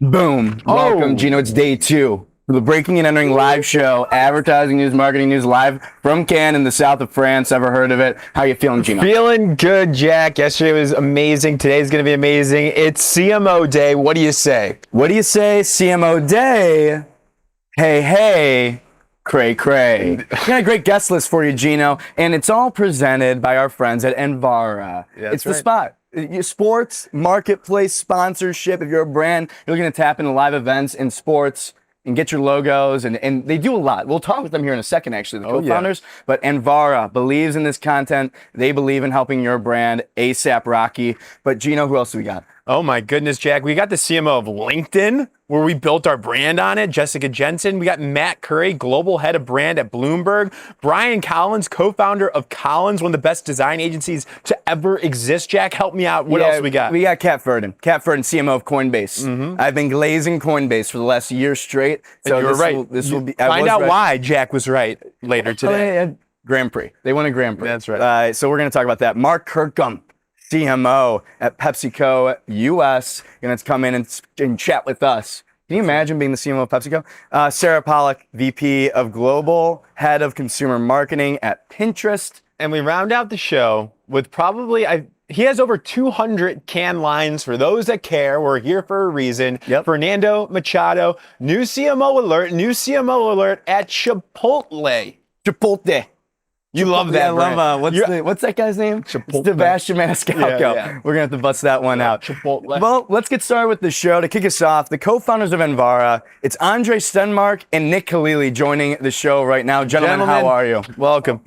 Boom. Welcome, Gino. It's day 2 for the Breaking and Entering live show, advertising news, marketing news live from Cannes in the south of France. Ever heard of it? How you feeling, Gino? Feeling good, Jack. Yesterday was amazing. Today's going to be amazing. It's CMO Day. What do you say? What do you say, CMO Day? Hey, hey. Cray, cray. We got a great guest list for you, Gino, and it's all presented by our friends at Anvara. Yeah, it's the spot. Your sports, marketplace, sponsorship. If you're a brand, you're looking to tap into live events in sports and get your logos, and they do a lot. We'll talk with them here in a second, actually, the co-founders. Yeah. But Anvara believes in this content. They believe in helping your brand, ASAP Rocky. But Gino, who else do we got? Oh my goodness, Jack. We got the CMO of LinkedIn, where we built our brand on it, Jessica Jensen. We got Matt Curry, global head of brand at Bloomberg. Brian Collins, co-founder of Collins, one of the best design agencies to ever exist. Jack, help me out. What else we got? We got Kat Ferdon. Kat Ferdon, CMO of Coinbase. Mm-hmm. I've been glazing Coinbase for the last year straight. So you were right. This will be. Find out why Jack was right later today. Grand Prix. They won a Grand Prix. That's right. So we're going to talk about that. Mark Kirkham, CMO at PepsiCo US, going to come in and chat with us. Can you imagine being the CMO of PepsiCo? Sara Pollack, VP of Global Head of Consumer Marketing at Pinterest. And we round out the show with he has over 200 can lines for those that care. We're here for a reason. Yep. Fernando Machado, new CMO alert at Chipotle. Chipotle. You love that brand. What's that guy's name? Chipotle. Sebastian Maniscalco. Yeah. We're going to have to bust that one out. Chipotle. Well, let's get started with the show. To kick us off, the co-founders of Anvara, it's Andrei, Stenmark, and Nick Khalili joining the show right now. Gentlemen, how are you? Welcome.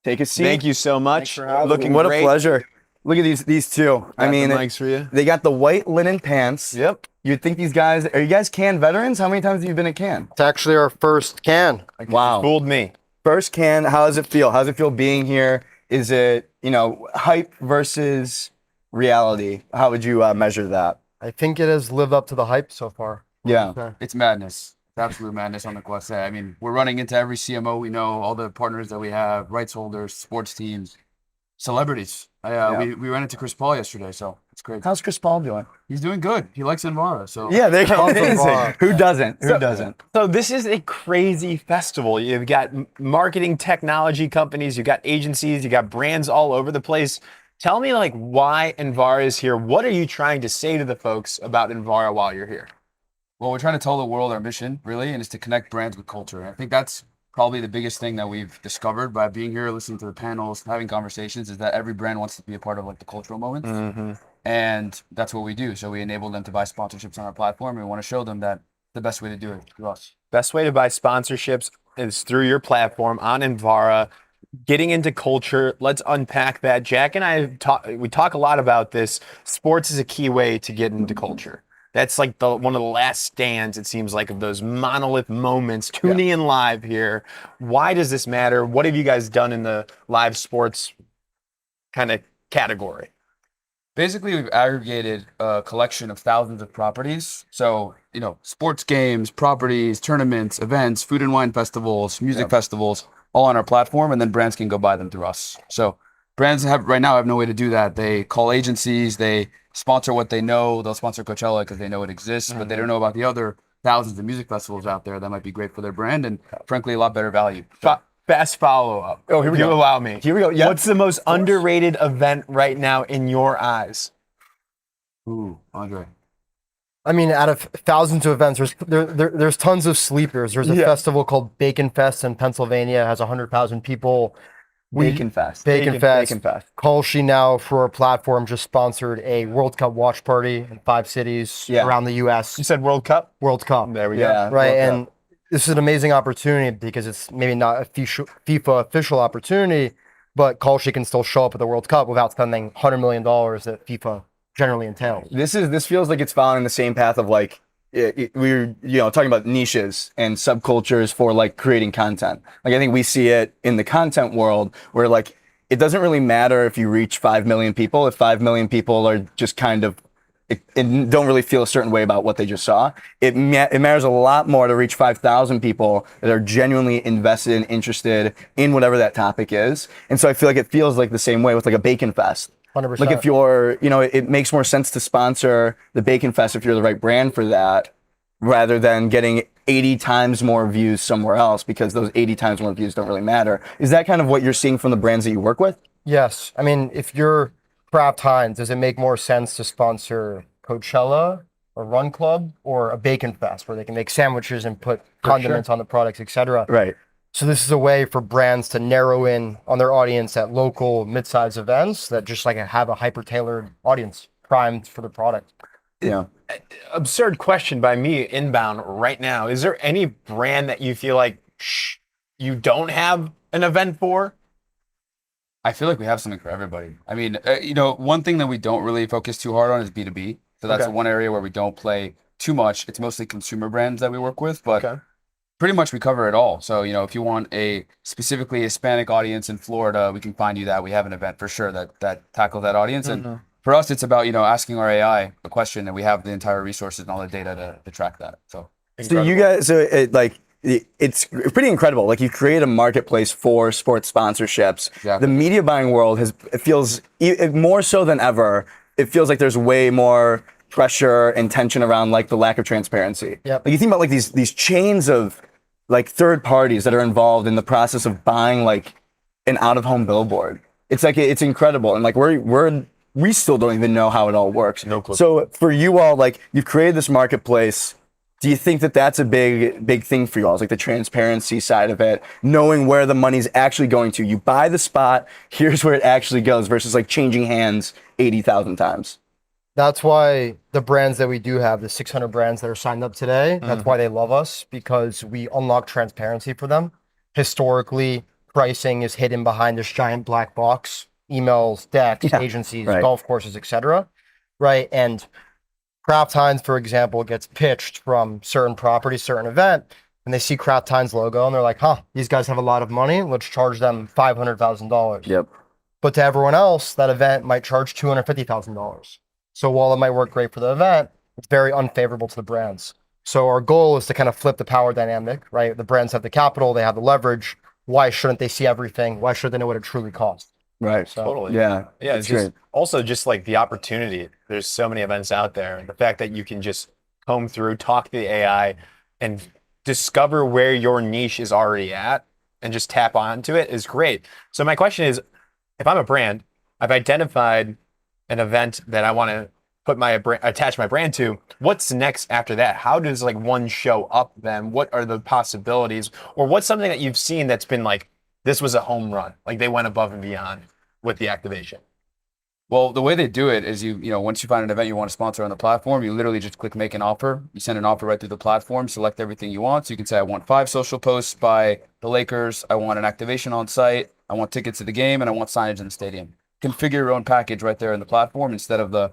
Take a seat. Thank you so much. Looking what great. A pleasure. Look at these two. I mean, the mics for you. They got the white linen pants. Yep. You'd think these guys, are you guys Cannes veterans? How many times have you been at Cannes? It's actually our first Cannes. Wow. Fooled me. First Cannes, how does it feel? How does it feel being here? Is it, hype versus reality? How would you measure that? I think it has lived up to the hype so far. Yeah. It's madness. It's absolute madness on the Quest side. I mean, we're running into every CMO we know, all the partners that we have, rights holders, sports teams, celebrities. We ran into Chris Paul yesterday, so it's great. How's Chris Paul doing? He's doing good. He likes Anvara, so. Yeah, they're amazing. Who doesn't? Who doesn't? So this is a crazy festival. You've got marketing technology companies, you've got agencies, you got brands all over the place. Tell me why Anvara is here. What are you trying to say to the folks about Anvara while you're here? Well, we're trying to tell the world our mission, really, and it's to connect brands with culture. I think that's probably the biggest thing that we've discovered by being here, listening to the panels, having conversations, is that every brand wants to be a part of the cultural moments. Mm-hmm. And that's what we do. So we enable them to buy sponsorships on our platform. And we want to show them that the best way to do it through us. Best way to buy sponsorships is through your platform on Anvara. Getting into culture, let's unpack that. Jack and I talk a lot about this. Sports is a key way to get into culture. That's one of the last stands, it seems like, of those monolith moments, tuning in live here. Why does this matter? What have you guys done in the live sports kind of category? Basically, we've aggregated a collection of thousands of properties. So, sports games, properties, tournaments, events, food and wine festivals, music festivals, all on our platform, and then brands can go buy them through us. So brands right now have no way to do that. They call agencies, they sponsor what they know. They'll sponsor Coachella because they know it exists, but they don't know about the other thousands of music festivals out there that might be great for their brand and, frankly, a lot better value. Fast follow-up. Oh, here we go. You allow me. Here we go. Yeah. What's the most underrated event right now in your eyes? Ooh, Andrei. I mean, out of thousands of events, there's tons of sleepers. There's a festival called Bacon Fest in Pennsylvania. It has 100,000 people. Bacon Fest. Bacon Fest. Khalili now, for our platform, just sponsored a World Cup watch party in 5 cities around the U.S. You said World Cup? World Cup. There we go. Right, and this is an amazing opportunity because it's maybe not a FIFA official opportunity, but Khalili can still show up at the World Cup without spending $100 million that FIFA generally entails. This feels like it's following the same path of we're talking about niches and subcultures for creating content. I think we see it in the content world where it doesn't really matter if you reach 5 million people if 5 million people are just kind of and don't really feel a certain way about what they just saw. It matters a lot more to reach 5,000 people that are genuinely invested and interested in whatever that topic is. And so I feel like it feels like the same way with a Bacon Fest. 100%. Like if you're, it makes more sense to sponsor the Bacon Fest if you're the right brand for that, rather than getting 80 times more views somewhere else, because those 80 times more views don't really matter. Is that kind of what you're seeing from the brands that you work with? Yes. I mean, if you're Kraft Heinz, does it make more sense to sponsor Coachella, a Run Club, or a Bacon Fest where they can make sandwiches and put condiments on the products, etc.? Right. So this is a way for brands to narrow in on their audience at local mid-sized events that just like have a hyper-tailored audience primed for the product. Yeah. Absurd question by me inbound right now. Is there any brand that you feel like you don't have an event for? I feel like we have something for everybody. I mean, one thing that we don't really focus too hard on is B2B. So that's the one area where we don't play too much. It's mostly consumer brands that we work with, but pretty much we cover it all. So, if you want a specifically Hispanic audience in Florida, we can find you that. We have an event for sure that tackles that audience. And for us, it's about, asking our AI a question, and we have the entire resources and all the data to track that. So you guys, it's pretty incredible. Like, you create a marketplace for sports sponsorships. Exactly. The media buying world it feels more so than ever. It feels like there's way more pressure and tension around like the lack of transparency. Yep. Like, you think about like these chains of like third parties that are involved in the process of buying like an out-of-home billboard. It's like, it's incredible. And like we still don't even know how it all works. No clue. So for you all, like, you've created this marketplace. Do you think that that's a big thing for you all? It's like the transparency side of it, knowing where the money's actually going to. You buy the spot, here's where it actually goes, versus like changing hands 80,000 times. That's why the brands that we do have, the 600 brands that are signed up today, that's why they love us, because we unlock transparency for them. Historically, pricing is hidden behind this giant black box, emails, decks, agencies, golf courses, etc. Right? And Kraft Heinz, for example, gets pitched from certain property, certain event, and they see Kraft Heinz logo and they're like, these guys have a lot of money. Let's charge them $500,000. Yep. But to everyone else, that event might charge $250,000. So while it might work great for the event, it's very unfavorable to the brands. So our goal is to kind of flip the power dynamic, right? The brands have the capital, they have the leverage. Why shouldn't they see everything? Why should they know what it truly costs? Right. So, Totally. Yeah. Yeah. It's It's great. also just like the opportunity. There's so many events out there. And the fact that you can just comb through, talk to the AI, and discover where your niche is already at and just tap onto it is great. So my question is, if I'm a brand, I've identified an event that I want to attach my brand to. What's next after that? How does like one show up then? What are the possibilities? Or what's something that you've seen that's been like, this was a home run, like they went above and beyond with the activation? Well, the way they do it is once you find an event you want to sponsor on the platform, you literally just click make an offer. You send an offer right through the platform, select everything you want. So you can say, I want 5 social posts by the Lakers. I want an activation on site. I want tickets to the game, and I want signage in the stadium. Configure your own package right there in the platform instead of the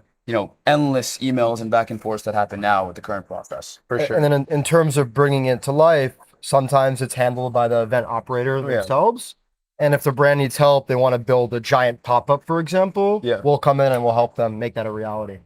endless emails and back and forth that happen now with the current process. For sure. and then in terms of bringing it to life, sometimes it's handled by the event operator themselves. And if the brand needs help, they want to build a giant pop-up, for example, we'll come in and we'll help them make that a reality.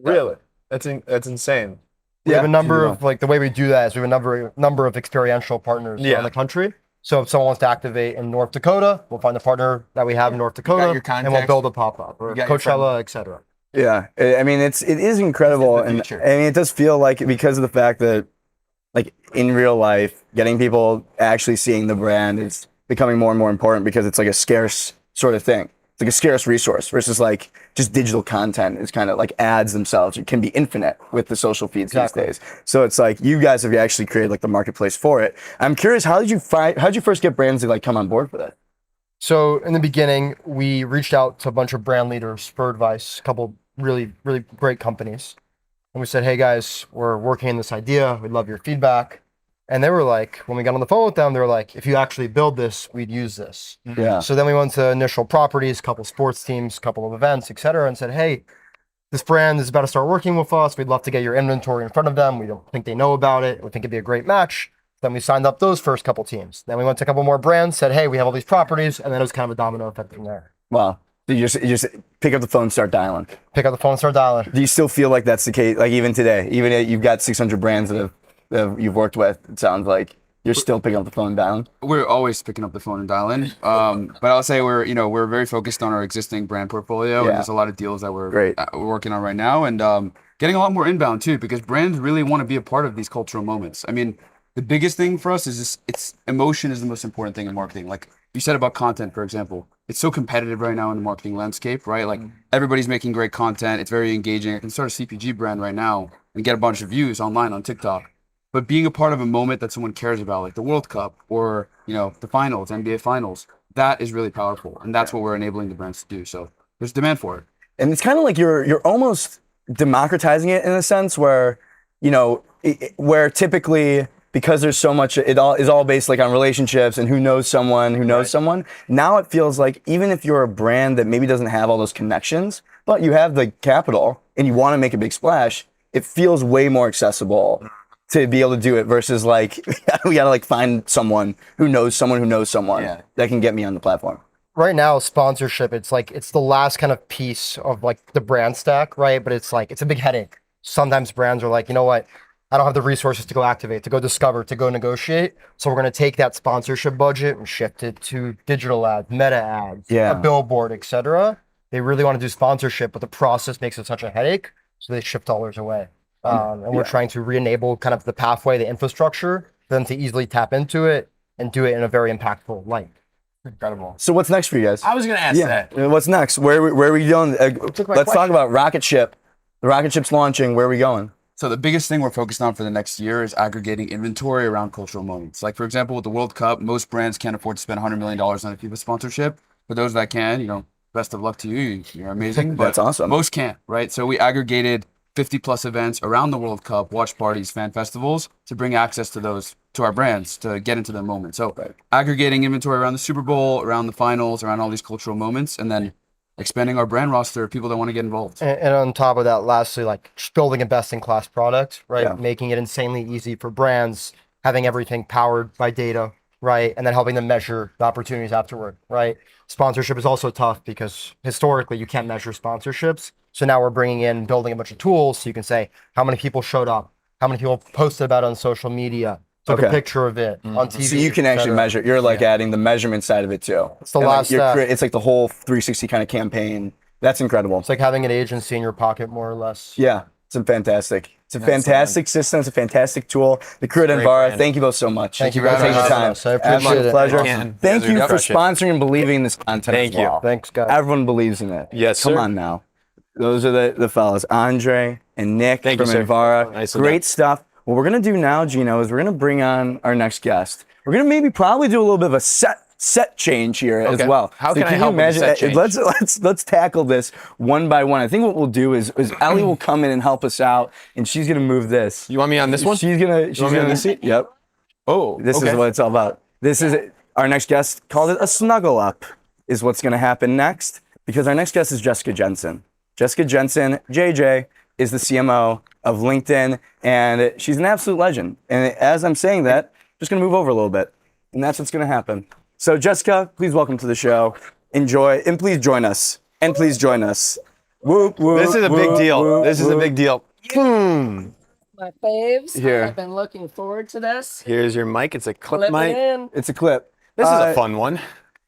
Really? That's insane. We have a number of, like, the way we do that is we have a number of experiential partners around the country. So if someone wants to activate in North Dakota, we'll find the partner that we have in North Dakota, and we'll build a pop-up, or Coachella, etc. Yeah, I mean, it is incredible, and I mean, it does feel like, because of the fact that, like, in real life, getting people actually seeing the brand is becoming more and more important, because it's like a scarce sort of thing. It's like a scarce resource versus like just digital content. It's kind of like ads themselves. It can be infinite with the social feeds these days. So it's like you guys have actually created like the marketplace for it. I'm curious, how did you first get brands to like come on board for that? So in the beginning, we reached out to a bunch of brand leaders for advice, a couple really, really great companies. And we said, hey guys, we're working on this idea. We'd love your feedback. And they were like, when we got on the phone with them, they were like, if you actually build this, we'd use this. Yeah. So then we went to initial properties, a couple sports teams, a couple of events, et cetera, and said, hey, this brand is about to start working with us. We'd love to get your inventory in front of them. We don't think they know about it. We think it'd be a great match. Then we signed up those first couple teams. Then we went to a couple more brands, said, hey, we have all these properties. And then it was kind of a domino effect from there. Wow. You just pick up the phone, start dialing. Pick up the phone, start dialing. Do you still feel like that's the case? Like even today, even if you've got 600 brands that you've worked with, it sounds like You're still picking up the phone down. We're always picking up the phone and dialing. But I'll say we're very focused on our existing brand portfolio, Yeah. and there's a lot of deals that we're Great. we're working on right now, and getting a lot more inbound too, because brands really want to be a part of these cultural moments. I mean, the biggest thing for us is it's emotion is the most important thing in marketing. Like you said about content, for example, it's so competitive right now in the marketing landscape, right? Like everybody's making great content. It's very engaging. I can start a CPG brand right now and get a bunch of views online on TikTok. But being a part of a moment that someone cares about, like the World Cup or, the finals, NBA finals, that is really powerful. And that's what we're enabling the brands to do. So there's demand for it. And it's kind of like you're almost democratizing it in a sense where, where typically because there's so much, it all is all based like on relationships and who knows someone who knows someone. Now it feels like even if you're a brand that maybe doesn't have all those connections, but you have the capital and you want to make a big splash, it feels way more accessible to be able to do it versus like we gotta like find someone who knows someone that can get me on the platform. Right now, sponsorship, it's the last kind of piece of like the brand stack, right? But it's a big headache. Sometimes brands are like, you know what? I don't have the resources to go activate, to go discover, to go negotiate. So we're going to take that sponsorship budget and shift it to digital ads, meta ads, a billboard, etc. They really want to do sponsorship, but the process makes it such a headache. So they shift dollars away. And we're trying to re-enable kind of the pathway, the infrastructure, for them to easily tap into it and do it in a very impactful light. Incredible. So what's next for you guys? I was going to ask that. What's next? Where are we going? Let's talk about Rocket Ship. The Rocket Ship's launching. Where are we going? So the biggest thing we're focused on for the next year is aggregating inventory around cultural moments. Like for example, with the World Cup, most brands can't afford to spend $100 million on a FIFA sponsorship. For those that can, best of luck to you. You're amazing. But That's awesome. Most can't, right? So we aggregated 50 plus events around the World Cup, watch parties, fan festivals to bring access to those to our brands to get into the moment. So aggregating inventory around the Super Bowl, around the finals, around all these cultural moments, and then expanding our brand roster of people that want to get involved. And on top of that, lastly, like just building a best-in-class product, right? Yeah. Making it insanely easy for brands, having everything powered by data, right? And then helping them measure the opportunities afterward, right? Sponsorship is also tough because historically you can't measure sponsorships. So now we're bringing in, building a bunch of tools so you can say how many people showed up, how many people posted about it on social media, took a picture of it on TV. So you can actually measure. You're like adding the measurement side of it too. It's the last step. It's like the whole 360 kind of campaign. That's incredible. It's like having an agency in your pocket, more or less. Yeah, it's fantastic. It's a fantastic system. It's a fantastic tool. The crew at Anvara, thank you both so much. Thank you for taking the time. I appreciate it. Pleasure. Awesome. Thank you for sponsoring and believing in this content. Thank you. Thanks, guys. Everyone believes in it. Yes, Come sir. on now. Those are the fellas, Andrei and Nick Thank from you, sir. Anvara. Nice Great stuff. What we're gonna do now, Gino, is we're gonna bring on our next guest. We're gonna probably do a little bit of a set change here as well. How So can I you help with the set change? Let's tackle this one by one. I think what we'll do is Ellie will come in and help us out, and she's gonna move this. You want me on this one? She's gonna want me on this seat? Yep. Oh, This is what it's all about. This is our next guest called it a snuggle up is what's gonna happen next because our next guest is Jessica Jensen. Jessica Jensen, JJ, is the CMO of LinkedIn, and she's an absolute legend. And as I'm saying that, I'm just gonna move over a little bit, and that's what's gonna happen. So Jessica, please welcome to the show. Enjoy, and please join us. And please join us. Whoop, whoop, this is a big whoop, deal. whoop, This is a whoop. big deal. My faves. Here. I've been looking forward to this. Here's your mic. It's a clip Clip mic. it in. It's a clip. This is a fun one.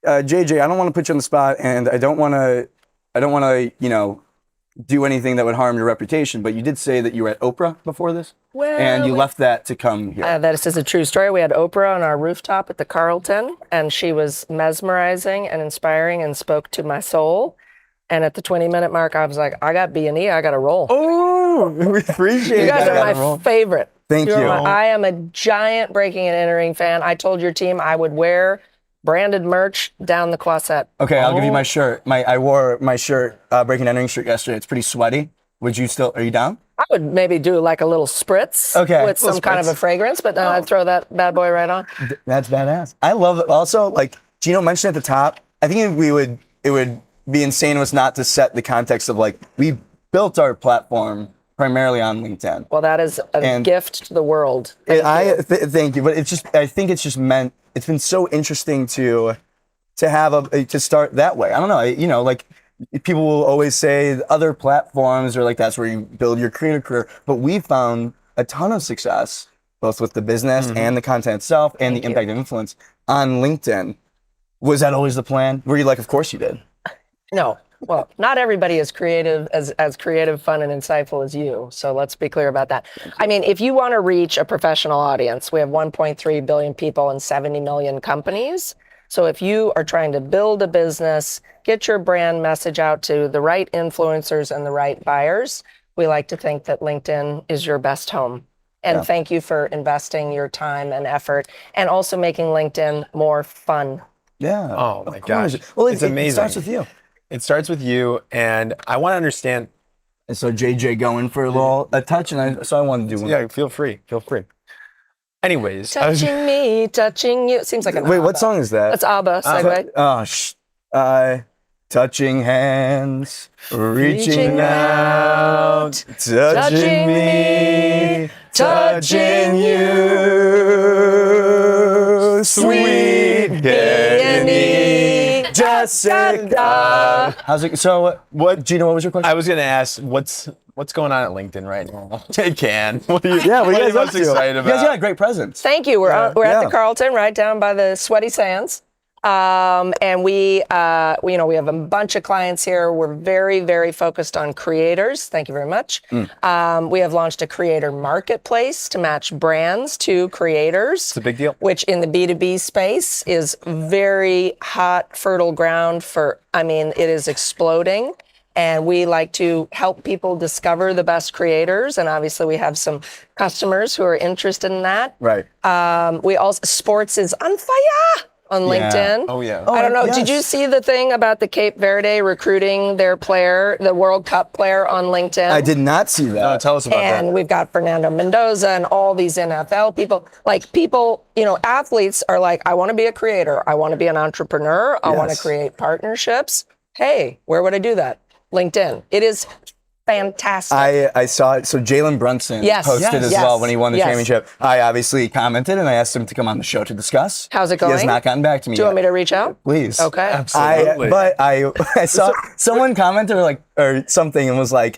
JJ, I don't want to put you on the spot, and I don't want to, do anything that would harm your reputation. But you did say that you were at Oprah before this, Well, and you left that to come here. This is a true story. We had Oprah on our rooftop at the Carlton, and she was mesmerizing and inspiring and spoke to my soul. And at the 20-minute mark, I was like, I got B&E, I got to roll. Oh, we appreciate You guys that. are my favorite. Thank you. I am a giant breaking and entering fan. I told your team I would wear branded merch down the Quasset. Okay, I'll give you my shirt. I wore my shirt, Breaking Entering shirt yesterday. It's pretty sweaty. Are you down? I would maybe do like a little spritz with some kind of a fragrance, but then I'd throw that bad boy right on. That's badass. I love it. Also, like Gino mentioned at the top, I think it would be insane of us not to set the context of like, we built our platform primarily on LinkedIn. Well, that is a gift to the world. Thank you. But I think it's just meant, it's been so interesting to to start that way. I don't know, like people will always say other platforms are like, that's where you build your creator career. But we found a ton of success both with the business and the content itself and the impact and influence on LinkedIn. Was that always the plan? Were you like, of course you did? No. Well, not everybody is creative, as creative, fun, and insightful as you. So let's be clear about that. I mean, if you want to reach a professional audience, we have 1.3 billion people and 70 million companies. So if you are trying to build a business, get your brand message out to the right influencers and the right buyers, we like to think that LinkedIn is your best home. And thank you for investing your time and effort and also making LinkedIn more fun. Yeah. Oh my gosh. Well, it's amazing. It starts with you. It starts with you, and I want to understand. And so JJ going for a touch, and so I wanted to do one. Yeah, feel free. Anyways, Touching me, touching you. It seems like an Wait, ABBA. what song is that? That's ABBA, segue. Touching hands, reaching Reaching out, touching me, touching you, sweet Kenny, Jessica. How's it? So, what, Gina? What was your question? I was going to ask, what's going on at LinkedIn right now? Take can. What are you? Yeah, what are you guys most up to? excited You about? guys got a great presence. Thank you. We're at Yeah. the Carlton, right down by the sweaty sands. And we have a bunch of clients here. We're very, very focused on creators. Thank you very much. We have launched a creator marketplace to match brands to creators. It's a big deal. Which in the B2B space is very hot, fertile ground it is exploding. And we like to help people discover the best creators. And obviously we have some customers who are interested in that. Right. Sports is on fire on LinkedIn. Oh, yeah. I don't know. yes. Did you see the thing about the Cape Verde recruiting their player, the World Cup player on LinkedIn? I did not see that. Tell us about And that. we've got Fernando Mendoza and all these NFL people. Athletes are like, I want to be a creator. I want to be an entrepreneur. I want to Yes. create partnerships. Hey, where would I do that? LinkedIn. It is fantastic. I saw it. So Jalen Brunson Yes. posted as Yes. well when he won the Yes. championship. I obviously commented and I asked him to come on the show to discuss. How's it He has going? not gotten back to me Do you yet. want me to reach out? Please. Okay. Absolutely. I saw someone commented or something and was like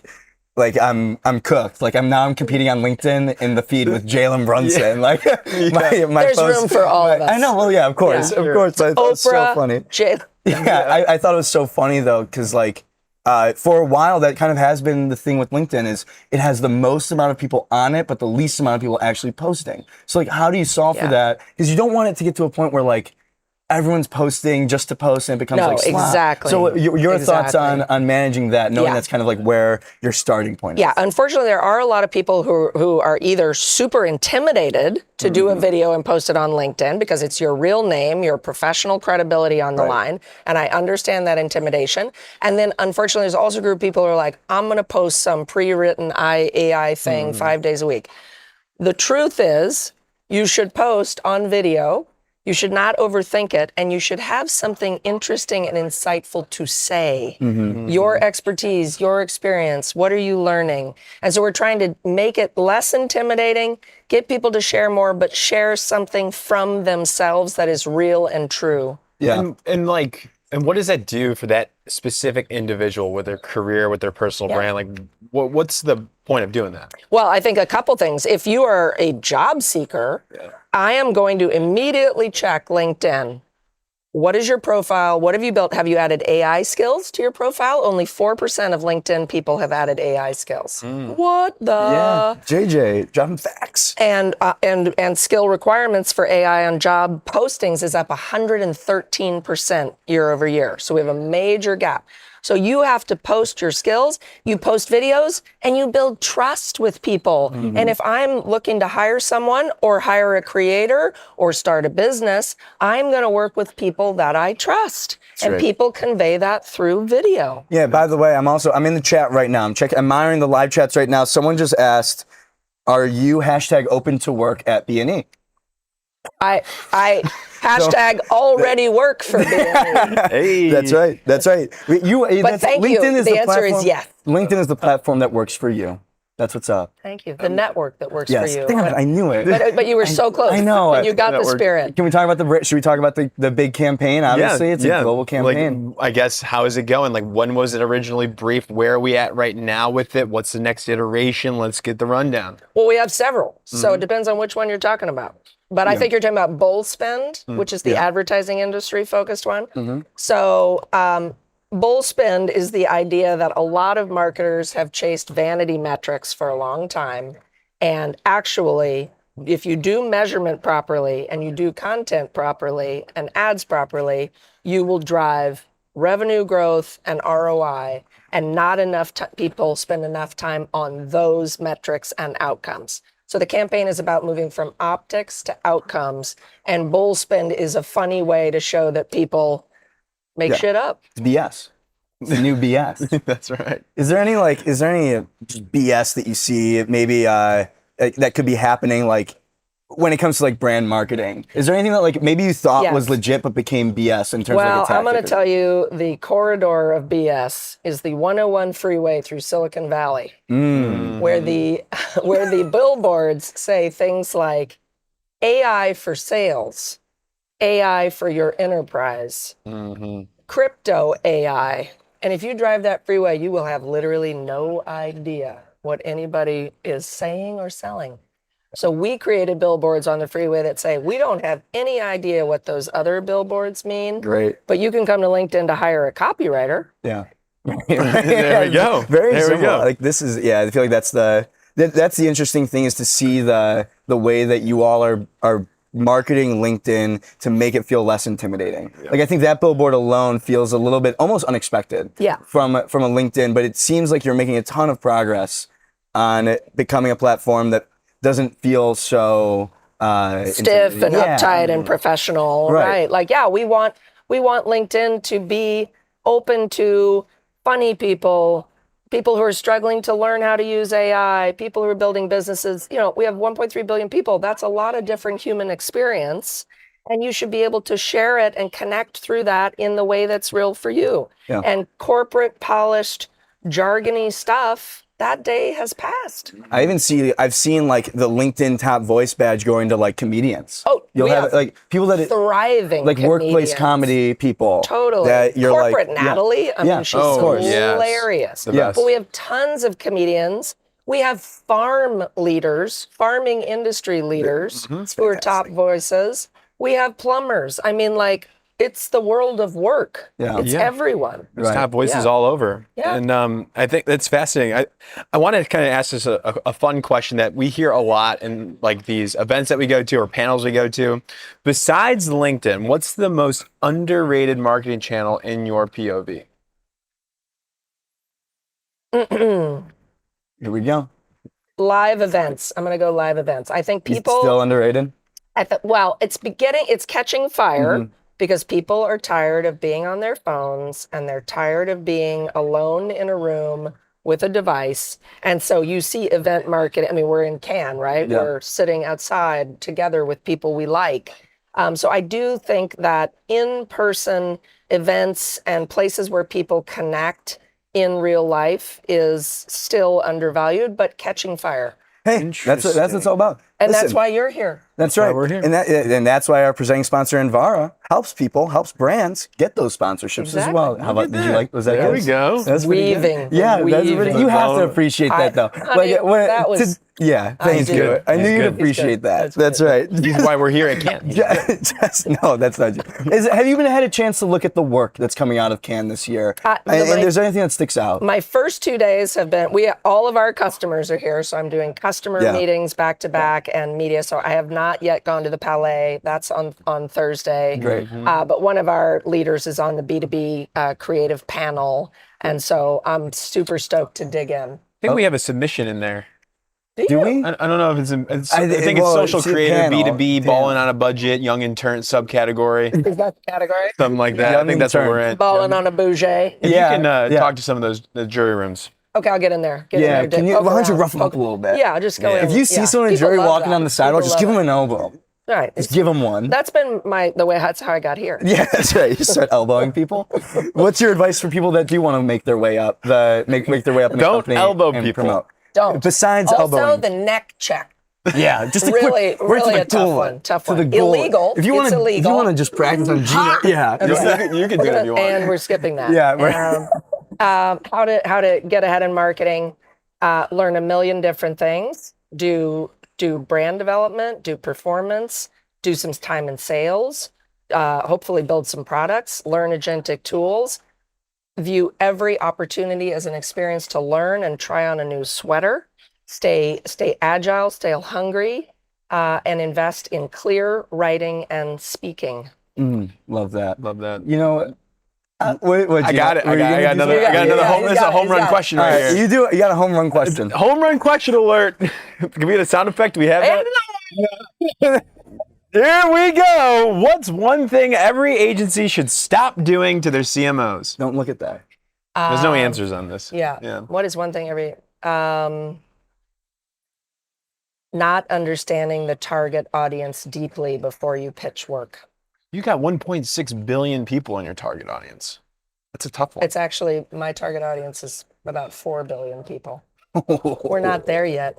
I'm cooked. Like I'm competing on LinkedIn in the feed with Jalen Brunson. Like my There's post, room for all of us. I know. Well, yeah, of course, Yeah. of course. But it's so Oprah, funny. Jay. Yeah, I thought it was so funny though, because for a while that kind of has been the thing with LinkedIn is it has the most amount of people on it, but the least amount of people actually posting. So how do you solve for that? Because you don't want it to get to a point where everyone's posting just to post and it becomes No, slop. exactly. So your thoughts Exactly. on managing that, knowing Yeah. that's kind of where your starting point is. Yeah, unfortunately, there are a lot of people who are either super intimidated to do a video and post it on LinkedIn because it's your real name, your professional credibility on the line, and I understand that intimidation. And then, unfortunately, there's also a group of people who are like, I'm going to post some pre-written AI thing 5 days a week. The truth is, you should post on video. You should not overthink it, and you should have something interesting and insightful to say. Your expertise, your experience, what are you learning? And so we're trying to make it less intimidating, get people to share more, but share something from themselves that is real and true. Yeah. And what does that do for that specific individual with their career, with their personal brand? What's the point of doing that? Well, I think a couple things. If you are a job seeker, I am going to immediately check LinkedIn. What is your profile? What have you built? Have you added AI skills to your profile? Only 4% of LinkedIn people have added AI skills. What the? Yeah. JJ, dropping facts. And skill requirements for AI on job postings is up 113% year over year. So we have a major gap. So you have to post your skills, you post videos, and you build trust with people. And if I'm looking to hire someone or hire a creator or start a business, I'm going to work with people that I trust. And right. people convey that through video. Yeah, by the way, I'm in the chat right now. I'm monitoring the live chats right now. Someone just asked, are you #open to work at BNE? I hashtag already work for BNE. Hey, That's right. That's right. But thank you. LinkedIn is The answer is platform- yes. LinkedIn is the platform that works for you. That's what's up. Thank you. The network that works Yes. for you. Damn it, I knew it. But you were so close. I know. And you got the spirit. Can we talk about should we talk about the big campaign? Obviously, it's a global campaign. Like, I guess, how is it going? Like, when was it originally briefed? Where are we at right now with it? What's the next iteration? Let's get the rundown. Well, we have several. So it depends on which one you're talking about. But I think you're talking about Bull Spend, which is the advertising industry focused one. So Bull Spend is the idea that a lot of marketers have chased vanity metrics for a long time. And actually, if you do measurement properly and you do content properly and ads properly, you will drive revenue growth and ROI, and not enough people spend enough time on those metrics and outcomes. So the campaign is about moving from optics to outcomes, and Bull Spend is a funny way to show that people make shit up. It's BS. It's the new BS. That's right. Is there any BS that you see maybe that could be happening like when it comes to like brand marketing? Is there anything that like maybe you thought was legit but became BS in terms of like a tactic? I'm going to tell you the corridor of BS is the 101 freeway through Silicon Valley, where the billboards say things like AI for sales, AI for your enterprise, crypto AI. And if you drive that freeway, you will have literally no idea what anybody is saying or selling. So we created billboards on the freeway that say, we don't have any idea what those other billboards mean. Great. But you can come to LinkedIn to hire a copywriter. Yeah. There we go. Very there simple. We go. Like this is, I feel like that's the interesting thing is to see the way that you all are marketing LinkedIn to make it feel less intimidating. Like I think that billboard alone feels a little bit almost unexpected from a LinkedIn, but it seems like you're making a ton of progress on it becoming a platform that doesn't feel so stiff and uptight and professional, right? Like, we want LinkedIn to be open to funny people who are struggling to learn how to use AI, people who are building businesses. You know, we have 1.3 billion people. That's a lot of different human experience. And you should be able to share it and connect through that in the way that's real for you. Yeah. And corporate polished, jargony stuff, that day has passed. I've seen like the LinkedIn top voice badge going to like comedians. Oh, you'll have like people that thriving like comedians. Workplace comedy people. Totally. That you're corporate like, Natalie. I mean, she's hilarious. Yes. But we have tons of comedians. We have farming industry leaders who are top voices. We have plumbers. I mean, like, it's the world of work. Yeah. It's everyone. There's top voices all over. Yeah. And I think that's fascinating. I want to kind of ask this a fun question that we hear a lot in like these events that we go to or panels we go to. Besides LinkedIn, what's the most underrated marketing channel in your POV? Here we go. Live events. I'm going to go live events. I think people... Still underrated? It's catching fire. Because people are tired of being on their phones and they're tired of being alone in a room with a device. And so you see event marketing. I mean, we're in Cannes, right? Yeah. We're sitting outside together with people we like. So I do think that in-person events and places where people connect in real life is still undervalued, but catching fire. Hey, that's what it's all about. And that's why you're here. That's right. We're here. And that's why our presenting sponsor, Anvara, helps brands get those sponsorships as well. How about, did you like, was that There we go. That's weaving. Yeah, that's you have to appreciate that though. Thank you. I knew you'd appreciate that. That's right. This is why we're here at Cannes. No, that's not you. Have you even had a chance to look at the work that's coming out of Cannes this year? And is there anything that sticks out? My first 2 days have been, all of our customers are here, so I'm doing customer meetings back to back and media. So I have not yet gone to the Palais. That's on Thursday. Great. But one of our leaders is on the B2B creative panel. And so I'm super stoked to dig in. I think we have a submission in there. Do we? I don't know if I think it's social creative, B2B, balling on a budget, young intern subcategory. Is that the category? Something like that. I think that's what we're in. Balling on a bougie. If you can talk to some of the jury rooms. Okay, I'll get in there. Can you? Why don't you rough them up a little bit? Yeah, I'll just go in. If you see someone in jury walking down the sidewalk, just give them an elbow. All right. Just give them one. That's been that's how I got here. Yeah, that's right. You start elbowing people. What's your advice for people that do want to make their way up? Make their way up in the company. Don't elbow and people. Promote? Don't. Besides also, elbowing. the neck check. Yeah, just a Really, quick, where's really the a tough goal? one. Tough To one. the goal. Illegal. If you It's illegal. if you want to just practice on Gina, yeah, You can do it if you want. And we're skipping that. Yeah, right. How to get ahead in marketing? Learn a million different things. Do brand development. Do performance. Do some time in sales. Hopefully build some products. Learn agentic tools. View every opportunity as an experience to learn and try on a new sweater. Stay agile. Stay hungry. And invest in clear writing and speaking. Love that. Love that. You know, I got it. I got another. Yeah, I got another yeah, home. he's This is got a it, home he's run got it. question All right right, here. you got a home run question. Home run question alert. Can we get a sound effect? Do we have that? Here we go. What's one thing every agency should stop doing to their CMOs? Don't look at that. There's no answers on this. Yeah. What is one thing not understanding the target audience deeply before you pitch work. You got 1.6 billion people in your target audience. That's a tough one. It's actually, my target audience is about 4 billion people. We're not there yet.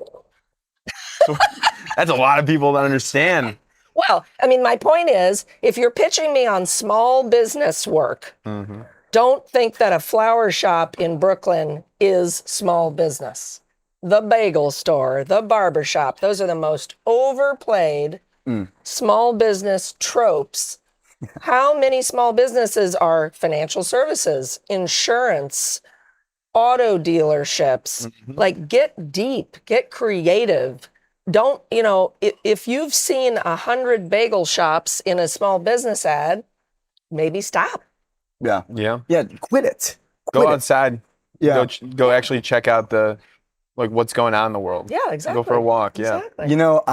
That's a lot of people to understand. Well, I mean, my point is, if you're pitching me on small business work, don't think that a flower shop in Brooklyn is small business. The bagel store, the barber shop, those are the most overplayed small business tropes. How many small businesses are financial services, insurance, auto dealerships? Like, get deep, get creative. Don't, if you've seen 100 bagel shops in a small business ad, maybe stop. Yeah. Yeah. Yeah. Quit it. Go Quit it. outside. Yeah. Go actually check out what's going on in the world. Yeah, exactly. Go for a walk. Yeah. Exactly. You know,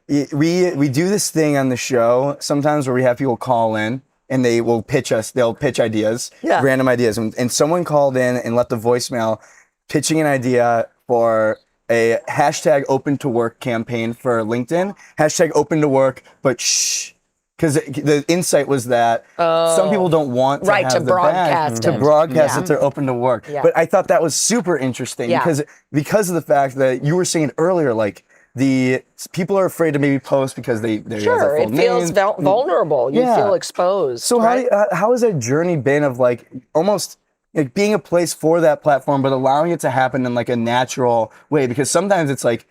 we do this thing on the show sometimes where we have people call in and they will pitch us. They'll pitch ideas, random ideas. And someone called in and left a voicemail pitching an idea for a hashtag open to work campaign for LinkedIn. Hashtag open to work, but shh. Because the insight was that some people don't want to have to the broadcast badge, it. to broadcast Yeah. that they're open to work. Yeah. But I thought that was super interesting Yeah. because of the fact that you were saying earlier, like the people are afraid to maybe post because they have Sure, their it full feels name. vulnerable. You Yeah. feel exposed. So right? how has that journey been of like almost like being a place for that platform, but allowing it to happen in like a natural way? Because sometimes it's like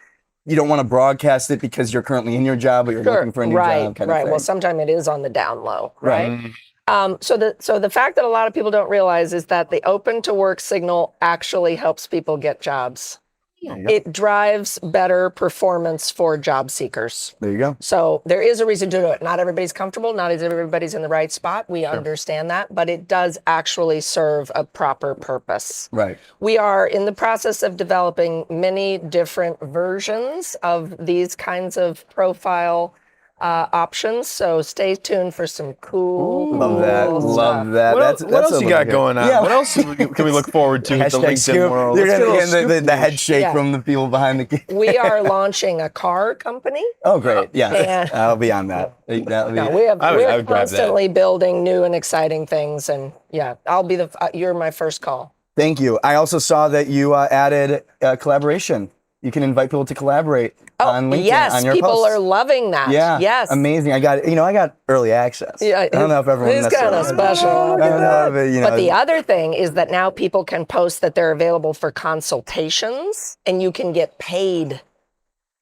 you don't want to broadcast it because you're currently in your job, but you're looking for a new job kind of thing. Well, sometimes it is on the down low, Right. right? So the fact that a lot of people don't realize is that the open to work signal actually helps people get jobs. It drives better performance for job seekers. There you go. So there is a reason to do it. Not everybody's comfortable. Not everybody's in the right spot. We understand that, but it does actually serve a proper purpose. Right. We are in the process of developing many different versions of these kinds of profile options. So stay tuned for some cool. Love that. stuff. Love that. What That's else a you look got good. going on? Yeah. What else can we look forward to with the Hashtag LinkedIn scoop. world? You're Let's gonna get a get little the head shake Yeah. from the people behind the. We are launching a car company. Oh, great! Yeah, And- I'll be on that. That'll be. No, I would we're grab that. constantly building new and exciting things, and I'll be you're my first call. Thank you. I also saw that you added collaboration. You can invite people to collaborate on LinkedIn Yes, on your people posts. are loving that. Yeah. Yes. Amazing. I got early access. Yeah, I don't know if everyone he's kind of necessarily- special. I don't know if it, But the other thing is that now people can post that they're available for consultations, and you can get paid.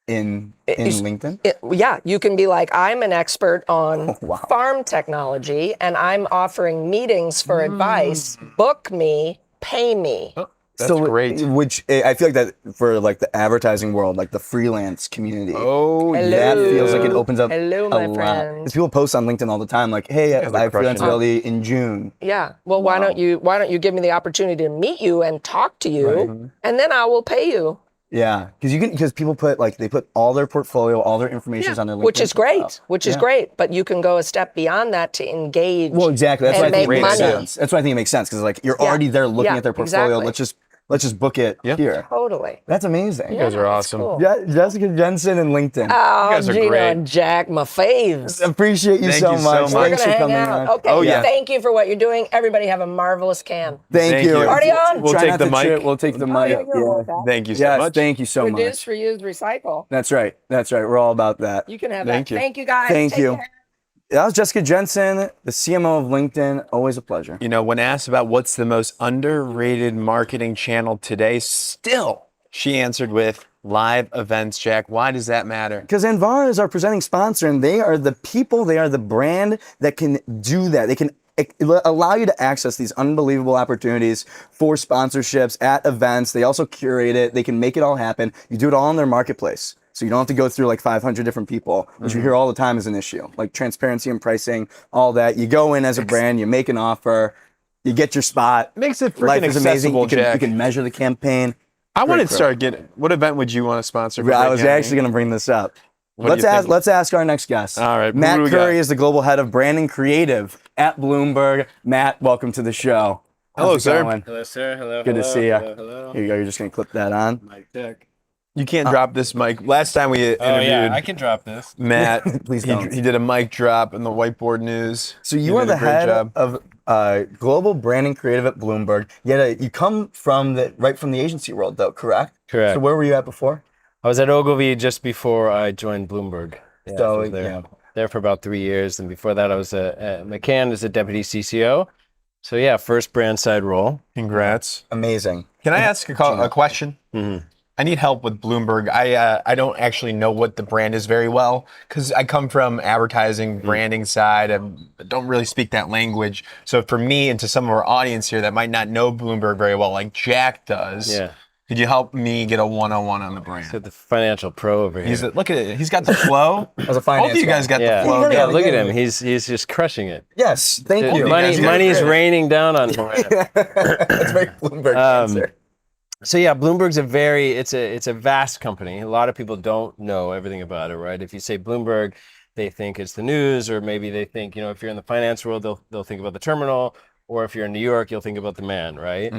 in LinkedIn. You can be like, I'm an expert on wow. farm technology, and I'm offering meetings for advice. Book me, pay me. That's great. Which I feel like that for like the advertising world, like the freelance community. Oh, Hello. That feels like it opens up Hello, a my lot. friend. Because people post on LinkedIn all the time, like, "Hey, I have freelance crushing it. ability in June." Yeah. Well, why don't you give me the opportunity to meet you and talk to you, and then I will pay you. Yeah, because people put they put all their portfolio, all their information on their LinkedIn, Which is great. profile. Which is great. But you can go a step beyond that to engage. Well, exactly. That's and why I think it make makes money. sense. That's why I think it makes sense because you're already there looking at their portfolio. Exactly. Let's just let's just book it here. Totally. That's amazing. You guys are That's awesome. cool. Yeah, Jessica Jensen and LinkedIn. Oh, guys are Gino great. and Jack, my faves. Appreciate you Thank so you so much. much. We're Thanks gonna for hang coming out. on. Okay. Oh, yeah. Thank you for what you're doing. Everybody have a marvelous can. Thank you. Party on. We'll Try take not the to mic. trip. We'll take the mic. yeah, you're about that. Thank you so Yes, much. thank you so Reduce, much. reuse, recycle. That's right. That's right. We're all about that. You can have Thank that. you. Thank you, guys. Thank Take you. care. That was Jessica Jensen, the CMO of LinkedIn. Always a pleasure. You know, when asked about what's the most underrated marketing channel today, still she answered with live events. Jack, why does that matter? Because Anvara is our presenting sponsor, and they are the people, they are the brand that can do that. They can allow you to access these unbelievable opportunities for sponsorships at events. They also curate it. They can make it all happen. You do it all in their marketplace. So you don't have to go through like 500 different people, which you hear all the time is an issue. Like transparency and pricing, all that. You go in as a brand, you make an offer, you get your spot. Makes it Life freaking is amazing. accessible, You can, Jack. you can measure the campaign. I want to Great start getting. What event would you want to sponsor? for I Great was Gaming? actually going to bring this up. What do you think? Let's ask our next guest. All right, who Matt do we Curry got? is the global head of brand and creative at Bloomberg. Matt, welcome to the show. Hello, How's it sir. going? Hello, sir. Hello. Good to hello, see ya. Hello. Hello. Here you go. You're just going to clip that on. Mic check. You can't drop this mic. Last time we interviewed Oh yeah, I can drop this. Matt, Please don't. he did a mic drop in the Whiteboard News. So He you are did a the great head job. of global brand and creative at Bloomberg. Yet you come from right from the agency world, though, correct? Correct. So where were you at before? I was at Ogilvy just before I joined Bloomberg. Yeah, So, I was there. yeah. There for about 3 years, and before that, I was at McCann as a deputy CCO. So yeah, first brand side role. Congrats. Amazing. Can I ask a question? Mm-hmm. I need help with Bloomberg. I don't actually know what the brand is very well because I come from advertising, branding side. I don't really speak that language. So for me and to some of our audience here that might not know Bloomberg very well, like Jack does, Yeah. could you help me get a one-on-one on the brand? So the financial pro over here. Look at it. He's got the flow. As a finance Both of you guys guy. got yeah, the flow. gotta yeah. going. Look at him. He's just crushing it. Yes, thank you. guys got Money's it. raining down on him. That's very Bloomberg answer. So yeah, Bloomberg's it's a vast company. A lot of people don't know everything about it, right? If you say Bloomberg, they think it's the news, or maybe they think, if you're in the finance world, they'll think about the terminal, or if you're in New York, you'll think about the man, right?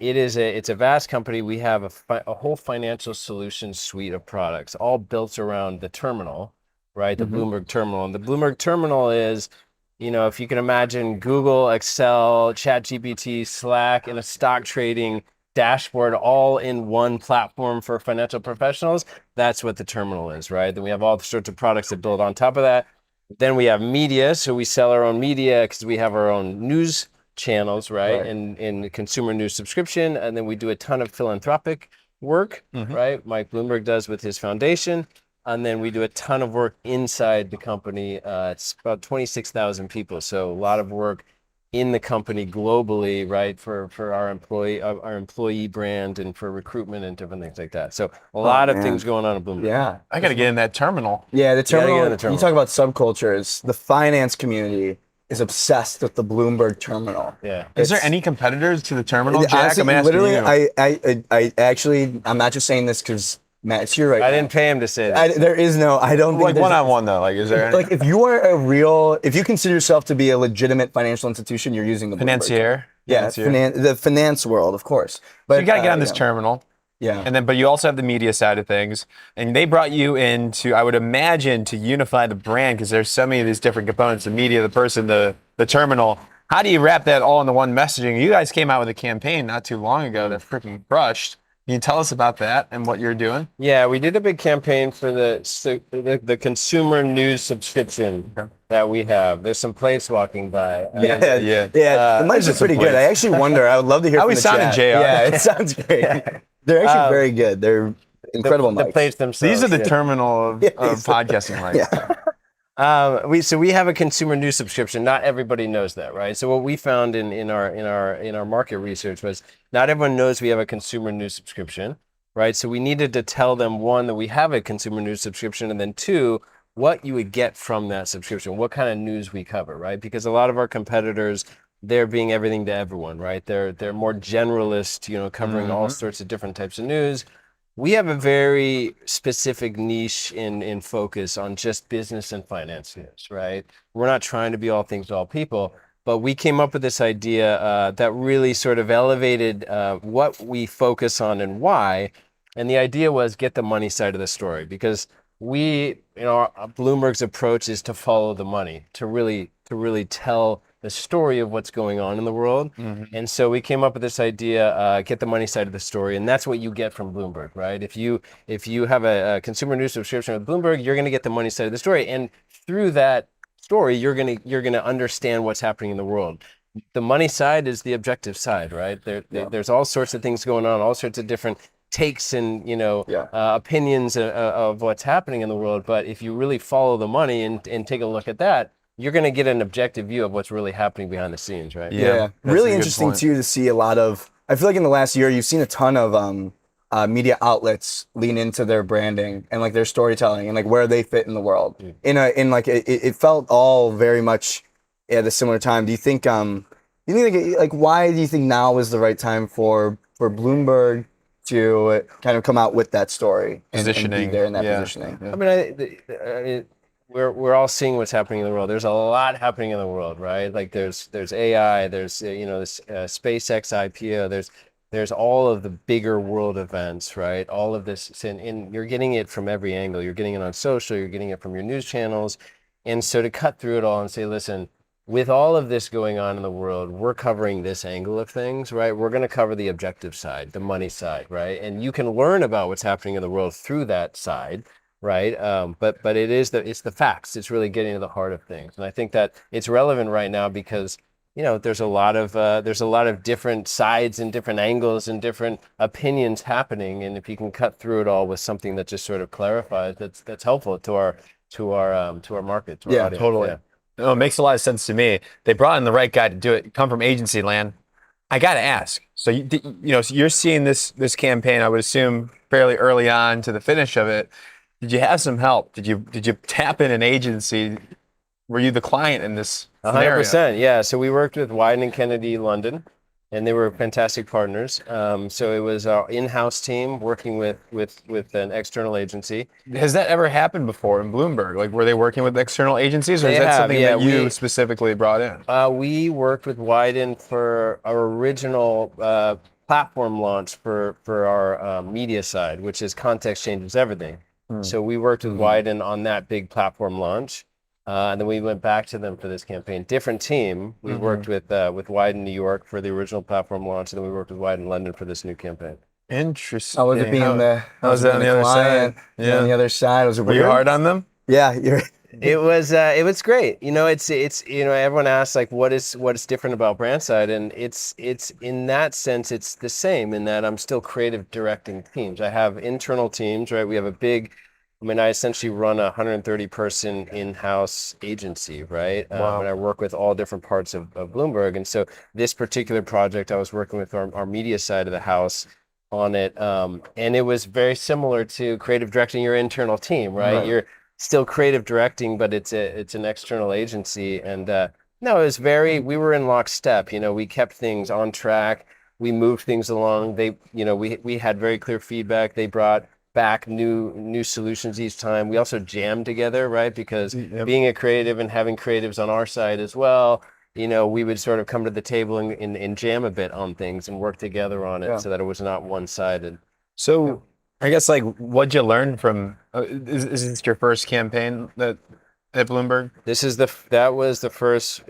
It's a vast company. We have a whole financial solutions suite of products, all built around the terminal, right? The Bloomberg terminal, and the Bloomberg terminal is, if you can imagine Google, Excel, ChatGPT, Slack, and a stock trading dashboard all in one platform for financial professionals, that's what the terminal is, right? Then we have all sorts of products that build on top of that. Then we have media, so we sell our own media because we have our own news channels, right? In consumer news subscription, and then we do a ton of philanthropic work, right? Mike Bloomberg does with his foundation, and then we do a ton of work inside the company. It's about 26,000 people, so a lot of work in the company globally, right, for our employee brand and for recruitment and different things like that. So a lot of things going on at Bloomberg. Yeah. I got to get in that terminal. Yeah, the gotta get terminal, on the terminal. you talk about subcultures. The finance community is obsessed with the Bloomberg terminal. Yeah. Is there any competitors to the terminal, Jack? Honestly, I'm asking literally, you. I actually, I'm not just saying this because Matt, it's you right I now. didn't pay him to say that. There is no, I don't think Like there's- one-on-one though, like is there any Like if you are if you consider yourself to be a legitimate financial institution, you're using the Bloomberg. financier? Yeah, the finance world, of course. But You got to get on this terminal. Yeah. And then, but you also have the media side of things, and they brought you into, I would imagine, to unify the brand because there's so many of these different components: the media, the person, the terminal. How do you wrap that all into one messaging? You guys came out with a campaign not too long ago that freaking crushed. Can you tell us about that and what you're doing? Yeah, we did a big campaign for the consumer news subscription that we have. There's some plates walking by. Yeah. The mics are pretty good. I actually wonder. I would love to hear How from we the sound in chat. JR? Yeah, it sounds great. They're actually very good. They're incredible The mics. plates themselves. These are the yeah. terminal of podcasting, right? Yeah. We have a consumer news subscription. Not everybody knows that, right? So what we found in our market research was not everyone knows we have a consumer news subscription, right? So we needed to tell them, one, that we have a consumer news subscription, and then two, what you would get from that subscription, what kind of news we cover, right? Because a lot of our competitors, they're being everything to everyone, right? They're more generalist, covering all sorts of different types of news. We have a very specific niche in focus on just business and finance news, right? We're not trying to be all things to all people. But we came up with this idea that really sort of elevated what we focus on and why. And the idea was get the money side of the story, because Bloomberg's approach is to follow the money, to really tell the story of what's going on in the world. And so we came up with this idea, get the money side of the story, and that's what you get from Bloomberg, right? If you have a consumer news subscription with Bloomberg, you're going to get the money side of the story, and through that story, you're gonna understand what's happening in the world. The money side is the objective side, right? There's all sorts of things going on, all sorts of different takes and opinions of what's happening in the world. But if you really follow the money and take a look at that, you're going to get an objective view of what's really happening behind the scenes, right? Yeah. Really interesting too to see a lot of. I feel like in the last year you've seen a ton of media outlets lean into their branding and like their storytelling and like where they fit in the world. It felt all very much at a similar time. Do you think like why do you think now is the right time for Bloomberg to kind of come out with that story and be there in that positioning? I mean, we're all seeing what's happening in the world. There's a lot happening in the world, right? Like there's AI, there's this SpaceX IPO, there's all of the bigger world events, right? All of this, and you're getting it from every angle. You're getting it on social, you're getting it from your news channels. And so to cut through it all and say, listen, with all of this going on in the world, we're covering this angle of things, right? We're going to cover the objective side, the money side, right? And you can learn about what's happening in the world through that side, right? But it's the facts. It's really getting to the heart of things. And I think that it's relevant right now because there's a lot of different sides and different angles and different opinions happening, and if you can cut through it all with something that just sort of clarifies, that's helpful to our market. To our audience. Totally. Yeah. No, it makes a lot of sense to me. They brought in the right guy to do it. Come from agency land. I got to ask. So so you're seeing this campaign, I would assume, fairly early on to the finish of it. Did you have some help? Did you tap in an agency? Were you the client in this scenario? 100%, yeah. So we worked with Wyden and Kennedy London, and they were fantastic partners. So it was our in-house team working with an external agency. Has that ever happened before in Bloomberg? Like, were they working with external agencies, or is that something that you specifically brought in? We worked with Wyden for our original platform launch for our media side, which is Context Changes Everything. So we worked with Wyden on that big platform launch. And then we went back to them for this campaign. Different team. We worked with Wyden New York for the original platform launch, and then we worked with Wyden London for this new campaign. Interesting. How was it being How was that on the other side? Yeah. On the other side, was it Were you hard on them? Yeah, It was great. It's everyone asks like what is different about brand side, and it's in that sense it's the same in that I'm still creative directing teams. I have internal teams, right? We have I essentially run a 130-person in-house agency, right? Wow. And I work with all different parts of Bloomberg. And so this particular project, I was working with our media side of the house on it. And it was very similar to creative directing your internal team, right? You're still creative directing, but it's an external agency. And no, it was we were in lockstep. We kept things on track. We moved things along. We had very clear feedback. They brought back new solutions each time. We also jammed together, right? Because being a creative and having creatives on our side as well, we would sort of come to the table and jam a bit on things and work together on it so that it was not one-sided. So I guess what'd you learn from, is this your first campaign at Bloomberg? That was the first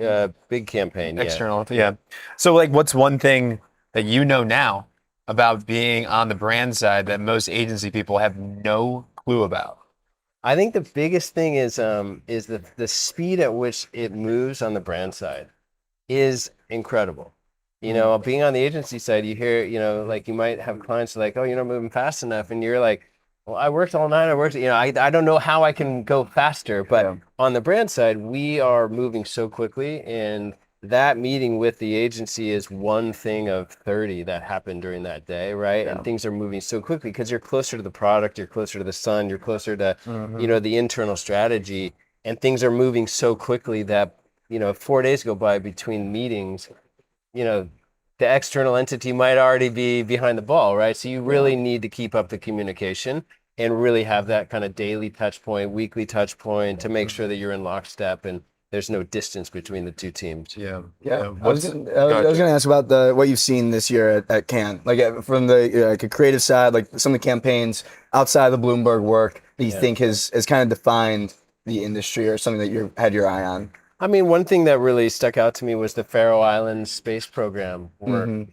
big campaign. External, yeah. So what's one thing that now about being on the brand side that most agency people have no clue about? I think the biggest thing is the speed at which it moves on the brand side is incredible. Being on the agency side, you hear, you might have clients like, oh, you're not moving fast enough. And you're like, well, I worked all night. I don't know how I can go faster. But on the brand side, we are moving so quickly, and that meeting with the agency is one thing of 30 that happened during that day, right? Yeah. And things are moving so quickly because you're closer to the product, you're closer to the sun, you're closer to, the internal strategy, and things are moving so quickly that, 4 days go by between meetings, the external entity might already be behind the ball, right? So you really need to keep up the communication and really have that kind of daily touch point, weekly touch point to make sure that you're in lockstep. And there's no distance between the two teams. Yeah. Yeah, I was gonna ask about what you've seen this year at Cannes, like from the like a creative side, like some of the campaigns outside of the Bloomberg work that you think has kind of defined the industry or something that you had your eye on. I mean, one thing that really stuck out to me was the Faroe Islands space program work,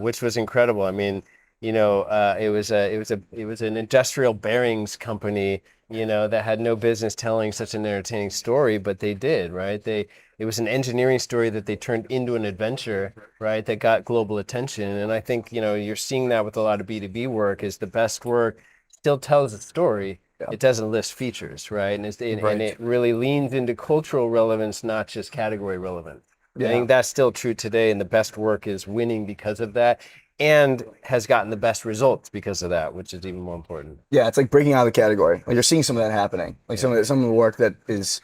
which was incredible. I mean, it was an industrial bearings company, that had no business telling such an entertaining story, but they did, right? It was an engineering story that they turned into an adventure, right? That got global attention. And I think, you're seeing that with a lot of B2B work is the best work still tells a story. It doesn't list features, right? And it really leans into cultural relevance, not just category relevance. I think that's still true today, and the best work is winning because of that, and has gotten the best results because of that, which is even more important. Yeah, it's like breaking out of the category. Like you're seeing some of that happening. Like some of the work that is,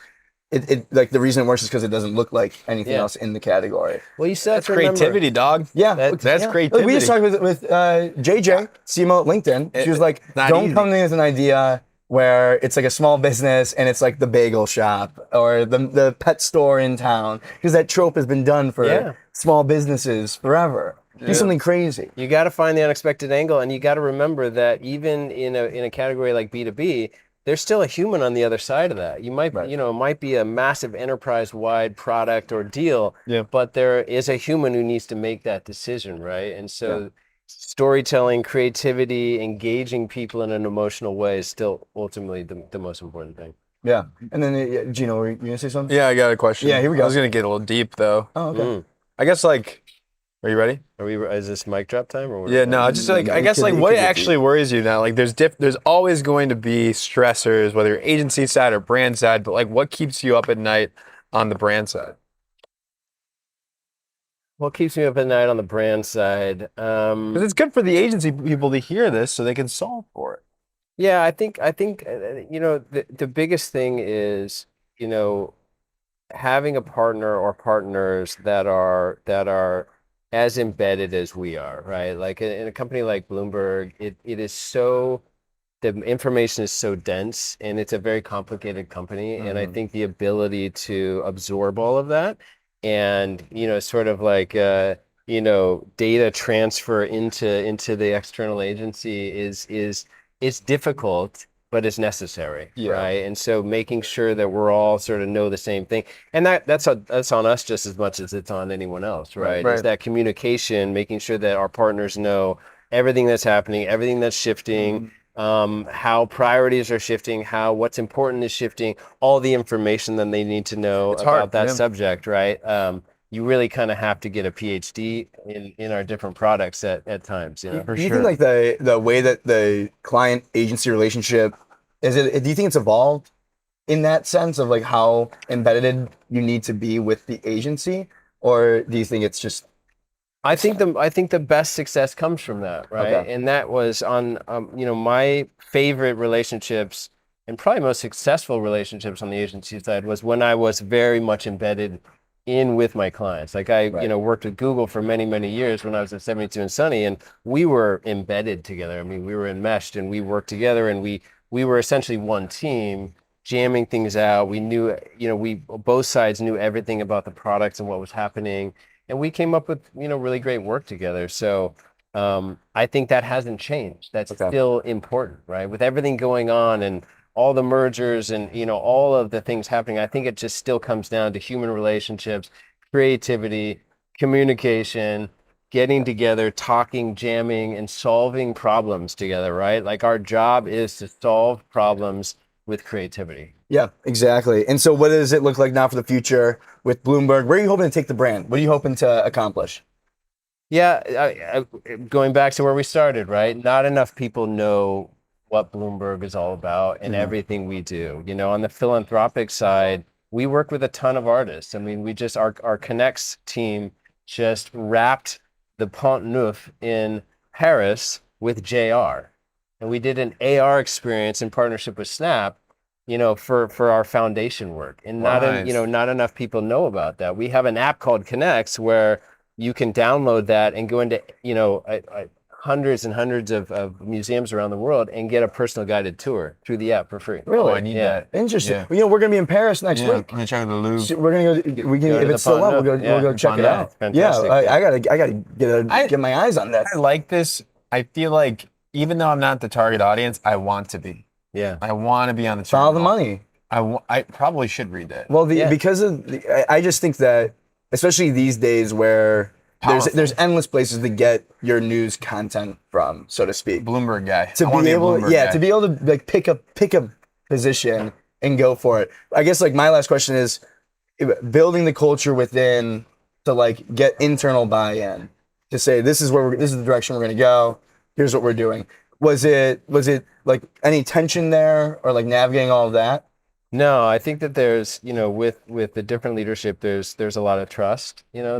it like the reason it works is because it doesn't look like anything else in the category. Well, you said That's creativity, dog. Yeah, That's creativity. We just talked with JJ, CMO at LinkedIn. She was like, don't come to me with an idea where it's like a small business and it's like the bagel shop or the pet store in town, because that trope has been done for small businesses forever. Do something crazy. You got to find the unexpected angle, and you got to remember that even in a category like B2B, there's still a human on the other side of that. You might, it might be a massive enterprise-wide product or deal, but there is a human who needs to make that decision, right? And so storytelling, creativity, engaging people in an emotional way is still ultimately the most important thing. Yeah. And then, Gino, were you going to say something? Yeah, I got a question. Yeah, here we go. I was going to get a little deep, though. Oh, okay. I guess, like, are you ready? Is this mic drop time or what? Yeah, no, just like, I guess, like, what actually worries you now? Like, there's always going to be stressors, whether you're agency side or brand side, but, like, what keeps you up at night on the brand side? What keeps me up at night on the brand side? Because it's good for the agency people to hear this so they can solve for it. Yeah, I think the biggest thing is, having a partner or partners that are as embedded as we are, right? Like in a company like Bloomberg, it is so, the information is so dense and it's a very complicated company. And I think the ability to absorb all of that and, sort of like, data transfer into the external agency is difficult, but it's necessary, right? And so making sure that we're all sort of know the same thing, and that's on us just as much as it's on anyone else, right? It's that communication, making sure that our partners know everything that's happening, everything that's shifting, how priorities are shifting, what's important is shifting, all the information that they need to know about that subject, right? You really kind of have to get a PhD in our different products at times, Do you think like the way that the client agency relationship do you think it's evolved in that sense of like how embedded you need to be with the agency, or do you think it's just? I think the best success comes from that, right? Okay. And that was on my favorite relationships and probably most successful relationships on the agency side was when I was very much embedded in with my clients. Like I worked with Google for many, many years when I was at 72 and Sunny, and we were embedded together. I mean, we were enmeshed and we worked together, and we were essentially one team, jamming things out. We knew, we both sides knew everything about the products and what was happening, and we came up with really great work together. So I think that hasn't changed. That's still important, right? With everything going on and all the mergers and all of the things happening, I think it just still comes down to human relationships, creativity, communication, getting together, talking, jamming, and solving problems together, right? Like our job is to solve problems with creativity. Yeah, exactly. And so what does it look like now for the future with Bloomberg? Where are you hoping to take the brand? What are you hoping to accomplish? Yeah, going back to where we started, right? Not enough people know what Bloomberg is all about and everything we do. On the philanthropic side, we work with a ton of artists. I mean, our Connects team just wrapped the Pont Neuf in Paris with JR. And we did an AR experience in partnership with Snap, for our foundation work. And not enough people know about that. We have an app called Connects where you can download that and go into, hundreds and hundreds of museums around the world and get a personal guided tour through the app for free. Really? Oh, I need Yeah. that. Interesting. Yeah. Well, we're gonna be in Paris next Yeah, week. I'm gonna check out the Louvre. So we're gonna go. We can, Go to if the it's still Pont up, Neuf. we'll go check Pont it Neuf. out. Fantastic, Yeah, yeah. I gotta get my eyes on that. I like this. I feel like even though I'm not the target audience, I want to be. Yeah. I want to be on the Follow the terminal. money. I probably should read that. Well, Yeah. because of I just think that, especially these days where Powerful. there's endless places to get your news content from, so to speak. Bloomberg guy. To I wanna be a able, Bloomberg yeah, guy. to be able to like pick a position and go for it. I guess like my last question is building the culture within to like get internal buy-in to say this is this is the direction we're gonna go. Here's what we're doing. Was it like any tension there or like navigating all of that? No, I think that there's, with the different leadership, there's a lot of trust. Yeah.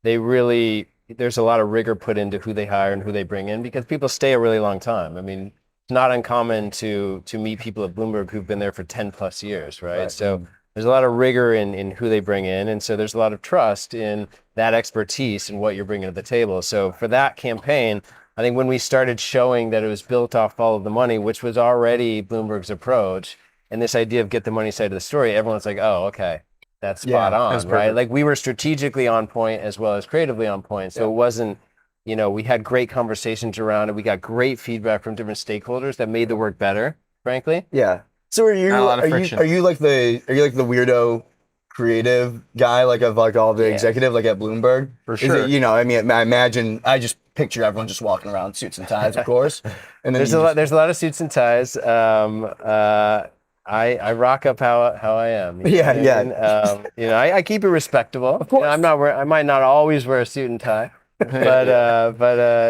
They really, there's a lot of rigor put into who they hire and who they bring in because people stay a really long time. I mean, it's not uncommon to meet people at Bloomberg who've been there for 10 plus years, right? So there's a lot of rigor in who they bring in, and so there's a lot of trust in that expertise and what you're bringing to the table. So for that campaign, I think when we started showing that it was built off follow the money, which was already Bloomberg's approach, and this idea of get the money side of the story, everyone's like, oh, okay, that's spot on, that's right? perfect. Like we were strategically on point as well as creatively on point. So it wasn't, we had great conversations around it. We got great feedback from different stakeholders that made the work better, frankly. Yeah. So are you Not a lot of are you friction. are you like the weirdo creative guy like of like all the executive like at Bloomberg? For Is sure. it, I mean, I imagine I just picture everyone just walking around suits and ties, of course. And then There's a lot of suits and ties. I rock up how I am. you Yeah, know what yeah. I mean? I keep it respectable. Of course. I might not always wear a suit and tie, but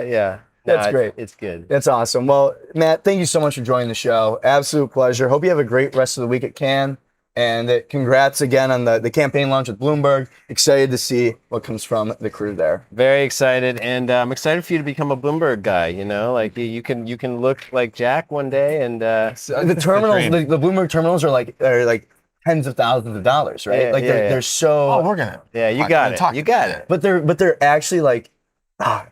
yeah. That's it's- great. It's good. That's awesome. Well, Matt, thank you so much for joining the show. Absolute pleasure. Hope you have a great rest of the week at Cannes. And congrats again on the campaign launch with Bloomberg. Excited to see what comes from the crew there. Very excited, and I'm excited for you to become a Bloomberg guy. Like you can look like Jack one day, and The terminals, the Bloomberg terminals are like tens of thousands of dollars, right? Yeah, like yeah, yeah. they're so. Oh, we're gonna. yeah, you I'm got gonna it. talk You got about it. But they're actually like.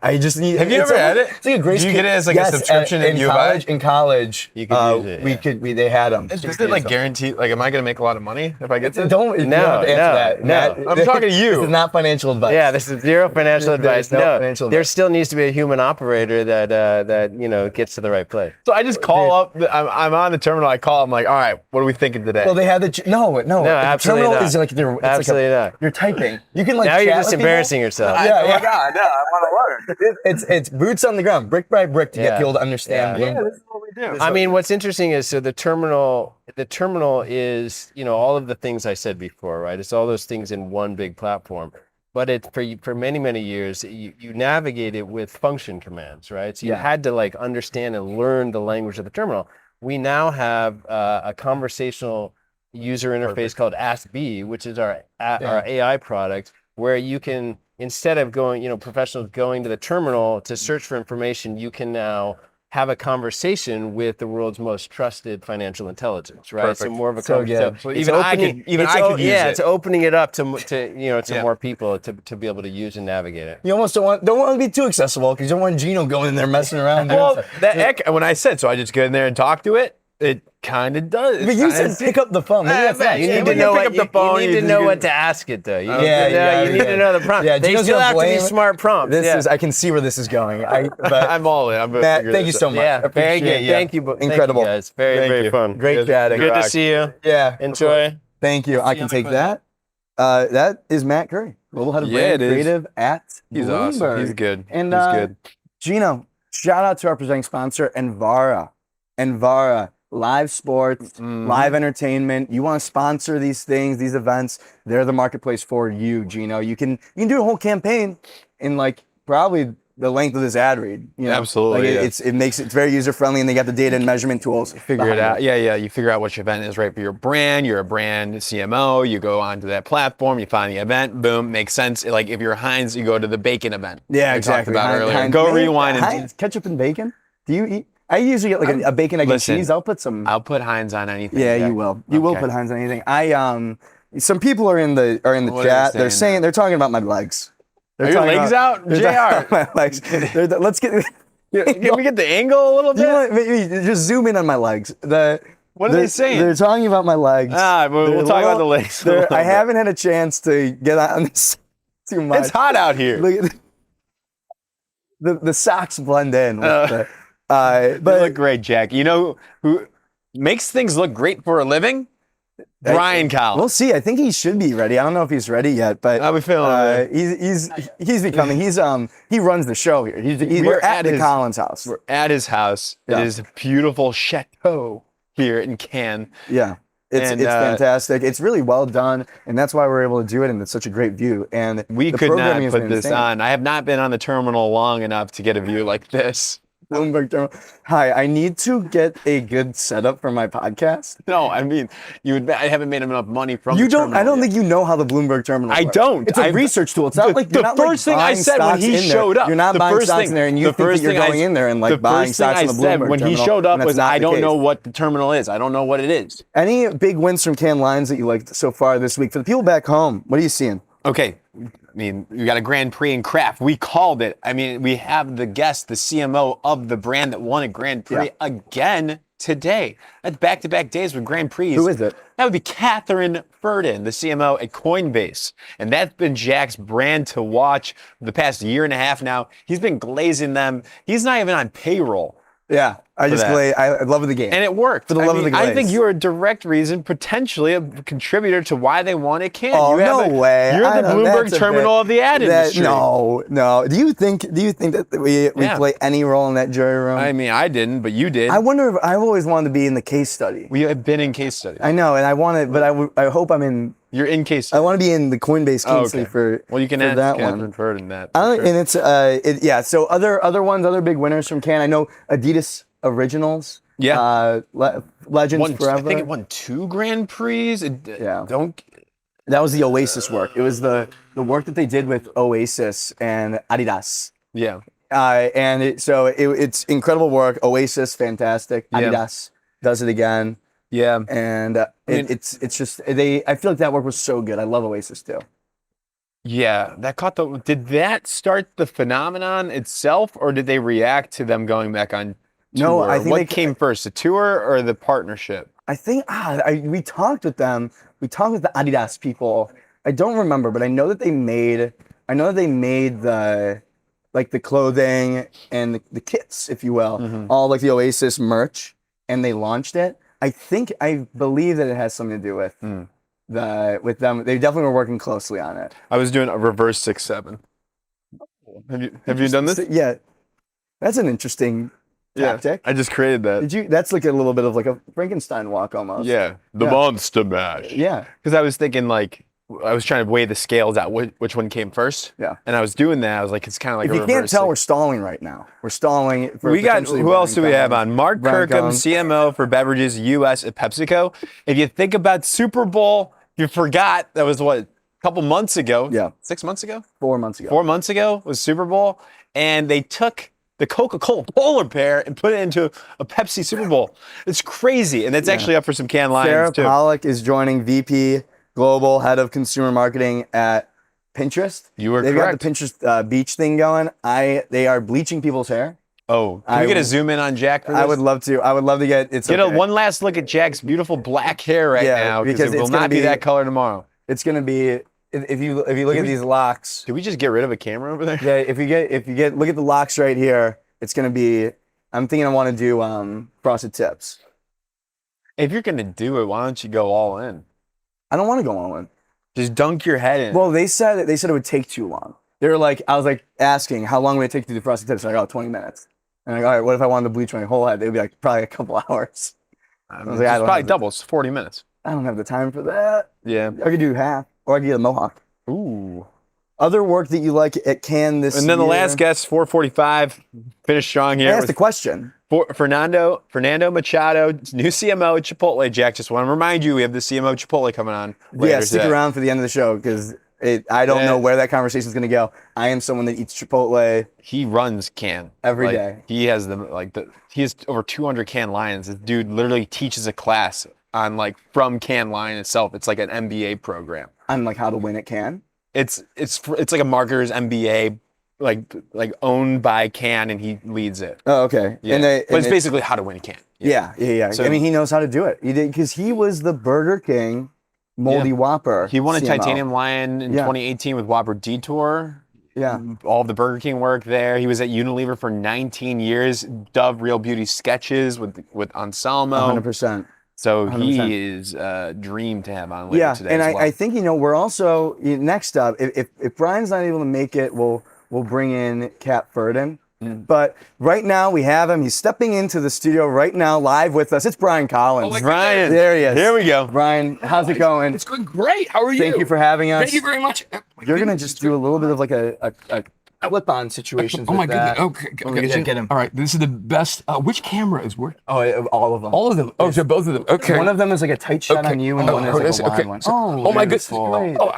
I just need. Have you it's ever a- had it? It's like a grace. Do you get it as like a subscription in in college? UI? In college, You could use it, yeah. they had them. Is it like guaranteed? Like, am I gonna make a lot of money if I get this? Don't you don't have to answer that. no. Matt. I'm talking to you. This is not financial advice. Yeah, this is zero financial advice. There's no financial There advice. still needs to be a human operator that gets to the right place. So I just call up. I'm on the terminal. I call. I'm like, all right, what are we thinking today? Well, they have the no. The absolutely terminal not. is like it's Absolutely not. You're typing. You can like. Now you're chat just with people. embarrassing yourself. Yeah, oh yeah. my God, no, I want to learn. It's boots on the ground, brick by brick, to get Yeah. people to understand. Yeah. Bloomberg. this is what we do. I mean, what's interesting is the terminal is, all of the things I said before, right? It's all those things in one big platform. But for many, many years, you navigate it with function commands, right? So you had to like understand and learn the language of the terminal. We now have a conversational user interface called Ask B, which is our AI product, where you can, instead of going, professionals going to the terminal to search for information, you can now have a conversation with the world's most trusted financial intelligence, right? So Perfect. more of a So conversation. good. So even I could use yeah, it. it's opening it up to Yeah. more people to be able to use and navigate it. You almost don't want to be too accessible because you don't want Gino going in there messing around. doing Well, stuff. when I said so, I just get in there and talk to it. It kind of does. But you said pick up the phone. Maybe that's man, not. You Yeah, need when to you know pick what up the phone, you you need to just know get- what to ask it though. You need Yeah, to know, yeah, you need yeah. to know the prompt. Yeah, They Gino's still gonna have to be blame- smart prompts. This yeah. is. I can see where this is going. But I'm all in. I'm gonna Matt, figure thank you this so out. much. Yeah, very Appreciate good. you. Thank you. Incredible. Thank you guys. Very, Thank very you. fun. Great chatting. Good to see you. Yeah. Enjoy. Thank you. I can take that. That is Matt Curry, global head of Yeah, brand it is. creative at He's Bloomberg. awesome. He's good. And He's good. Gino, shout out to our presenting sponsor, Anvara. Anvara, live sports, live entertainment. You want to sponsor these things, these events? They're the marketplace for you, Gino. You can do a whole campaign in like probably the length of this ad read. Absolutely, Like yeah. it's very user friendly, and they got the data and measurement tools. Figure it behind out. Yeah. You figure out which event is right for your brand. You're a brand CMO. You go onto that platform. You find the event. Boom, makes sense. Like if you're Heinz, you go to the bacon event. Yeah, we exactly. Talked about earlier. Heinz- Go Heinz- rewind and Heinz, ketchup and bacon. Do you eat? I usually get like a bacon, egg, and Listen, cheese. I'll put some. I'll put Heinz on anything. Yeah, Jack. you will. You will Okay. put Heinz on anything. Some people are in the What are they chat. They're saying saying they're talking about my legs. They're Are your talking legs about- out, they're talking JR? about my legs. Let's get. Can we get the angle a little Do you bit? want, maybe just zoom in on my legs. What are they saying? They're talking about my legs. We'll They're talk about the little- legs. a they're- little I bit. haven't had a chance to get on this too much. It's hot out here. Look at the socks blend in. With You but look great, Jack. You know who makes things look great for a living? Brian Collins. we'll see. I think he should be ready. I don't know if he's ready yet, but How we feeling? he's becoming. He runs the show here. We're at the Collins house. We're at his house. Yeah. It is a beautiful chateau here in Cannes. Yeah. It's And, fantastic. It's really well done, and that's why we're able to do it, and it's such a great view. And We the could not programming has put been this insane. on. I have not been on the terminal long enough to get a view like this. Bloomberg Terminal. Hi, I need to get a good setup for my podcast. No, I mean, I haven't made enough money from You the don't. terminal I don't yet. think you know how the Bloomberg Terminal. I works. don't. It's a I've- research tool. It's not like the you're not like first thing I buying said when stocks he in there. showed up. You're not the buying first stocks thing- in there, and you the think that first you're thing I going in there and the like buying first thing stocks I on the said Bloomberg when he Terminal, showed up and that's was, not I the don't know case. what the terminal is. I don't know what it is. Any big wins from Cannes Lions that you liked so far this week? For the people back home, what are you seeing? Okay. I mean, we got a Grand Prix in craft. We called it. I mean, we have the guest, the CMO of the brand that won a Grand Prix again today. That's back-to-back days with Grand Prix. Who is it? That would be Catherine Ferdon, the CMO at Coinbase. And that's been Jack's brand to watch for the past year and a half now. He's been glazing them. He's not even on payroll. Yeah, I love the game. And it worked. For the love of the I think glaze. you're a direct reason, potentially a contributor to why they won at Cannes. Oh, You have no way. You're I the don't- Bloomberg that's a terminal bit- of the ad industry. No. Do you think that we Yeah. play any role in that jury room? I mean, I didn't, but you did. I wonder if I've always wanted to be in the case study. We have been in case studies. I know, and I want it, but I hope I'm in. You're in case I studies. want to be in the Coinbase case study for. Well, you can for add that Catherine one. Ferdon that. I for don't, sure. and it's yeah. So other big winners from Cannes. I know Adidas Originals. Yeah. Legends Won- Forever. I think it won 2 Grand Prix. Yeah. Don't. That was the Oasis work. It was the work that they did with Oasis and Adidas. Yeah. And it's incredible work. Oasis, fantastic. Yeah. Adidas does it again. Yeah. And mean- it's just I feel like that work was so good. I love Oasis too. Yeah. That caught the. Did that start the phenomenon itself, or did they react to them going back on tour? No, I think what they- came first, the tour or the partnership? I think we talked with them. We talked with the Adidas people. I don't remember, but I know that they made the like the clothing and the kits, if you will, all like the Oasis merch, and they launched it. I believe that it has something to do with with them. They definitely were working closely on it. I was doing a reverse 6-7. Have you done this? Yeah, that's an interesting tactic. I just created that. Did you? That's like a little bit of like a Frankenstein walk almost. Yeah, the Yeah. monster mash. Yeah. Because I was thinking like I was trying to weigh the scales out which one came first. Yeah. And I was doing that. I was like, it's kind of like If a you can't reverse tell, six. we're stalling right now. We're stalling. For We got potentially who else do we have Brian on? Mark Brian Kirkham, Collins. CMO for beverages US at PepsiCo. If you think about Super Bowl, you forgot that was what, a couple months ago. Yeah. 6 months ago? 4 months ago. 4 months ago was Super Bowl, and they took the Coca-Cola polar bear and put it into a Pepsi Super Bowl. It's crazy, and it's actually up for some Cannes Lions Sara too. Pollack is joining VP Global Head of Consumer Marketing at Pinterest. You were They've correct. got the Pinterest beach thing going. They are bleaching people's hair. Oh, can we get a zoom in on Jack for this? I would love to. I would love to get. It's Get okay. a one last look at Jack's beautiful black hair right Yeah, now, because because it will it's gonna not be be- that color tomorrow. It's gonna be if you look at these locks. Did we just get rid of a camera over there? Yeah, if you get look at the locks right here. It's gonna be. I'm thinking I want to do frosted tips. If you're gonna do it, why don't you go all in? I don't want to go all in. Just dunk your head in. Well, they said it would take too long. They were like, I was like asking, how long would it take to do the frosted tips? They're like, 20 minutes. And I'm like, all right, what if I wanted to bleach my whole head? They'd be like, probably a couple hours. I was like, I it's don't probably have doubles, 40 minutes. I don't have the time for that. Yeah. I could do half, or I could get a mohawk. Ooh. Other work that you like at Cannes this And then the year? last guest, 445, finished strong I here. asked with the question. Fernando Machado, new CMO at Chipotle. Jack, just want to remind you, we have the CMO Chipotle coming on later Yeah, stick today. around for the end of the show because I don't know where that conversation is going to go. I am someone that eats Chipotle. He runs Cannes Every Every day. day. He has he has over 200 Cannes Lions. This dude literally teaches a class on from Cannes Lion itself. It's like an MBA program. I'm like how to win at Cannes. It's like a marketer's MBA, like owned by Cannes, and he leads it. Oh, okay. Yeah. But it's basically how to win a Cannes. Yeah. So- I mean, he knows how to do it. He did because he was the Burger King Moldy Whopper. He won a CMO. Titanium Lion in 2018 with Whopper Detour. Yeah. All of the Burger King work there. He was at Unilever for 19 years. Dove Real Beauty sketches with Anselmo. 100%. So 100%. he is a dream to have on later today. And as well. I think we're also next up. If Brian's not able to make it, we'll bring in Cat Ferdon. But right now we have him. He's stepping into the studio right now, live with us. It's Brian Collins. Brian, there he is. Here we go. Brian, how's it going? It's going great. How are you? Thank you for having us. Thank you very much. You're gonna just do a little bit of like a flip-on situation. Oh my that. goodness. Okay. Yeah, get him. All right. This is the best. Which camera is working? Oh, all of them. All of them. Oh, so both of them. Okay. One of them is like a tight shot Okay. on you, and one is like a wide one. Oh my goodness. Great. Oh,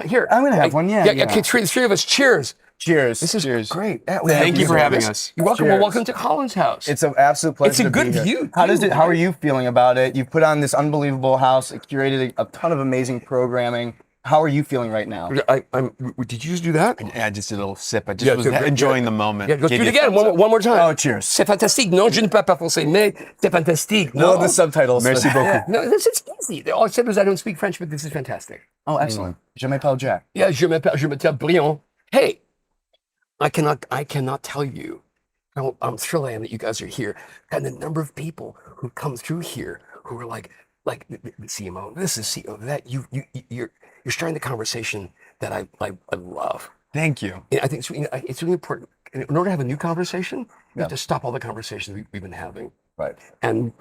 here. I'm gonna have one. Yeah. Okay. Three of us. Cheers. Cheers. This is great. Thank you for having us. You're welcome. Cheers. Well, welcome to Collins House. It's an absolute pleasure. It's a to good be here. view, How too, How are right? you feeling about it? You've put on this unbelievable house, curated a ton of amazing programming. How are you feeling right now? Did you just do that? Yeah, I just did a little sip. I just Yeah, was so- enjoying the moment. Yeah, let's Give do it you a again. thumbs up. One more time. Oh, cheers. C'est fantastique. Non, je ne peux pas français, mais c'est fantastique. No, No, the subtitles. Merci beaucoup. Yeah, no, this is easy. All I said was I don't speak French, but this is fantastic. Oh, excellent. Je m'appelle Jack. Yeah, je m'appelle Briand. Hey, I cannot tell you how thrilled I am that you guys are here, and the number of people who come through here who are like the CMO, this is CEO, that you're starting the conversation that I love. Thank you. And I think it's really important. In order to have a new conversation, you have to stop all the conversations we've been having. Right. And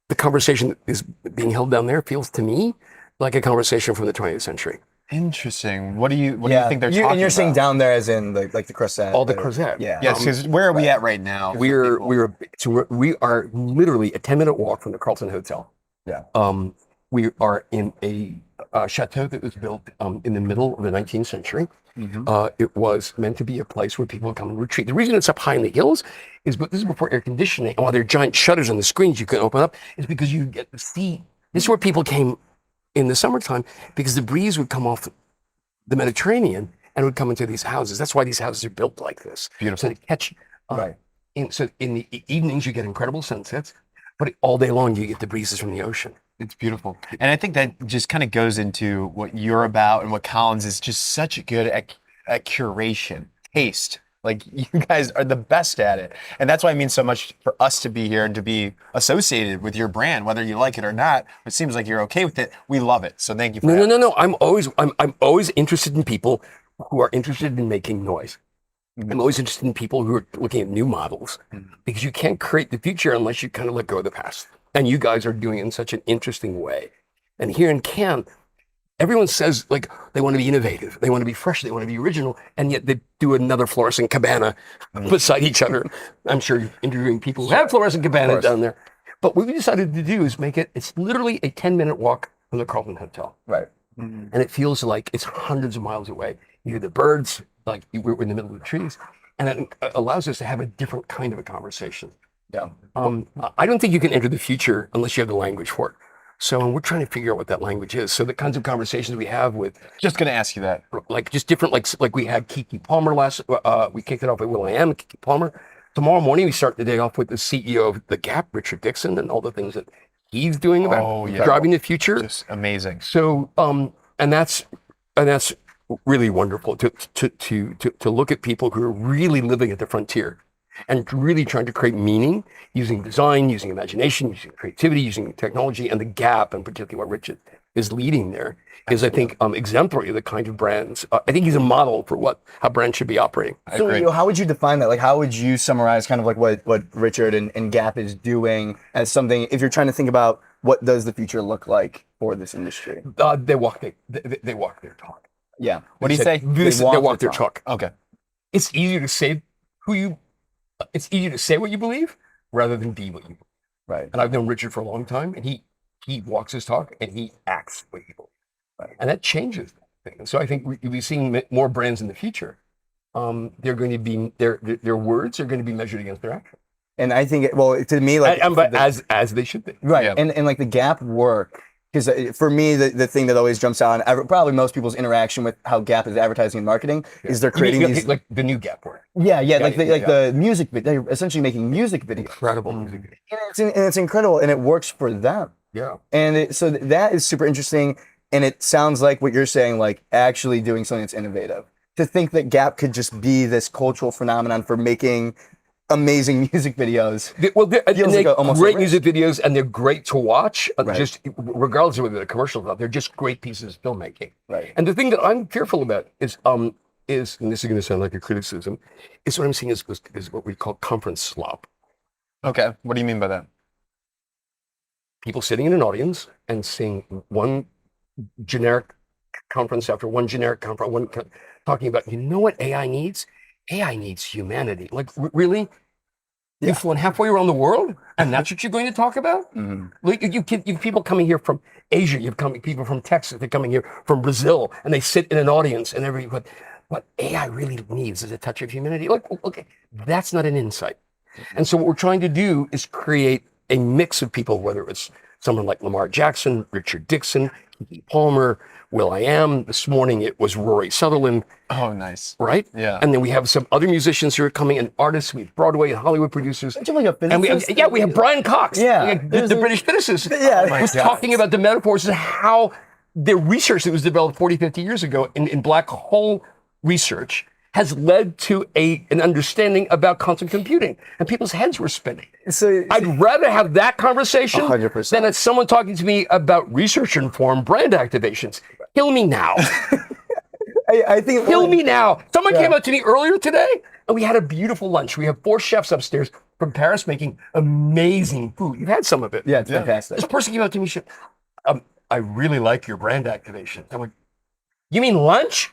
the conversation that is being held down there feels to me like a conversation from the 20th century. Interesting. What do you think they're You- talking And you're saying about? down there as in like the croissant. All the or- croissant. Yeah. Yes, because where are we at right now? We are literally a 10-minute walk from the Carlton Hotel. Yeah. We are in a chateau that was built in the middle of the 19th century. It was meant to be a place where people would come and retreat. The reason it's up high in the hills is, but this is before air conditioning, and while there are giant shutters on the screens you can open up, is because you get to see. This is where people came in the summertime because the breeze would come off the Mediterranean and would come into these houses. That's why these houses are built like this. Beautiful. So to catch. Right. So in the evenings you get incredible sunsets, but all day long you get the breezes from the ocean. It's beautiful. And I think that just kind of goes into what you're about and what Collins is just such good at curation, taste. Like you guys are the best at it. And that's why it means so much for us to be here and to be associated with your brand, whether you like it or not. It seems like you're okay with it. We love it. So thank you for No. I'm always interested in people who are interested in making noise. I'm always interested in people who are looking at new models because you can't create the future unless you kind of let go of the past. And you guys are doing it in such an interesting way. And here in Cannes, everyone says like they want to be innovative, they want to be fresh, they want to be original, and yet they do another fluorescent cabana beside each other. I'm sure you're interviewing people who have fluorescent cabanas down there. But what we decided to do is it's literally a 10-minute walk from the Carlton Hotel. Right. And it feels like it's hundreds of miles away. You hear the birds, like we're in the middle of the trees, and it allows us to have a different kind of a conversation. Yeah. I don't think you can enter the future unless you have the language for it. So we're trying to figure out what that language is. So the kinds of conversations we have with, Just going to ask you that. like just different, like we had Kiki Palmer we kicked it off with Will.i.am, Kiki Palmer. Tomorrow morning we start the day off with the CEO of The Gap, Richard Dixon, and all the things that he's doing about driving the future. Just amazing. So, and that's really wonderful to look at people who are really living at the frontier and really trying to create meaning using design, using imagination, using creativity, using technology. And The Gap, and particularly what Richard is leading there, is I think exemplary of the kind of brands. I think he's a model for how brands should be operating. So how would you define that? Like, how would you summarize kind of like what Richard and Gap is doing as something, if you're trying to think about what does the future look like for this industry? They walk their talk. Yeah. What do you say? They walk their talk. Okay. It's easier to say it's easier to say what you believe rather than be what you believe. Right. And I've known Richard for a long time, and he walks his talk and he acts what he believes. Right. And that changes things. So I think we'll be seeing more brands in the future. They're going to be their words are going to be measured against their actions. And I think, to me, like, But as they should be. right. Yeah. And like the Gap work because for me, the thing that always jumps out on probably most people's interaction with how Gap is advertising and marketing is they're creating these like the new Gap word. the music they're essentially making music videos. Incredible music video. And it's incredible, and it works for them. Yeah. And so that is super interesting, and it sounds like what you're saying, like actually doing something that's innovative. To think that Gap could just be this cultural phenomenon for making amazing music videos. They're almost great a music videos, and they're great to watch. Right. Just regardless of whether they're commercials or not, they're just great pieces of filmmaking. Right. And the thing that I'm fearful about is, and this is going to sound like a criticism, is what I'm seeing is what we call conference slop. Okay. What do you mean by that? People sitting in an audience and seeing one generic conference after one generic conference, talking about, you know what AI needs? AI needs humanity. Like, really? You've flown halfway around the world, and that's what you're going to talk about? Like, you have people coming here from Asia. You've people from Texas. They're coming here from Brazil, and they sit in an audience, and what AI really needs is a touch of humanity. Like, okay, that's not an insight. And so what we're trying to do is create a mix of people, whether it's someone like Lamar Jackson, Richard Dixon, Keke Palmer, will.i.am. This morning it was Rory Sutherland. Oh, nice. Right? Yeah. And then we have some other musicians who are coming, and artists. We have Broadway and Hollywood producers. Don't you have like a And we have Brian Cox. Yeah. The British physicist. Yeah. Was talking about the metaphors and how the research that was developed 40, 50 years ago in black hole research has led to an understanding about quantum computing, and people's heads were spinning. So I'd rather have that conversation 100%. than it's someone talking to me about research-informed brand activations. Kill me now. I think Kill me now. Someone came up to me earlier today, and we had a beautiful lunch. We have 4 chefs upstairs from Paris making amazing food. You've had some of it. Yeah, it's fantastic. This person came up to me and said, I really like your brand activation. I'm like, you mean lunch?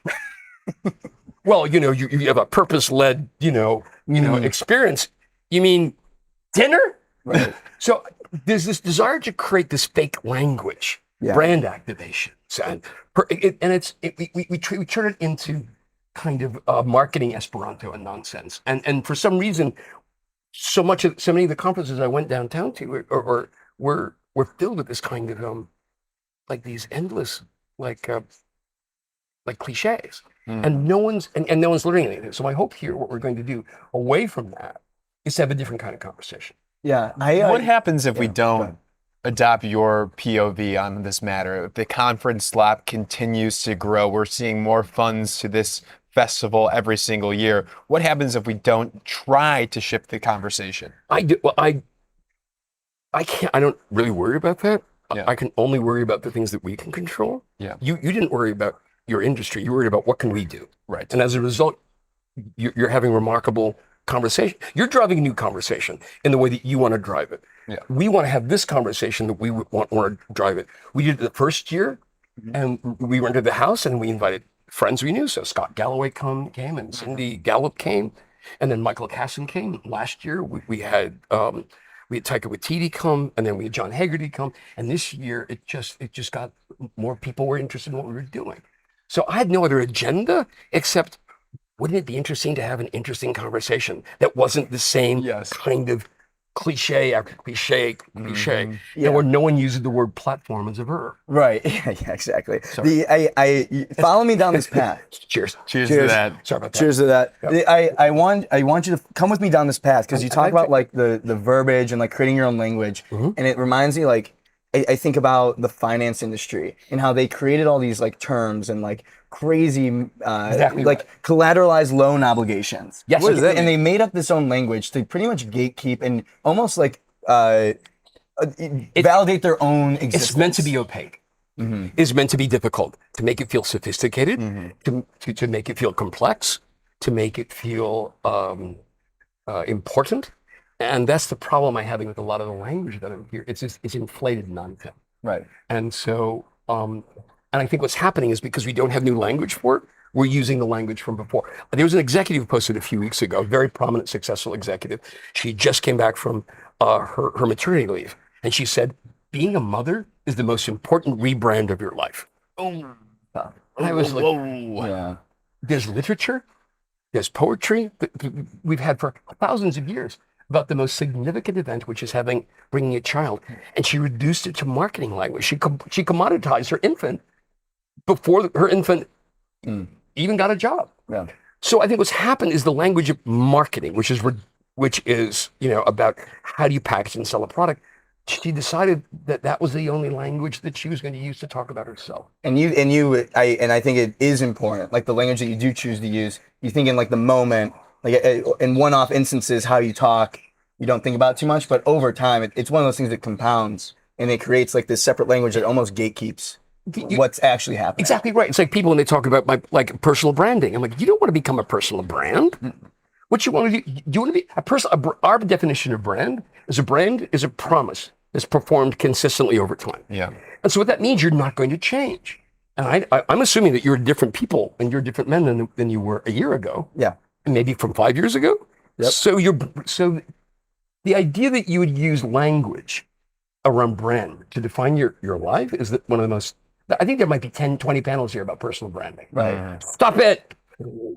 Well, you have a purpose-led, experience. You mean dinner? Right. So there's this desire to create this fake language, brand activations, and we turn it into kind of marketing Esperanto and nonsense. And for some reason, so many of the conferences I went downtown to were filled with this kind of like these endless like cliches. And no one's learning anything. So my hope here, what we're going to do away from that, is to have a different kind of conversation. Yeah. What happens if we don't adopt your POV on this matter? If the conference slop continues to grow, we're seeing more funds to this festival every single year. What happens if we don't try to shift the conversation? I can't. I don't really worry about that. Yeah. I can only worry about the things that we can control. Yeah. You didn't worry about your industry. You worried about what can we do. Right. And as a result, you're having remarkable conversation. You're driving a new conversation in the way that you want to drive it. Yeah. We want to have this conversation that we want to drive it. We did it the first year, and we rented the house, and we invited friends we knew. So Scott Galloway came, and Cindy Gallup came, and then Michael Casson came. Last year, we had Taika Waititi come, and then we had John Haggerty come. And this year, it just got more people were interested in what we were doing. So I had no other agenda except, wouldn't it be interesting to have an interesting conversation that wasn't the same kind of cliche after cliche, where no one uses the word platform as a verb. Right. Yeah, exactly. Follow me down this path. Cheers. Cheers to that. Sorry about that. Cheers to that. I want you to come with me down this path, because you talk about like the verbiage and like creating your own language, and it reminds me like I think about the finance industry and how they created all these like terms and like crazy collateralized loan obligations. Yes, What does that mean? And they made up this own language to pretty much gatekeep and almost like validate their own existence. It's meant to be opaque. It's meant to be difficult, to make it feel sophisticated, to make it feel complex, to make it feel important. And that's the problem I'm having with a lot of the language that I'm here. It's inflated nonsense. Right. And so, and I think what's happening is because we don't have new language for it, we're using the language from before. There was an executive who posted a few weeks ago, a very prominent, successful executive. She just came back from her maternity leave. And she said, being a mother is the most important rebrand of your life. And I was like, there's literature, there's poetry that we've had for thousands of years about the most significant event, which is bringing a child, and she reduced it to marketing language. She commoditized her infant before her infant even got a job. Yeah. So I think what's happened is the language of marketing, which is about how do you package and sell a product. She decided that was the only language that she was going to use to talk about herself. I think it is important. Like the language that you do choose to use, you think in like the moment, like in one-off instances, how you talk, you don't think about it too much. But over time, it's one of those things that compounds and it creates like this separate language that almost gatekeeps what's actually happening. Exactly right. It's like people when they talk about like personal branding. I'm like, you don't want to become a personal brand. What you want to do? You want to be a person. Our definition of brand is a promise that's performed consistently over time. Yeah. And so what that means, you're not going to change. And I'm assuming that you're different people and you're different men than you were a year ago. Yeah. And maybe from 5 years ago. Yep. So the idea that you would use language around brand to define your life is that one of the most. I think there might be 10, 20 panels here about personal branding. Right. Stop it.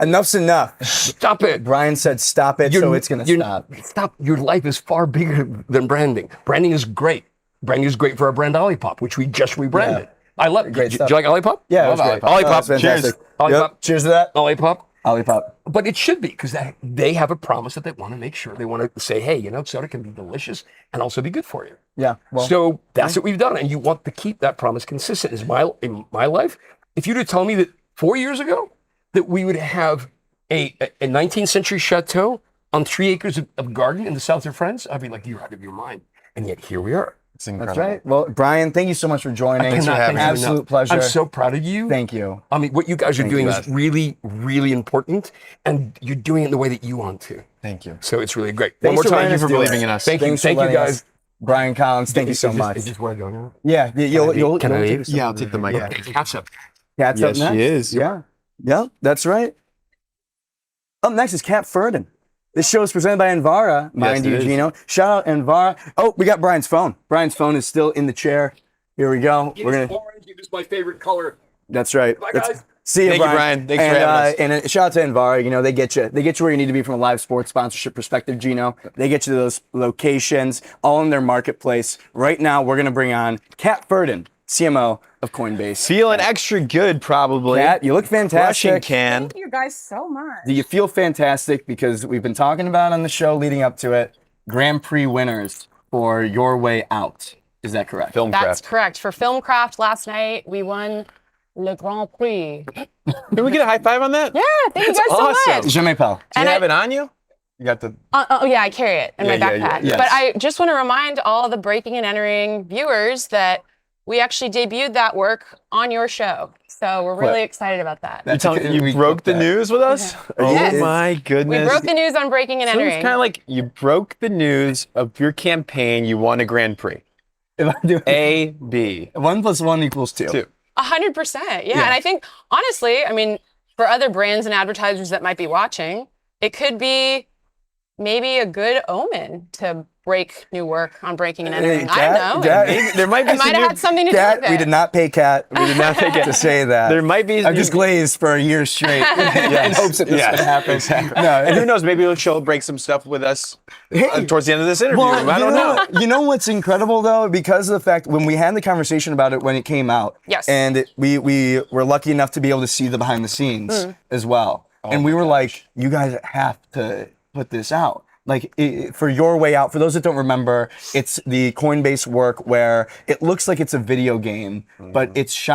Enough's enough. Stop it. Brian said stop it, so it's going to stop. Stop. Your life is far bigger than branding. Branding is great. Branding is great for our brand Olipop, which we just rebranded. Yeah. I love it. Great Do stuff. you like Olipop? Yeah, it Love was great. Olipop. Oh, it's fantastic. Olipop. Yep. Cheers to that. Olipop. Olipop. But it should be because they have a promise that they want to make sure. They want to say, hey, soda can be delicious and also be good for you. Yeah. Well, So that's what we've done. And you want to keep that promise consistent. In my life, if you'd have told me that 4 years ago that we would have a 19th century chateau on 3 acres of garden in the south of France, I'd be like, you're out of your mind. And yet here we are. It's incredible. that's right. Well, Brian, thank you so much for joining. Thanks for having me. Absolute pleasure. I'm so proud of you. Thank you. I mean, what you guys are Thank doing you, is really, really important. And you're doing it in the way that you want to. Thank you. So it's really great. Thanks One for more letting time. us for do believing it. in us. Thank you. Thanks for Thank you, letting guys. us- Brian Collins, thank you so much. Is this where I go now? Yeah, you'll Can I take leave? Yeah, I'll take the mic. Catch up. Cat's Yes, up she next. is. Yeah. Yeah, that's right. Up next is Kat Ferdon. This show is presented by Anvara. Mind it you, is. Gino. Shout out Anvara. Oh, we got Brian's phone. Brian's phone is still in the chair. Here we go. We're gonna. Orange. It is my favorite color. That's right. Bye, That's- guys. See you, Thank you, Brian. Brian. Thanks for and, having us. And shout out to Anvara. They get you where you need to be from a live sports sponsorship perspective, Gino. They get you to those locations, all in their marketplace. Right now, we're gonna bring on Kat Ferdon, CMO of Coinbase. Feeling extra good, probably. Kat, you look Crushing fantastic. can. Thank you guys so much. Do you feel fantastic? Because we've been talking about on the show leading up to it, Grand Prix winners for Your Way Out. Is that correct? That's correct. For Filmcraft last night, we won Le Grand Prix. Can we get a high five on that? Yeah, thank you guys awesome. so much. Je m'appelle. Do you And have it on you? You got the. Oh yeah, I carry it in my Yeah, backpack. yes. But I just want to remind all the breaking and entering viewers that we actually debuted that work on your show. So we're really excited about that. That's You broke the news with us? Oh Yes. my We goodness. broke the news on breaking and So it's entering. kind of like you broke the news of your campaign. You won a Grand Prix. A, B. 1 + 1 = 2. 2. 100%. Yeah. And I think, honestly, I mean, for other brands and advertisers that might be watching, it could be maybe a good omen to break new work on breaking and entering. I don't know. There might be It might some have new, had something to do Kat, with it. we did not pay Kat. We did not pay Kat to say that. there might be. I've just glazed for a year straight in hopes that this would happen. No, And who knows? Maybe she'll break some stuff with us towards the end of this interview. Well, I don't know. You know what's incredible though, because of the fact when we had the conversation about it when it came out, Yes. and we were lucky enough to be able to see the behind the scenes as well, and we were like, you guys have to put this out. Like for Your Way Out, for those that don't remember, it's the Coinbase work where it looks like it's a video game, but it's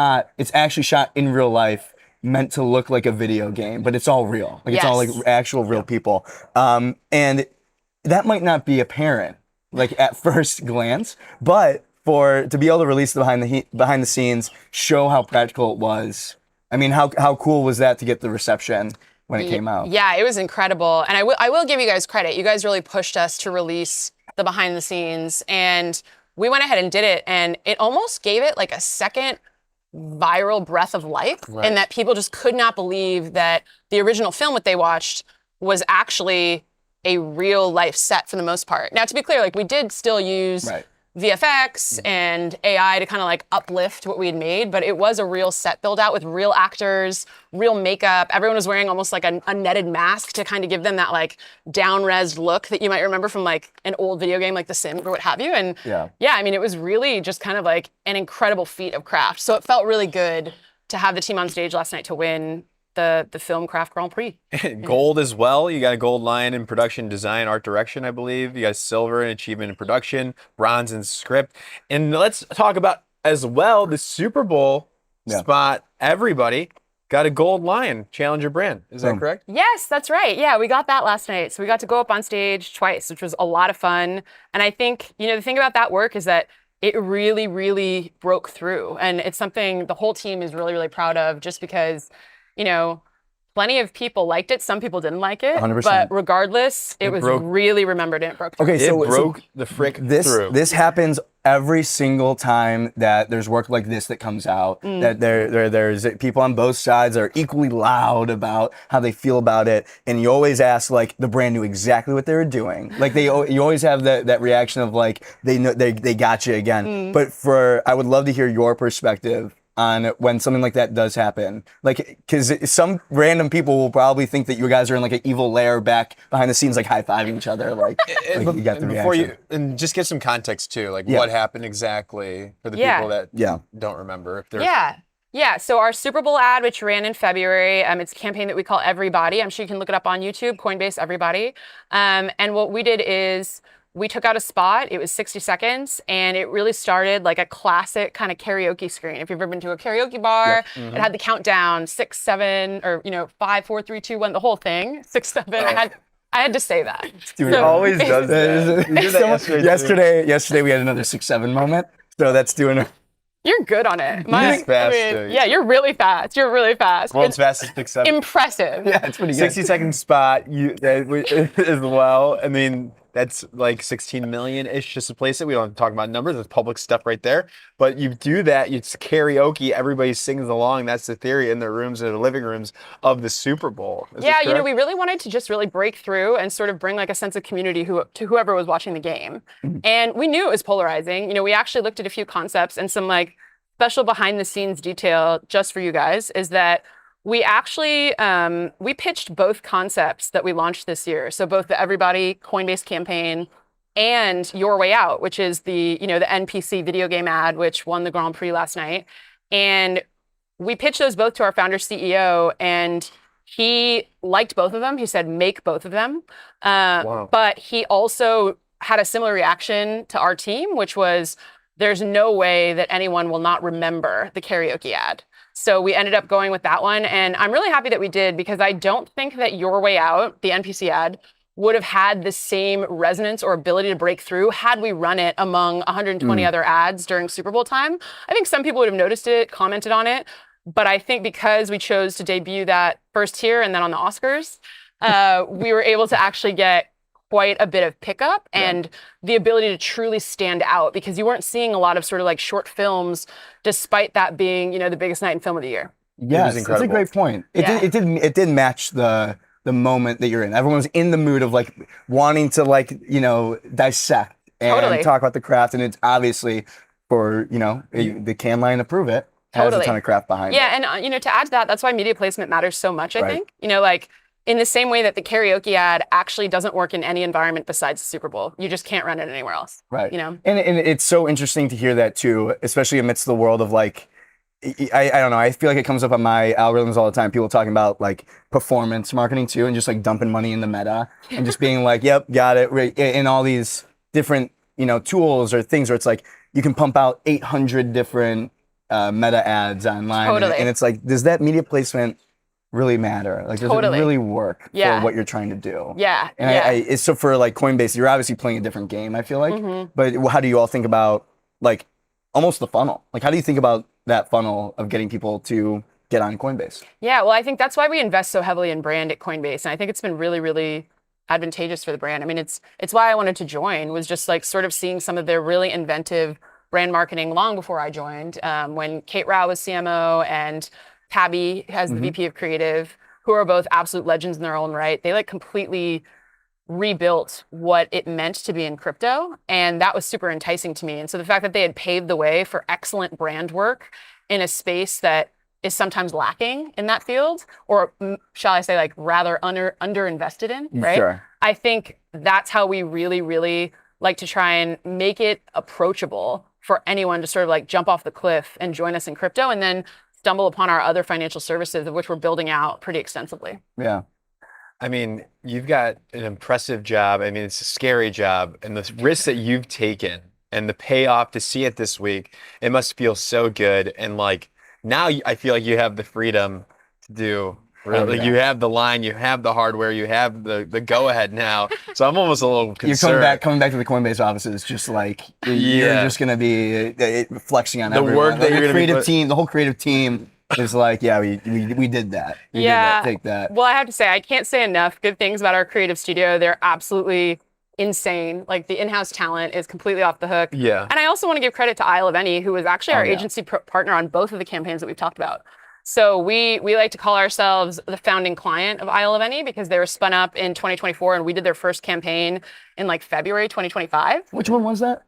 actually shot in real life, meant to look like a video game, but it's all real. Like it's all like Yes. actual real people. And that might not be apparent, like at first glance, but to be able to release the behind the scenes, show how practical it was. I mean, how cool was that to get the reception when it came out? Yeah, it was incredible. And I will give you guys credit. You guys really pushed us to release the behind the scenes. And we went ahead and did it. And it almost gave it like a second viral breath of life in that people just could not believe that the original film that they watched was actually a real life set for the most part. Now, to be clear, like we did still use VFX and AI to kind of like uplift what we had made, but it was a real set build out with real actors, real makeup. Everyone was wearing almost like a netted mask to kind of give them that like down-resed look that you might remember from like an old video game like The Sims or what have you. And yeah, I mean, it was really just kind of like an incredible feat of craft. So it felt really good to have the team on stage last night to win the Film Craft Grand Prix. Gold as well. You got a gold lion in production design, art direction, I believe. You got silver in achievement in production, bronze in script. And let's talk about as well the Super Bowl spot. Everybody got a gold lion challenger brand. Is that correct? Yes, that's right. Yeah, we got that last night. So we got to go up on stage twice, which was a lot of fun. And I think, you know, the thing about that work is that it really, really broke through. And it's something the whole team is really, really proud of, just because, you know, plenty of people liked it. Some people didn't like it. 100%. But regardless, it was really remembered and it broke through. Okay, It so broke the frick through. This happens every single time that there's work like this that comes out. That there's people on both sides that are equally loud about how they feel about it, and you always ask like the brand knew exactly what they were doing. Like you always have that reaction of like they know they got you again. But I would love to hear your perspective on when something like that does happen. Like, because some random people will probably think that you guys are in like an evil lair back behind the scenes, like high-fiving each other. Like you got the reaction. And just get some context too, like what happened exactly for the people that don't remember. If they're Yeah, so our Super Bowl ad, which ran in February, it's a campaign that we call Everybody. I'm sure you can look it up on YouTube, Coinbase Everybody. And what we did is we took out a spot. It was 60 seconds, and it really started like a classic kind of karaoke screen. If you've ever been to a karaoke bar, it had the countdown, 6, 7, or 5, 4, 3, 2, 1, the whole thing, 6, 7. I had to say that. Dude, it always does that. Yesterday we had another 6, 7 moment. So that's doing it. You're good on it. He's fast. Yeah, you're really fast. You're really fast. World's fastest 6, 7. Impressive. Yeah, it's pretty good. 60-second spot as well. I mean, that's like 16 million-ish just to place it. We don't have to talk about numbers. There's public stuff right there. But you do that. It's karaoke. Everybody sings along. That's the theory in their rooms and their living rooms of the Super Bowl. Yeah, we really wanted to just really break through and sort of bring like a sense of community to whoever was watching the game. And we knew it was polarizing. We actually looked at a few concepts, and some like special behind the scenes detail just for you guys is that we actually, we pitched both concepts that we launched this year. So both the Everybody Coinbase campaign and Your Way Out, which is the NPC video game ad, which won the Grand Prix last night. And we pitched those both to our founder CEO, and he liked both of them. He said, make both of them. Wow. But he also had a similar reaction to our team, which was, there's no way that anyone will not remember the karaoke ad. So we ended up going with that one. And I'm really happy that we did, because I don't think that Your Way Out, the NPC ad, would have had the same resonance or ability to break through had we run it among 120 other ads during Super Bowl time. I think some people would have noticed it, commented on it. But I think because we chose to debut that first here and then on the Oscars, we were able to actually get quite a bit of pickup and the ability to truly stand out, because you weren't seeing a lot of sort of like short films, despite that being, the biggest night in film of the year. Yes, that's a great point. It did match the moment that you're in. Everyone was in the mood of like wanting to like, dissect and talk about the craft. And it's obviously for, the can line to prove it, has a ton of craft behind it. Yeah, and to add to that, that's why media placement matters so much, I think. Like in the same way that the karaoke ad actually doesn't work in any environment besides the Super Bowl. You just can't run it anywhere else. Right. And it's so interesting to hear that too, especially amidst the world of like, I don't know, I feel like it comes up on my algorithms all the time. People talking about like performance marketing too, and just like dumping money in the meta and just being like, yep, got it. And all these different, tools or things where it's like, you can pump out 800 different meta ads online. And it's like, does that media placement really matter? Like, does it really work for what you're trying to do? Yeah. And it's so for like Coinbase, you're obviously playing a different game, I feel like. But how do you all think about like almost the funnel? Like, how do you think about that funnel of getting people to get on Coinbase? Yeah, well, I think that's why we invest so heavily in brand at Coinbase. And I think it's been really, really advantageous for the brand. I mean, it's why I wanted to join, was just like sort of seeing some of their really inventive brand marketing long before I joined, when Kate Rao was CMO and Tabby has the VP of Creative, who are both absolute legends in their own right. They like completely rebuilt what it meant to be in crypto. And that was super enticing to me. And so the fact that they had paved the way for excellent brand work in a space that is sometimes lacking in that field, or shall I say, like rather underinvested in, right? Sure. I think that's how we really, really like to try and make it approachable for anyone to sort of like jump off the cliff and join us in crypto and then stumble upon our other financial services, of which we're building out pretty extensively. Yeah. I mean, you've got an impressive job. I mean, it's a scary job. And the risks that you've taken and the payoff to see it this week, it must feel so good. And like now I feel like you have the freedom to do. Really, you have the line, you have the hardware, you have the go ahead now. So I'm almost a little concerned. You're coming back to the Coinbase offices, just like you're just gonna be flexing on everyone. work that you're gonna be creative team, the whole creative team is like, yeah, we did that. We did that, take that. Well, I have to say, I can't say enough good things about our creative studio. They're absolutely insane. Like the in-house talent is completely off the hook. Yeah. And I also want to give credit to Isle of Any, who was actually our agency partner on both of the campaigns that we've talked about. So we like to call ourselves the founding client of Isle of Any because they were spun up in 2024 and we did their first campaign in like February 2025. Which one was that?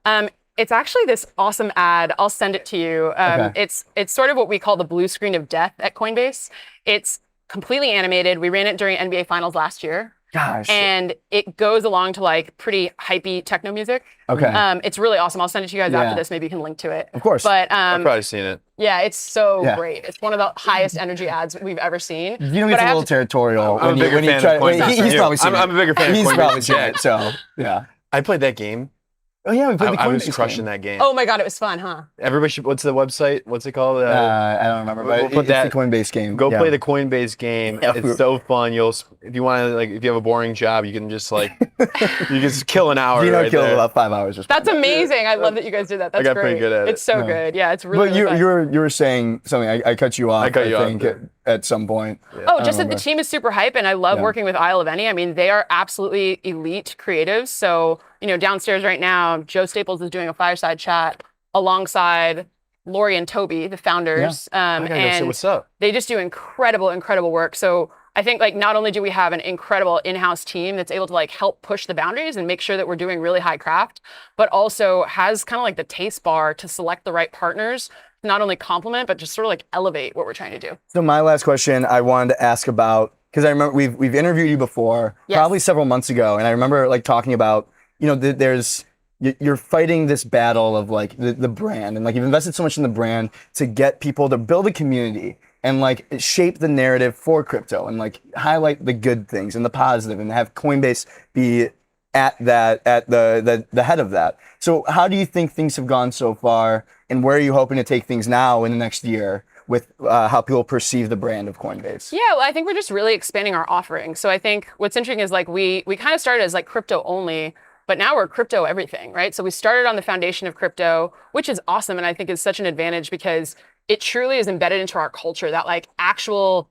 It's actually this awesome ad. I'll send it to you. Okay. It's sort of what we call the blue screen of death at Coinbase. It's completely animated. We ran it during NBA Finals last year. Gosh. And it goes along to like pretty hypey techno music. Okay. It's really awesome. I'll send it to you guys Yeah. after this. Maybe you can link to it. Of course. But I've probably seen it. yeah, it's so Yeah. great. It's one of the highest energy ads we've ever seen. You know, But it's I a have little to- territorial I'm a bigger fan of Coinbase he's than you. probably seen it. I'm a bigger fan of He's Coinbase probably than seen Jack. it. So yeah. I played that game. Oh yeah, we played the Coinbase I was crushing game. that game. Oh my God, it was fun, huh? Everybody should, what's the website? What's it called? I don't remember, but We'll put it's that- the Coinbase game. Go Yeah. play the Coinbase game. Yeah, It's so fun. If you want to, like, if you have a boring job, you can just like, you can just kill an hour. Gino right killed there. about 5 hours. Just That's amazing. I love that you guys did that. That's got great. pretty good at it. It's so Yeah. good. Yeah, it's really, But really fun. you were saying something. I cut you off. I cut you off think there. at some point. Oh, just that remember. the team is super hype, and I love Yeah. working with Isle of Any. I mean, they are absolutely elite creatives. So, downstairs right now, Joe Staples is doing a fireside chat alongside Lori and Toby, the founders. I gotta go see And what's up. they just do incredible work. So I think like not only do we have an incredible in-house team that's able to like help push the boundaries and make sure that we're doing really high craft, but also has kind of like the taste bar to select the right partners, to not only complement, but just sort of like elevate what we're trying to do. So my last question I wanted to ask about, because I remember we've interviewed you before, Yes. probably several months ago, and I remember like talking about, you're fighting this battle of like the brand, and like you've invested so much in the brand to get people to build a community and like shape the narrative for crypto and like highlight the good things and the positive and have Coinbase be at the head of that. So how do you think things have gone so far, and where are you hoping to take things now in the next year with how people perceive the brand of Coinbase? Yeah, well, I think we're just really expanding our offering. So I think what's interesting is like we kind of started as like crypto only, but now we're crypto everything, right? So we started on the foundation of crypto, which is awesome, and I think is such an advantage because it truly is embedded into our culture, that like actual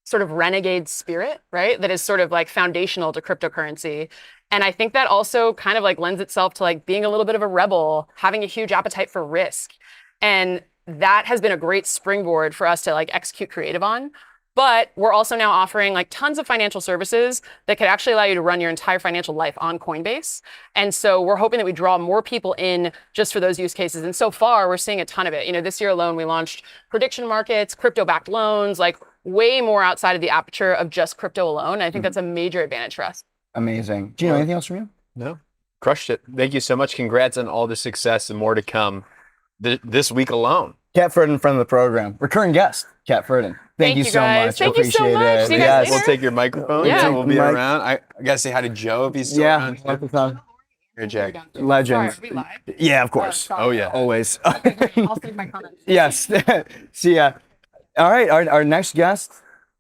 sort of renegade spirit, right? That is sort of like foundational to cryptocurrency. And I think that also kind of like lends itself to like being a little bit of a rebel, having a huge appetite for risk. And that has been a great springboard for us to like execute creative on. But we're also now offering like tons of financial services that could actually allow you to run your entire financial life on Coinbase. And so we're hoping that we draw more people in just for those use cases. And so far, we're seeing a ton of it. This year alone, we launched prediction markets, crypto-backed loans, like way more outside of the aperture of just crypto alone. I think that's a major advantage for us. Amazing. Gino, anything else from you? No, crushed it. Thank you so much. Congrats on all the success and more to come this week alone. Kat Ferdon, friend of the program, recurring guest, Kat Ferdon. Thank you so guys. much. Thank you so Appreciate much. it. See you guys Yes. later. We'll take your microphone. Yeah. We'll be Mike. around. I gotta say hi to Joe if he's still Yeah, around. microphone. Here, Jack. Legend. Sorry, are we live? Yeah, of course. Oh yeah. Always. I'll save my comments. Yes. See ya. All right, our next guest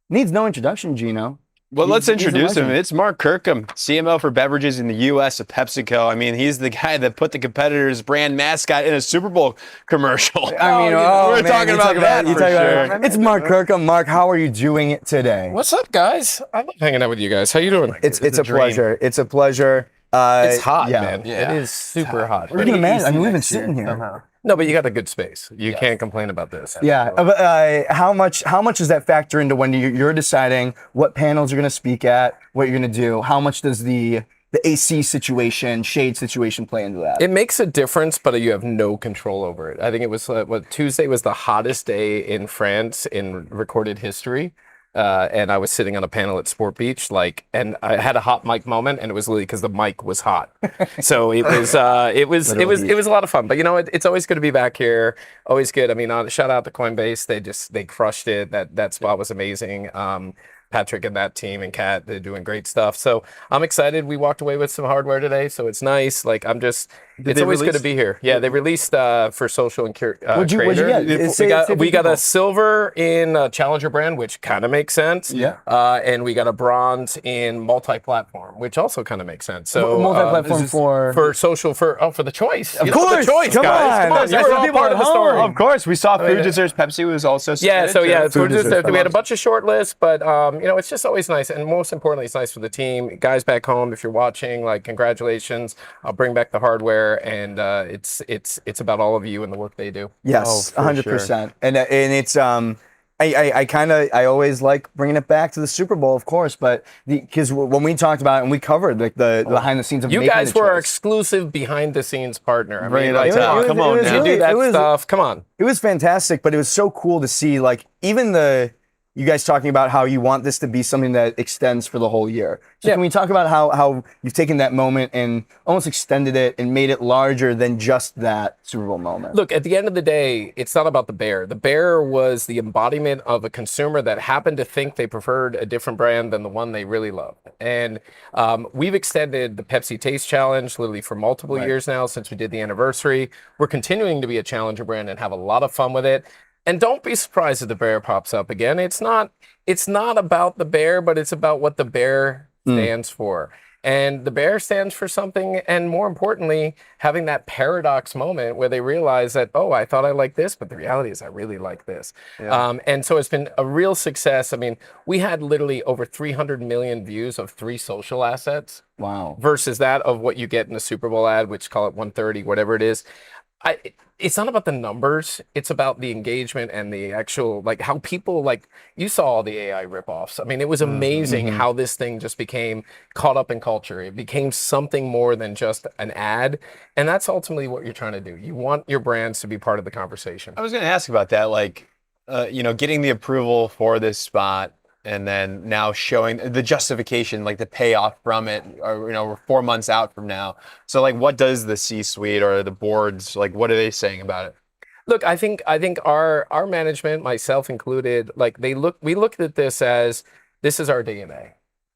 needs no introduction, Gino. Well, let's He's a introduce him. legend. It's Mark Kirkham, CMO for beverages in the U.S. of PepsiCo. I mean, he's the guy that put the competitor's brand mascot in a Super Bowl commercial. I mean, we're man, talking you about talk that you for talk about- sure. It's Mark Kirkham. Mark, how are you doing it today? What's up, guys? I love hanging out with you guys. How you doing? It's a dream. pleasure. It's a pleasure. It's hot, yeah. man. Yeah. It is super hot. We're gonna manage. I mean, we've been sitting here. No, but you got a good space. You can't complain about this. Yeah. But, how much does that factor into when you're deciding what panels you're going to speak at, what you're going to do? How much does the the AC situation, shade situation play into that? It makes a difference, but you have no control over it. I think it was Tuesday was the hottest day in France in recorded history. And I was sitting on a panel at Sport Beach, and I had a hot mic moment, and it was literally because the mic was hot. So it was a lot of fun. But it's always good to be back here. Always good. I mean, shout out to Coinbase. They crushed it. That spot was amazing. Patrick and that team and Kat, they're doing great stuff. So I'm excited. We walked away with some hardware today, so it's nice. It's always good to be here. Yeah, they released for social and What'd you get? We got a silver in Challenger brand, which kind of makes sense. Yeah. And we got a bronze in multi-platform, which also kind of makes sense. So multi-platform for social for the choice. Of course, the choice, come guys. on. You were all part of the story. Of course, we saw Food Desserts. Pepsi was also Yeah, submitted. food desserts. We had a bunch of short lists, but it's just always nice, and most importantly, it's nice for the team, guys back home. If you're watching, congratulations! I'll bring back the hardware, and it's about all of you and the work they do. Yes, 100%. And it's I always like bringing it back to the Super Bowl, of course, but because when we talked about it and we covered the behind the scenes of You making guys the were our choice. exclusive behind the scenes partner. I Right, mean, like, come on, you do that stuff. Come on. It was fantastic, but it was so cool to see even you guys talking about how you want this to be something that extends for the whole year. So can we talk about how you've taken that moment and almost extended it and made it larger than just that Super Bowl moment? Look, at the end of the day, it's not about the bear. The bear was the embodiment of a consumer that happened to think they preferred a different brand than the one they really loved. And we've extended the Pepsi Taste Challenge literally for multiple years now since we did the anniversary. We're continuing to be a challenger brand and have a lot of fun with it. And don't be surprised if the bear pops up again. It's not about the bear, but it's about what the bear stands for. And the bear stands for something, and more importantly, having that paradox moment where they realize that, oh, I thought I liked this, but the reality is I really like this. Yeah. And so it's been a real success. I mean, we had literally over 300 million views of 3 social assets. Wow. Versus that of what you get in a Super Bowl ad, which call it 130, whatever it is. It's not about the numbers. It's about the engagement and the actual, how people, you saw all the AI ripoffs. I mean, it was amazing how this thing just became caught up in culture. It became something more than just an ad. And that's ultimately what you're trying to do. You want your brands to be part of the conversation. I was going to ask about that, getting the approval for this spot and then now showing the justification, the payoff from it, or we're 4 months out from now. So what does the C-suite or the boards, what are they saying about it? Look, I think our management, myself included, we looked at this as this is our DNA.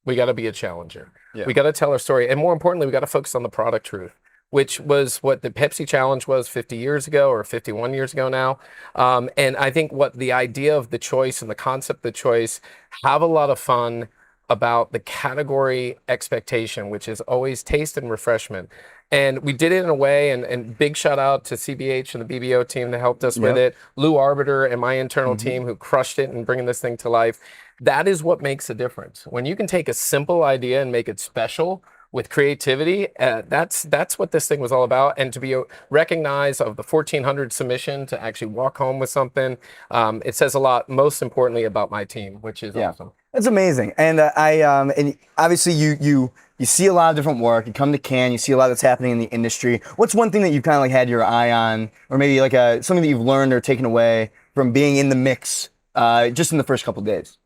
We got to be a challenger. Yeah. We got to tell our story, and more importantly, we got to focus on the product truth, which was what the Pepsi Challenge was 50 years ago or 51 years ago now. And I think what the idea of the choice and the concept of the choice, have a lot of fun about the category expectation, which is always taste and refreshment. And we did it in a way, and big shout out to CBH and the BBO team that helped us with it, Lou Arbiter and my internal team who crushed it and bringing this thing to life. That is what makes a difference. When you can take a simple idea and make it special, with creativity, that's what this thing was all about. And to be recognized of the 1,400 submission to actually walk home with something, it says a lot, most importantly, about my team, which is awesome. That's amazing. And and obviously you see a lot of different work. You come to Cannes, you see a lot that's happening in the industry. What's one thing that you've kind of had your eye on, or maybe something that you've learned or taken away from being in the mix just in the first couple of days?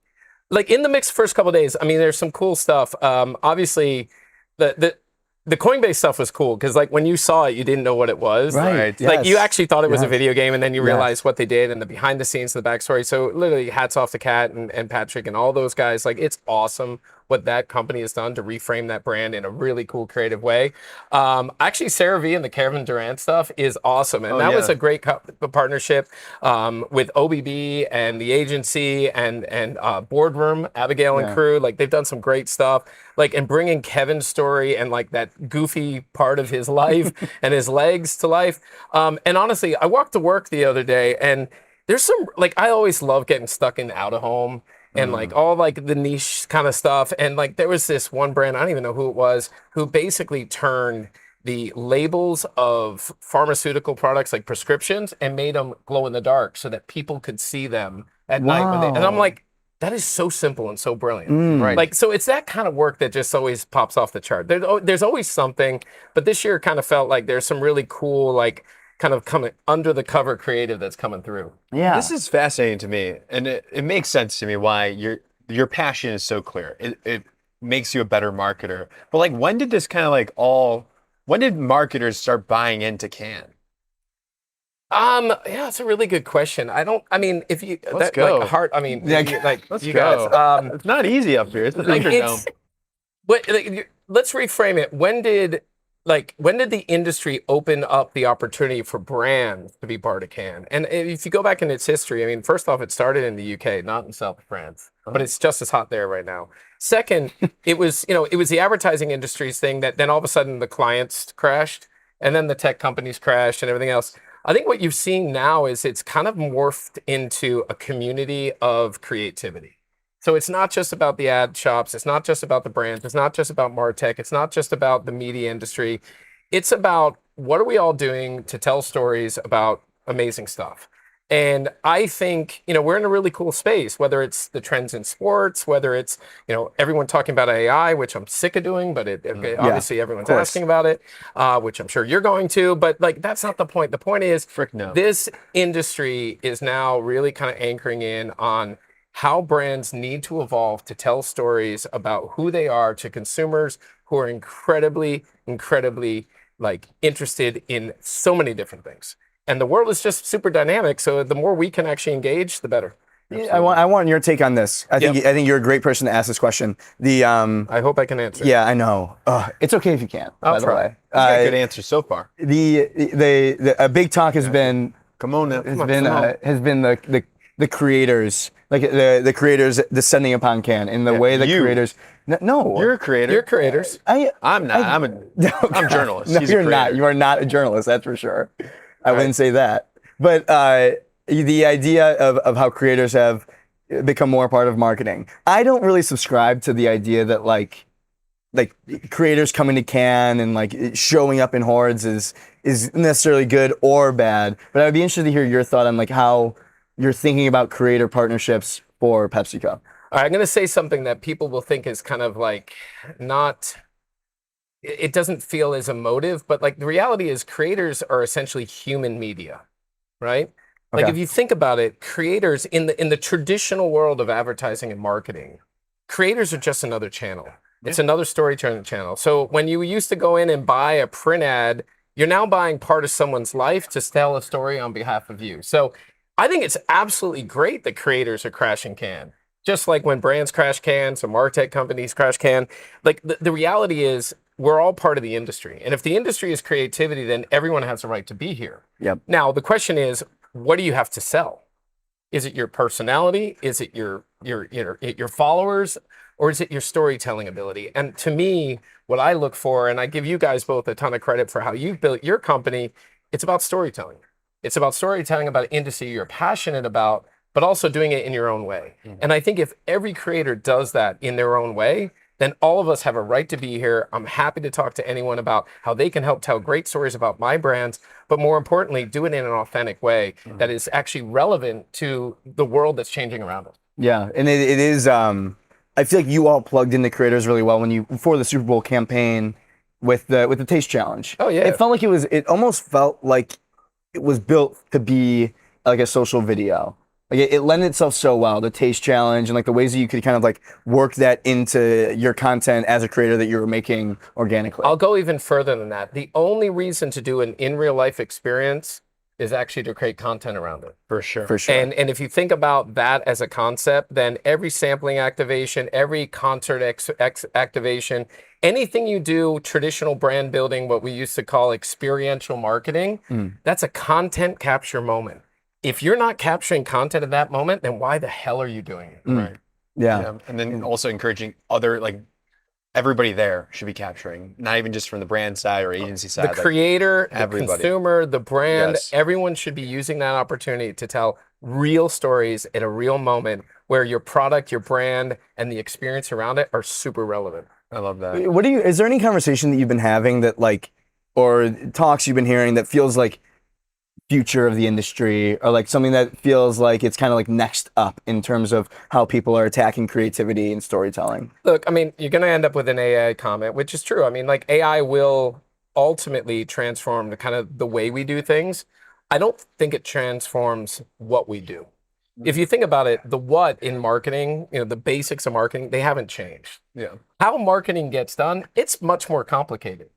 In the mix first couple of days, I mean, there's some cool stuff. Obviously, the Coinbase stuff was cool because when you saw it, you didn't know what it was. Right. Yes. You actually thought it was a video game, and then you realized what they did and the behind the scenes, the backstory. So literally, hats off to Kat and Patrick and all those guys. It's awesome what that company has done to reframe that brand in a really cool, creative way. Actually, Sarah V and the Kevin Durant stuff is awesome. And that was a great partnership with OBB and the agency and Boardroom, Abigail and crew. They've done some great stuff. And bringing Kevin's story and that goofy part of his life and his legs to life. And honestly, I walked to work the other day, and there's some, I always love getting stuck in out of home. And all the niche kind of stuff. And there was this one brand, I don't even know who it was, who basically turned the labels of pharmaceutical products like prescriptions and made them glow in the dark so that people could see them at night. And I'm That is so simple and so brilliant. Right. Like, so it's that kind of work that just always pops off the chart. There's always something, but this year kind of felt like there's some really cool, like, kind of coming under the cover creative that's coming through. Yeah. This is fascinating to me, and it makes sense to me why your passion is so clear. It makes you a better marketer. But like, when did this kind of like when did marketers start buying into Can? Yeah, it's a really good question. I mean, if you Let's go. like heart, I mean, like Let's you go. guys, It's not easy up here. It's the like Thunderdome. let's reframe it. When did the industry open up the opportunity for brands to be part of Can? And if you go back in its history, I mean, first off, it started in the UK, not in South France, but it's just as hot there right now. Second, it was the advertising industry's thing that then all of a sudden the clients crashed, and then the tech companies crashed and everything else. I think what you're seeing now is it's kind of morphed into a community of creativity. So it's not just about the ad shops. It's not just about the brands. It's not just about MarTech. It's not just about the media industry. It's about what are we all doing to tell stories about amazing stuff. And I think, we're in a really cool space, whether it's the trends in sports, whether it's, everyone talking about AI, which I'm sick of doing, but obviously everyone's asking about it, which I'm sure you're going to, but like, that's not the point. The point is this industry is now really kind of anchoring in on how brands need to evolve to tell stories about who they are to consumers who are incredibly, incredibly like interested in so many different things. And the world is just super dynamic. So the more we can actually engage, the better. I want your take on this. I think you're a great person to ask this question. I hope I can answer. Yeah, I know. It's okay if you can't. By the way, You got good answers so far. A big talk has been Come on now. has been the creators, like the creators descending upon Can in the way the creators. No, You're a creator. You're creators. I'm not. I'm a journalist. No, He's a you're not. creator. You are not a journalist. That's for sure. I wouldn't say that. But the idea of how creators have become more part of marketing, I don't really subscribe to the idea that like creators coming to Cannes and like showing up in hordes is necessarily good or bad. But I'd be interested to hear your thought on like how you're thinking about creator partnerships for PepsiCo. All right, I'm going to say something that people will think is kind of like not. It doesn't feel as emotive, but like the reality is creators are essentially human media, right? Like if you think about it, creators in the traditional world of advertising and marketing, creators are just another channel. It's another storytelling channel. So when you used to go in and buy a print ad, you're now buying part of someone's life to tell a story on behalf of you. So I think it's absolutely great that creators are crashing Can. Just like when brands crash Can, so MarTech companies crash Can. Like the reality is we're all part of the industry. And if the industry is creativity, then everyone has a right to be here. Yep. Now, the question is, what do you have to sell? Is it your personality? Is it your followers? Or is it your storytelling ability? And to me, what I look for, and I give you guys both a ton of credit for how you've built your company, it's about storytelling. It's about storytelling about an industry you're passionate about, but also doing it in your own way. And I think if every creator does that in their own way, then all of us have a right to be here. I'm happy to talk to anyone about how they can help tell great stories about my brands, but more importantly, do it in an authentic way that is actually relevant to the world that's changing around us. Yeah, and it is. I feel like you all plugged in the creators really well for the Super Bowl campaign with the Taste Challenge. Oh, yeah. It felt like it almost felt like it was built to be like a social video. Like it lent itself so well, the Taste Challenge and like the ways that you could kind of like work that into your content as a creator that you were making organically. I'll go even further than that. The only reason to do an in real life experience is actually to create content around it. For sure. For sure. And if you think about that as a concept, then every sampling activation, every concert activation, anything you do, traditional brand building, what we used to call experiential marketing, that's a content capture moment. If you're not capturing content at that moment, then why the hell are you doing it? Right. Yeah. And then also encouraging other, like, everybody there should be capturing, not even just from the brand side or agency side. The creator, the everybody. consumer, the brand, Yes. everyone should be using that opportunity to tell real stories at a real moment where your product, your brand, and the experience around it are super relevant. I love that. Is there any conversation that you've been having that like, or talks you've been hearing that feels like future of the industry, or like something that feels like it's kind of like next up in terms of how people are attacking creativity and storytelling? Look, I mean, you're going to end up with an AI comment, which is true. I mean, like AI will ultimately transform the kind of the way we do things. I don't think it transforms what we do. If you think about it, the what in marketing, the basics of marketing, they haven't changed. Yeah. How marketing gets done, it's much more complicated.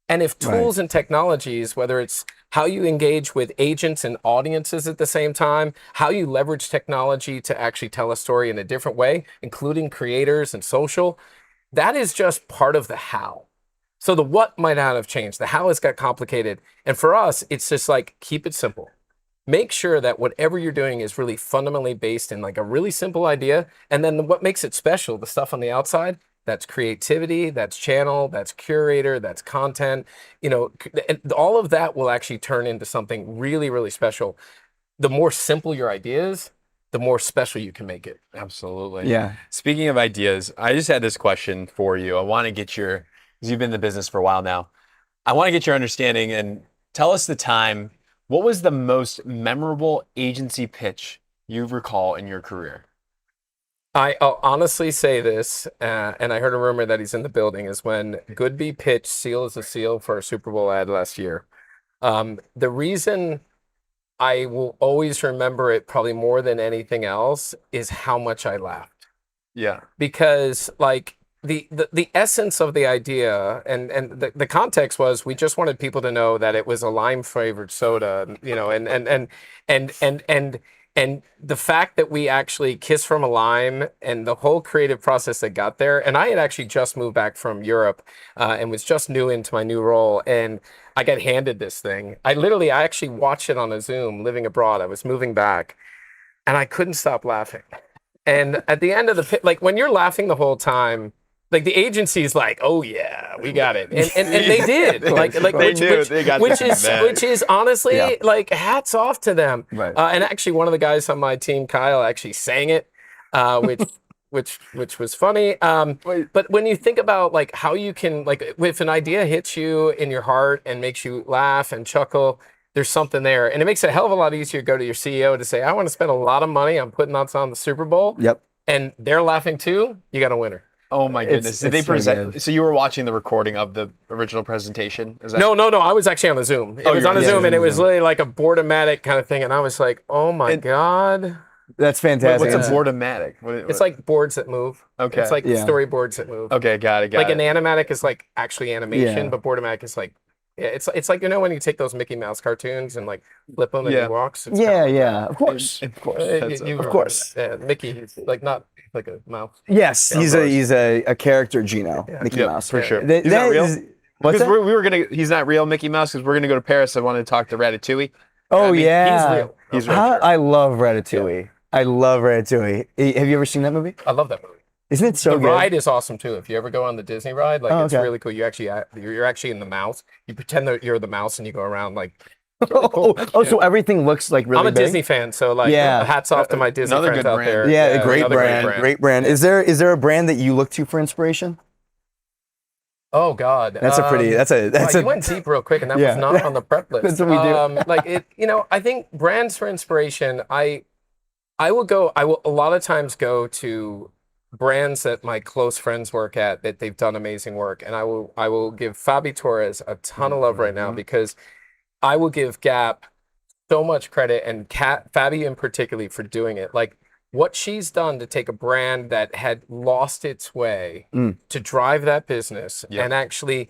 And if tools and technologies, whether it's how you engage with agents and audiences at the same time, how you leverage technology to actually tell a story in a different way, including creators and social, that is just part of the how. So the what might not have changed. The how has got complicated. And for us, it's just like, keep it simple. Make sure that whatever you're doing is really fundamentally based in like a really simple idea. And then what makes it special, the stuff on the outside, that's creativity, that's channel, that's curator, that's content, and all of that will actually turn into something really, really special. The more simple your idea is, the more special you can make it. Absolutely. Yeah. Speaking of ideas, I just had this question for you. I want to get because you've been in the business for a while now. I want to get your understanding and tell us the time. What was the most memorable agency pitch you recall in your career? I'll honestly say this, and I heard a rumor that he's in the building, is when Goodby pitched Seal is a Seal for a Super Bowl ad last year. The reason I will always remember it probably more than anything else is how much I laughed. Yeah. Because like the essence of the idea and the context was we just wanted people to know that it was a lime flavored soda, and the fact that we actually kissed from a lime and the whole creative process that got there. And I had actually just moved back from Europe and was just new into my new role. And I got handed this thing. I actually watched it on a Zoom living abroad. I was moving back and I couldn't stop laughing. And at the end of the like when you're laughing the whole time, like the agency's like, oh yeah, we got it, and they did, which is honestly like hats off to them. Right. And actually, one of the guys on my team, Kyle, actually sang it, which was funny. But when you think about like how you can like if an idea hits you in your heart and makes you laugh and chuckle, there's something there, and it makes it a hell of a lot easier to go to your CEO to say, I want to spend a lot of money on putting us on the Super Bowl. Yep. And they're laughing too. You got a winner. Oh my goodness! Did they it's so present? good. So you were watching the recording of the original presentation? Is that... No. I was actually on the Zoom. It was on a Zoom, and it was literally like a board-o-matic kind of thing. And I was like, "Oh my god, That's fantastic. What's a board-o-matic? it's like boards that move. Okay. It's like storyboards that move. Okay, got it. Like an animatic is like actually animation, Yeah. but board-o-matic is like it's like when you take those Mickey Mouse cartoons and like flip them and he walks. It's Of course. Of course. Of course. Mickey, he's like not like a mouse. Yes, he's a character Gino, Mickey Mouse. for sure. He's not real? What's Because that? we were gonna. He's not real, Mickey Mouse. Because we're gonna go to Paris. I wanted to talk to Ratatouille. Oh yeah, He's real. He's real. I love Ratatouille. I love Ratatouille. Have you ever seen that movie? I love that movie. Isn't it so The good? ride is awesome too. If you ever go on the Disney ride, like it's okay. really cool. You're actually in the mouse. You pretend that you're the mouse and you go around like. So everything looks like really I'm a big? Disney fan, so like hats off to my Disney Another friends good out brand. there. Yeah, great another brand. Great brand. Is there a brand that you look to for inspiration? Oh God, That's you went deep real quick, and that was not on the prep list. That's what we do. I think brands for inspiration. I will a lot of times go to brands that my close friends work at that they've done amazing work, and I will give Fabi Torres a ton of love right now because I will give Gap so much credit and Fabi in particular for doing it. Like what she's done to take a brand that had lost its way to drive that business and actually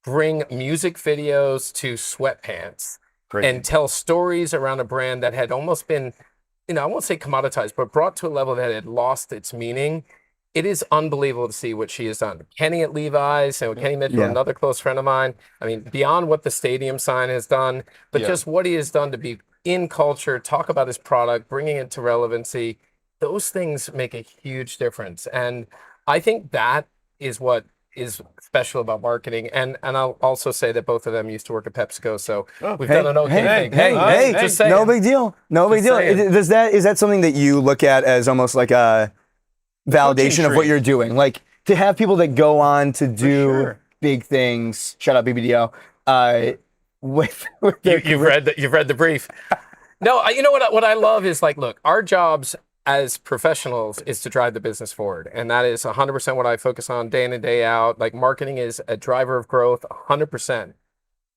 bring music videos to sweatpants and tell stories around a brand that had almost been, I won't say commoditized, but brought to a level that had lost its meaning. It is unbelievable to see what she has done. Kenny at Levi's, and Kenny Mitchell, another close friend of mine. I mean, beyond what the stadium sign has done, but just what he has done to be in culture, talk about his product, bringing it to relevancy. Those things make a huge difference. And I think that is what is special about marketing. And I'll also say that both of them used to work at PepsiCo, so we've done an okay thing. Hey, just saying. no big deal. No big deal. Is that something that you look at as almost like a validation of what you're doing? Like to have people that go on to do big things, shout out BBDO, with You've read the brief. No, you know what I love is like, look, our jobs as professionals is to drive the business forward, and that is 100% what I focus on day in and day out. Like marketing is a driver of growth, 100%.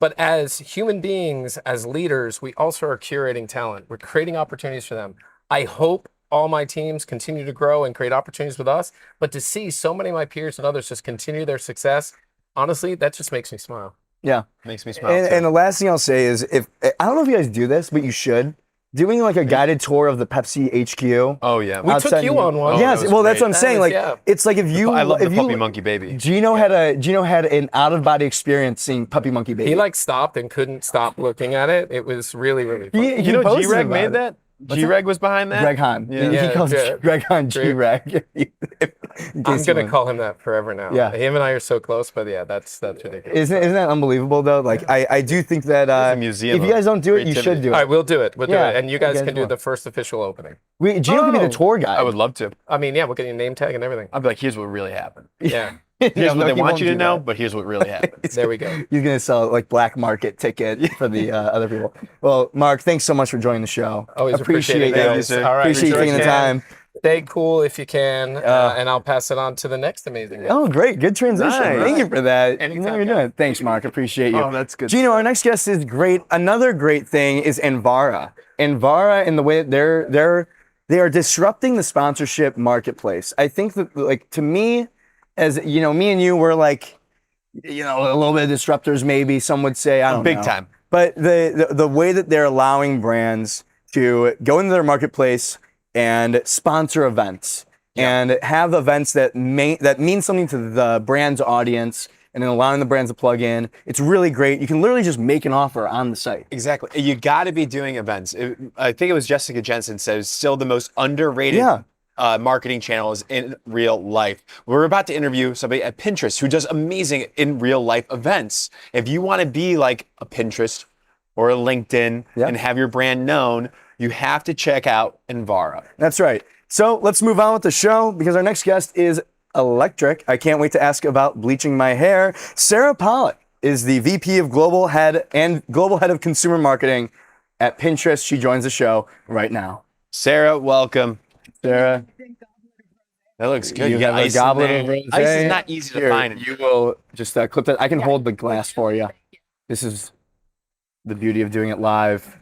But as human beings, as leaders, we also are curating talent. We're creating opportunities for them. I hope all my teams continue to grow and create opportunities with us. But to see so many of my peers and others just continue their success, honestly, that just makes me smile. Yeah. Makes me smile. And the last thing I'll say is, if I don't know if you guys do this, but you should. Doing like a guided tour of the Pepsi HQ. Oh yeah. We took you on one. Yes, that was well, that's great. what I'm saying. Like, yeah. it's like if you, I love the if puppy you, monkey baby. Gino had an out of body experience seeing Puppy Monkey Baby. He like stopped and couldn't stop looking at it. It was really, really fun. He You know, posted G-Reg about made it. that. G-Reg was behind that. Greg Hahn. Yeah. He calls Yeah, Greg Hahn G-Reg. I'm gonna call him that forever now. Yeah. Him and I are so close, but yeah, that's ridiculous. Isn't that unbelievable though? Like I do think that a museum if you of guys don't do it, you should creativity. do All it. right, we'll do it. We'll do Yeah, it, and you guys you guys can do will. the first official opening. Gino could be the tour guide. I would love to. I mean, yeah, we'll get your name tag and everything. I'd be like, here's what really happened. Yeah, Here's Yeah, what no, they he want won't you to do know, that. but here's what really happened. there we go. He's gonna sell like black market ticket for the other people. Well, Mark, thanks so much for joining the show. Always appreciate it, you. guys. All right, Appreciate you enjoy taking the it. time. Stay cool if you can, and I'll pass it on to the next amazing guest. Oh, great. Good transition. Nice. Thank you for that. Anytime, You know what you're doing. Thanks, Mark. Appreciate you. Oh, that's good. Gino, our next guest is great. Another great thing is Anvara. Anvara, in the way that they are disrupting the sponsorship marketplace. I think that, like, to me, as you know, me and you were like, you know, a little bit of disruptors, maybe some would say. I don't know. Big time. But the way that they're allowing brands to go into their marketplace and sponsor events and have events that mean something to the brand's audience, and then allowing the brands to plug in. It's really great. You can literally just make an offer on the site. Exactly. You got to be doing events. I think it was Jessica Jensen said it's still the most underrated marketing channels in real life. We're about to interview somebody at Pinterest who does amazing in real life events. If you want to be like a Pinterest or a LinkedIn and have your brand known, you have to check out Anvara. That's right. So let's move on with the show because our next guest is electric. I can't wait to ask about bleaching my hair. Sara Pollack is the VP of Global Head of Consumer Marketing at Pinterest. She joins the show right now. Sara, welcome. Sara, That looks good. you got have a ice goblet in of there. rosé. Ice is not easy to Here, find. You will just clip that. I can hold the glass for you. This is the beauty of doing it live.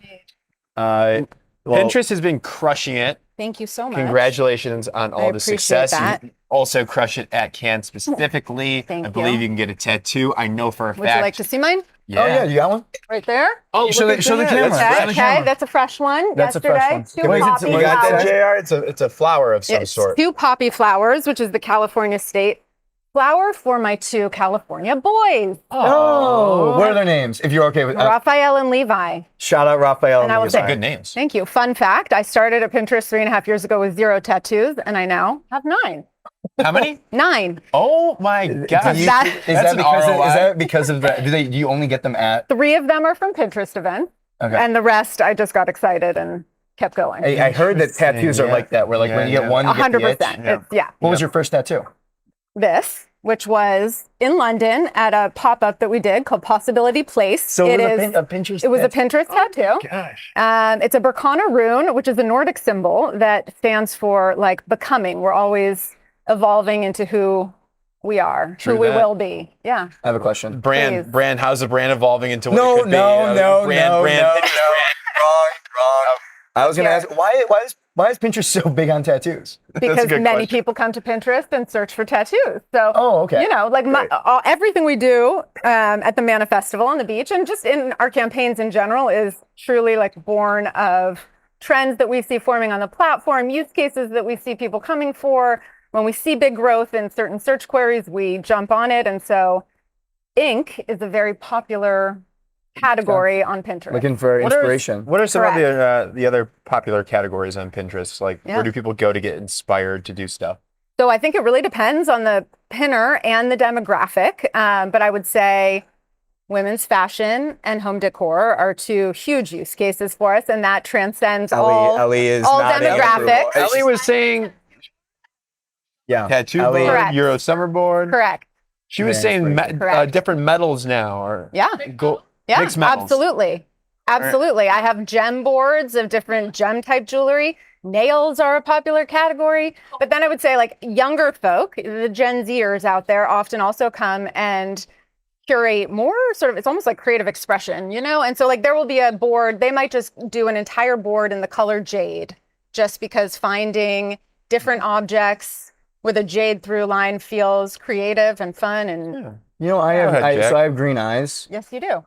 Pinterest has been crushing it. Thank you so much. Congratulations on all the appreciate success. that. You also crush it at Cannes specifically. Thank I believe you. you can get a tattoo. I know for a Would fact. you like to see mine? Yeah. Oh yeah, you got one? Right there? Oh, Show look the- show the at camera. that. That's Okay, the camera. that's a fresh one. That's a fresh Yesterday, one. two What is it? poppy You got that, flowers. JR? It's a flower of some It's sort. two poppy flowers, which is the California state flower for my two California boys, Oh, what are their names? If you're okay with Raphael and Levi. shout out Raphael. And I will Levi. say- Good names. Thank you. Fun fact, I started at Pinterest 3.5 years ago with 0 tattoos, and I now have 9. How many? 9. Oh my God. Do you- That- is That's that an because of, ROI. is that because of the? Do you only get them at? 3 of them are from Pinterest events, Okay. and the rest I just got excited and kept going. I heard that tattoos are like that, where like when you get one, you get the itch. 100%. It's, yeah. What was your first tattoo? This, which was in London at a pop-up that we did called Possibility Place. So it it was is. a Pinterest. It was a Pinterest tattoo. Gosh. It's a Berkana rune, which is a Nordic symbol that stands for like becoming. We're always evolving into who we are, True who we that. will be. Yeah. I have a question. Please. Brand. How's the brand evolving into what No, it could be? no, no, brand, no, brand, no, Pinterest Wrong. I was gonna Yeah. ask why is Pinterest so big on tattoos? Because good many question. people come to Pinterest and search for tattoos. So, Oh, okay. you know, like everything we do at the Mana Festival on the beach and just in our campaigns in general is truly like born of trends that we see forming on the platform, use cases that we see people coming for. When we see big growth in certain search queries, we jump on it. And so ink is a very popular category on Pinterest. Looking for inspiration. What are some of the other popular categories on Pinterest? Like, Yeah. where do people go to get inspired to do stuff? So I think it really depends on the pinner and the demographic. But I would say women's fashion and home decor are 2 huge use cases for us. And that transcends all Ellie is all nodding demographics. approval. Ellie was saying Yeah. tattoo Ellie- board, Correct. Euro summer board. Correct. She was Very saying Correct. different metals now. Or Yeah. Yeah, Mixed metals. absolutely. Absolutely. I have gem boards of different gem type jewelry. Nails are a popular category. But then I would say like younger folk, the Gen Zers out there often also come and curate more sort of, it's almost like creative expression, you know? And so like there will be a board, they might just do an entire board in the color jade, just because finding different objects with a jade through line feels creative and fun. And You know, I have green eyes. yes, you do.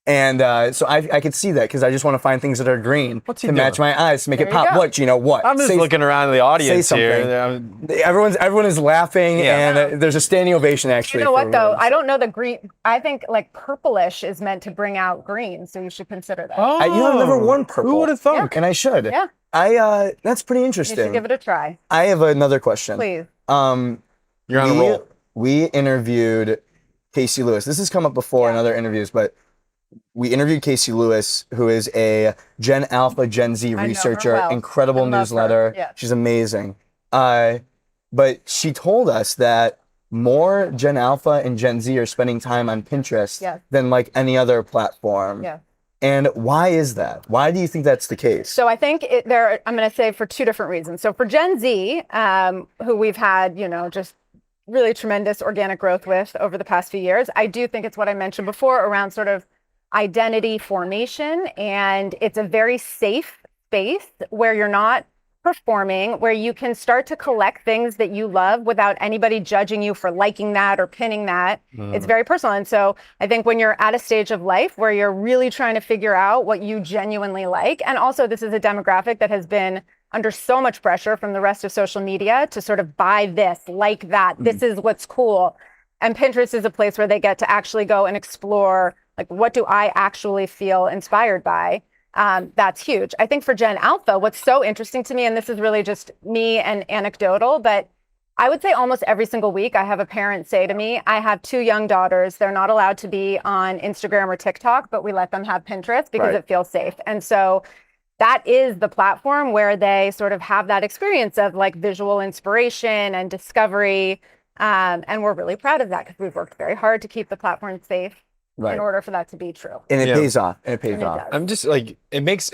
And so I could see that because I just want to find things that are green What's he to match doing? my eyes to make There it you pop. go. What, you know what? I'm just Say- looking around the audience something. here. Everyone is laughing, Yeah. and there's a standing ovation actually. You know for what though? women. I don't know the green. I think like purplish is meant to bring out green, so you should consider that. Oh, I've never worn purple. Who would have thought? And I should. Yeah. That's pretty You interesting. should give it a try, I have another question. please. You're on a roll. We interviewed Casey Lewis. This has come up before in other interviews, but we interviewed Casey Lewis, who is a Gen Alpha, Gen Z know her researcher, well. incredible I love her. newsletter. Yeah. She's amazing. But she told us that more Gen Alpha and Gen Z are spending time on Pinterest Yes. than like any other platform. Yeah. And why is that? Why do you think that's the case? So I think I'm going to say for two different reasons. So for Gen Z, who we've had, just really tremendous organic growth with over the past few years, I do think it's what I mentioned before around sort of identity formation. And it's a very safe space where you're not performing, where you can start to collect things that you love without anybody judging you for liking that or pinning that. It's very personal. And so I think when you're at a stage of life where you're really trying to figure out what you genuinely like, and also this is a demographic that has been under so much pressure from the rest of social media to sort of buy this, like that, this is what's cool. And Pinterest is a place where they get to actually go and explore, like, what do I actually feel inspired by? That's huge. I think for Gen Alpha, what's so interesting to me, and this is really just me and anecdotal, but I would say almost every single week I have a parent say to me, I have 2 young daughters. They're not allowed to be on Instagram or TikTok, but we let them have Pinterest because it feels safe. And so that is the platform where they sort of have that experience of like visual inspiration and discovery. And we're really proud of that because we've worked very hard to keep the platform safe. In order for that to be true. And it Yeah. pays off. And it pays And it off. does. I'm just like, it makes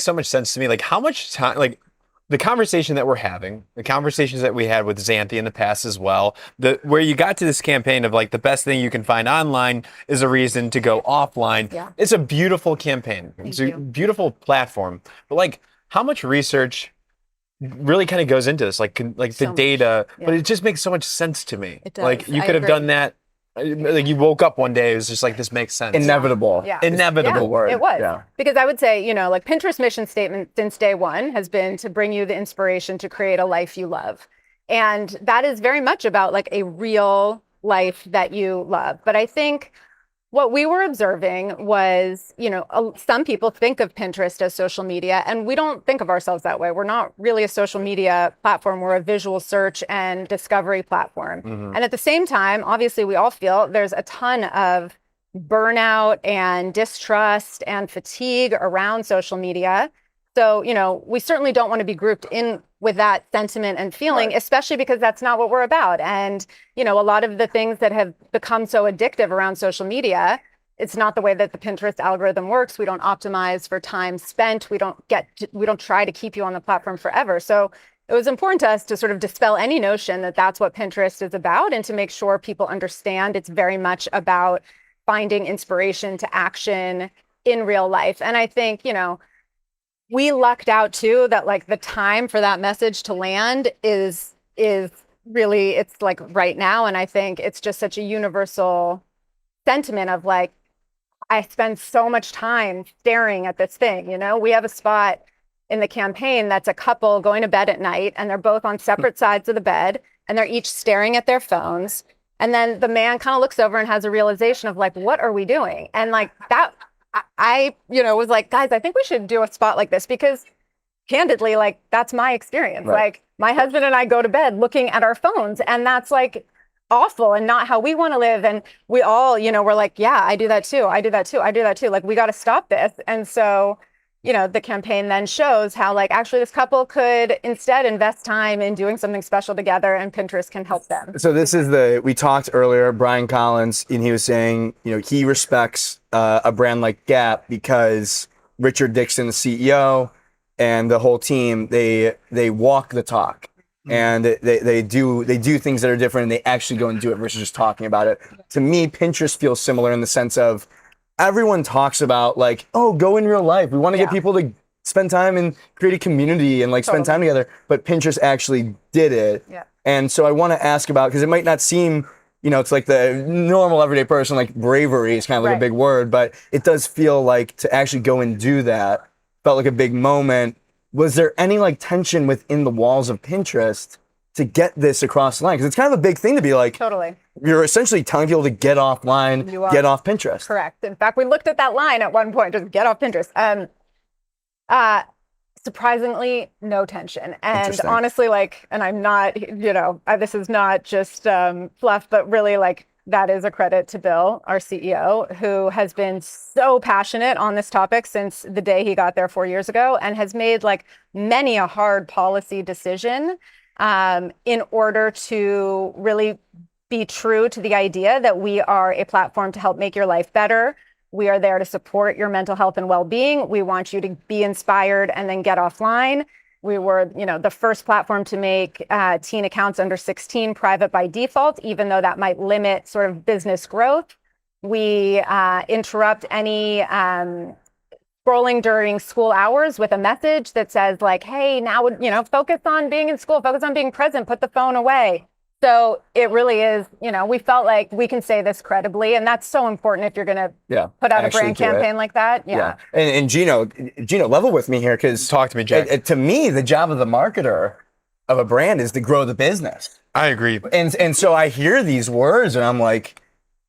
so much sense to me. Like how much time, like the conversation that we're having, the conversations that we had with Xanthi in the past as well, where you got to this campaign of like the best thing you can find online is a reason to go offline. Yeah. It's a beautiful campaign. It's a beautiful platform. But like how much research really kind of goes into this, like the data, but it just makes so much sense to me. It does. Like you I could have agree. done that. Like you woke up one day, it was just like, this makes sense. Inevitable. Yeah. Inevitable. word. It was. Yeah. Because I would say, like Pinterest mission statement since day one has been to bring you the inspiration to create a life you love. And that is very much about like a real life that you love. But I think what we were observing was, some people think of Pinterest as social media, and we don't think of ourselves that way. We're not really a social media platform. We're a visual search and discovery platform. And at the same time, obviously, we all feel there's a ton of burnout and distrust and fatigue around social media. So, we certainly don't want to be grouped in with that sentiment and feeling, especially because that's not what we're about. And, a lot of the things that have become so addictive around social media, it's not the way that the Pinterest algorithm works. We don't optimize for time spent. We don't try to keep you on the platform forever. So it was important to us to sort of dispel any notion that that's what Pinterest is about and to make sure people understand it's very much about finding inspiration to action in real life. And I think, we lucked out too that like the time for that message to land is really, it's like right now. And I think it's just such a universal sentiment of like, I spend so much time staring at this thing. We have a spot in the campaign that's a couple going to bed at night and they're both on separate sides of the bed and they're each staring at their phones. And then the man kind of looks over and has a realization of like, what are we doing? And like that, I was like, guys, I think we should do a spot like this because candidly, like that's my experience. Right. Like my husband and I go to bed looking at our phones and that's like awful and not how we want to live. And we all, we're like, yeah, I do that too. I do that too. I do that too. Like we got to stop this. And so, the campaign then shows how like actually this couple could instead invest time in doing something special together, and Pinterest can help them. So this is we talked earlier, Brian Collins, and he was saying, he respects a brand like Gap because Richard Dixon, the CEO, and the whole team, they walk the talk. And they do things that are different, and they actually go and do it versus just talking about it. To me, Pinterest feels similar in the sense of everyone talks about like, oh, go in real life. We want to get people to spend time and create a community and like spend time together. But Pinterest actually did it. Yeah. And so I want to ask about, because it might not seem, it's like the normal everyday person, like bravery is kind of like a big word, but it does feel like to actually go and do that felt like a big moment. Was there any like tension within the walls of Pinterest to get this across the line? Because it's kind of a big thing to be like, Totally. You're essentially telling people to get offline, get off Pinterest. Correct. In fact, we looked at that line at one point, just get off Pinterest. Surprisingly, no tension. And honestly, like, and I'm not, this is not just fluff, but really like that is a credit to Bill, our CEO, who has been so passionate on this topic since the day he got there 4 years ago, and has made like many a hard policy decision in order to really be true to the idea that we are a platform to help make your life better. We are there to support your mental health and well-being. We want you to be inspired and then get offline. We were, the first platform to make teen accounts under 16 private by default, even though that might limit sort of business growth. We interrupt any scrolling during school hours with a message that says like, hey, now, focus on being in school, focus on being present, put the phone away. So it really is, we felt like we can say this credibly, and that's so important if you're going to put out a brand campaign like that. Yeah. And Gino, level with me here, because talk to me, Jack. To me, the job of the marketer of a brand is to grow the business. I agree. And so I hear these words, and I'm like,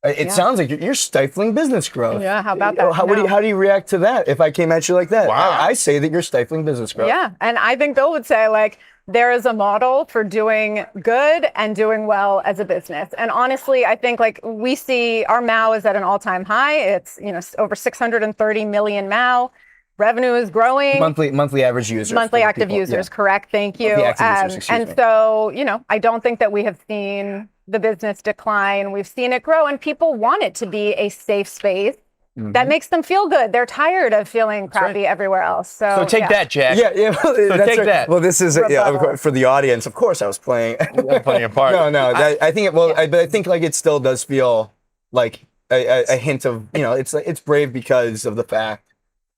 it sounds like you're stifling business growth. Yeah, how about that? How do you react to that if I came at you like that? Wow. I say that you're stifling business growth. Yeah, and I think Bill would say like, there is a model for doing good and doing well as a business. And honestly, I think like we see our MAU is at an all-time high. It's, over 630 million MAU. Revenue is growing. Monthly average users. Monthly active users, correct. Thank you. So, I don't think that we have seen the business decline. We've seen it grow, and people want it to be a safe space. That makes them feel good. They're tired of feeling crappy everywhere else. So take that, Jack. Yeah. So take that. Well, this is for the audience. Of course, I was playing. Playing a part. No. I think but I think like it still does feel like a hint of it's brave because of the fact.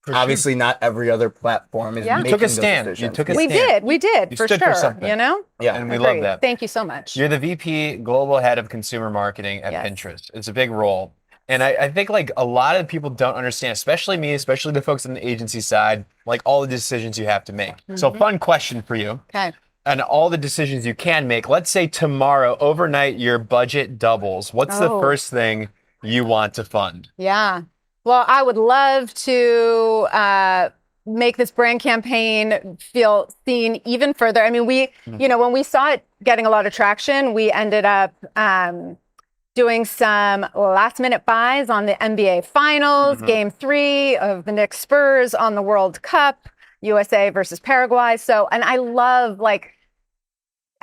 Obviously, not every other platform is making You took a those stand. decisions. You took a stand. We did, for stood sure. for something. Yeah, and we love that. Thank you so much. You're the VP Global Head of Consumer Marketing at Pinterest. It's a big role. And I think like a lot of people don't understand, especially me, especially the folks on the agency side, like all the decisions you have to make. So fun question for you. Okay. And all the decisions you can make. Let's say tomorrow, overnight, your budget doubles. What's the first thing you want to fund? Yeah. Well, I would love to make this brand campaign feel seen even further. I mean, when we saw it getting a lot of traction, we ended up doing some last minute buys on the NBA Finals, Game 3 of the Knicks Spurs, on the World Cup, USA versus Paraguay. So, and I love like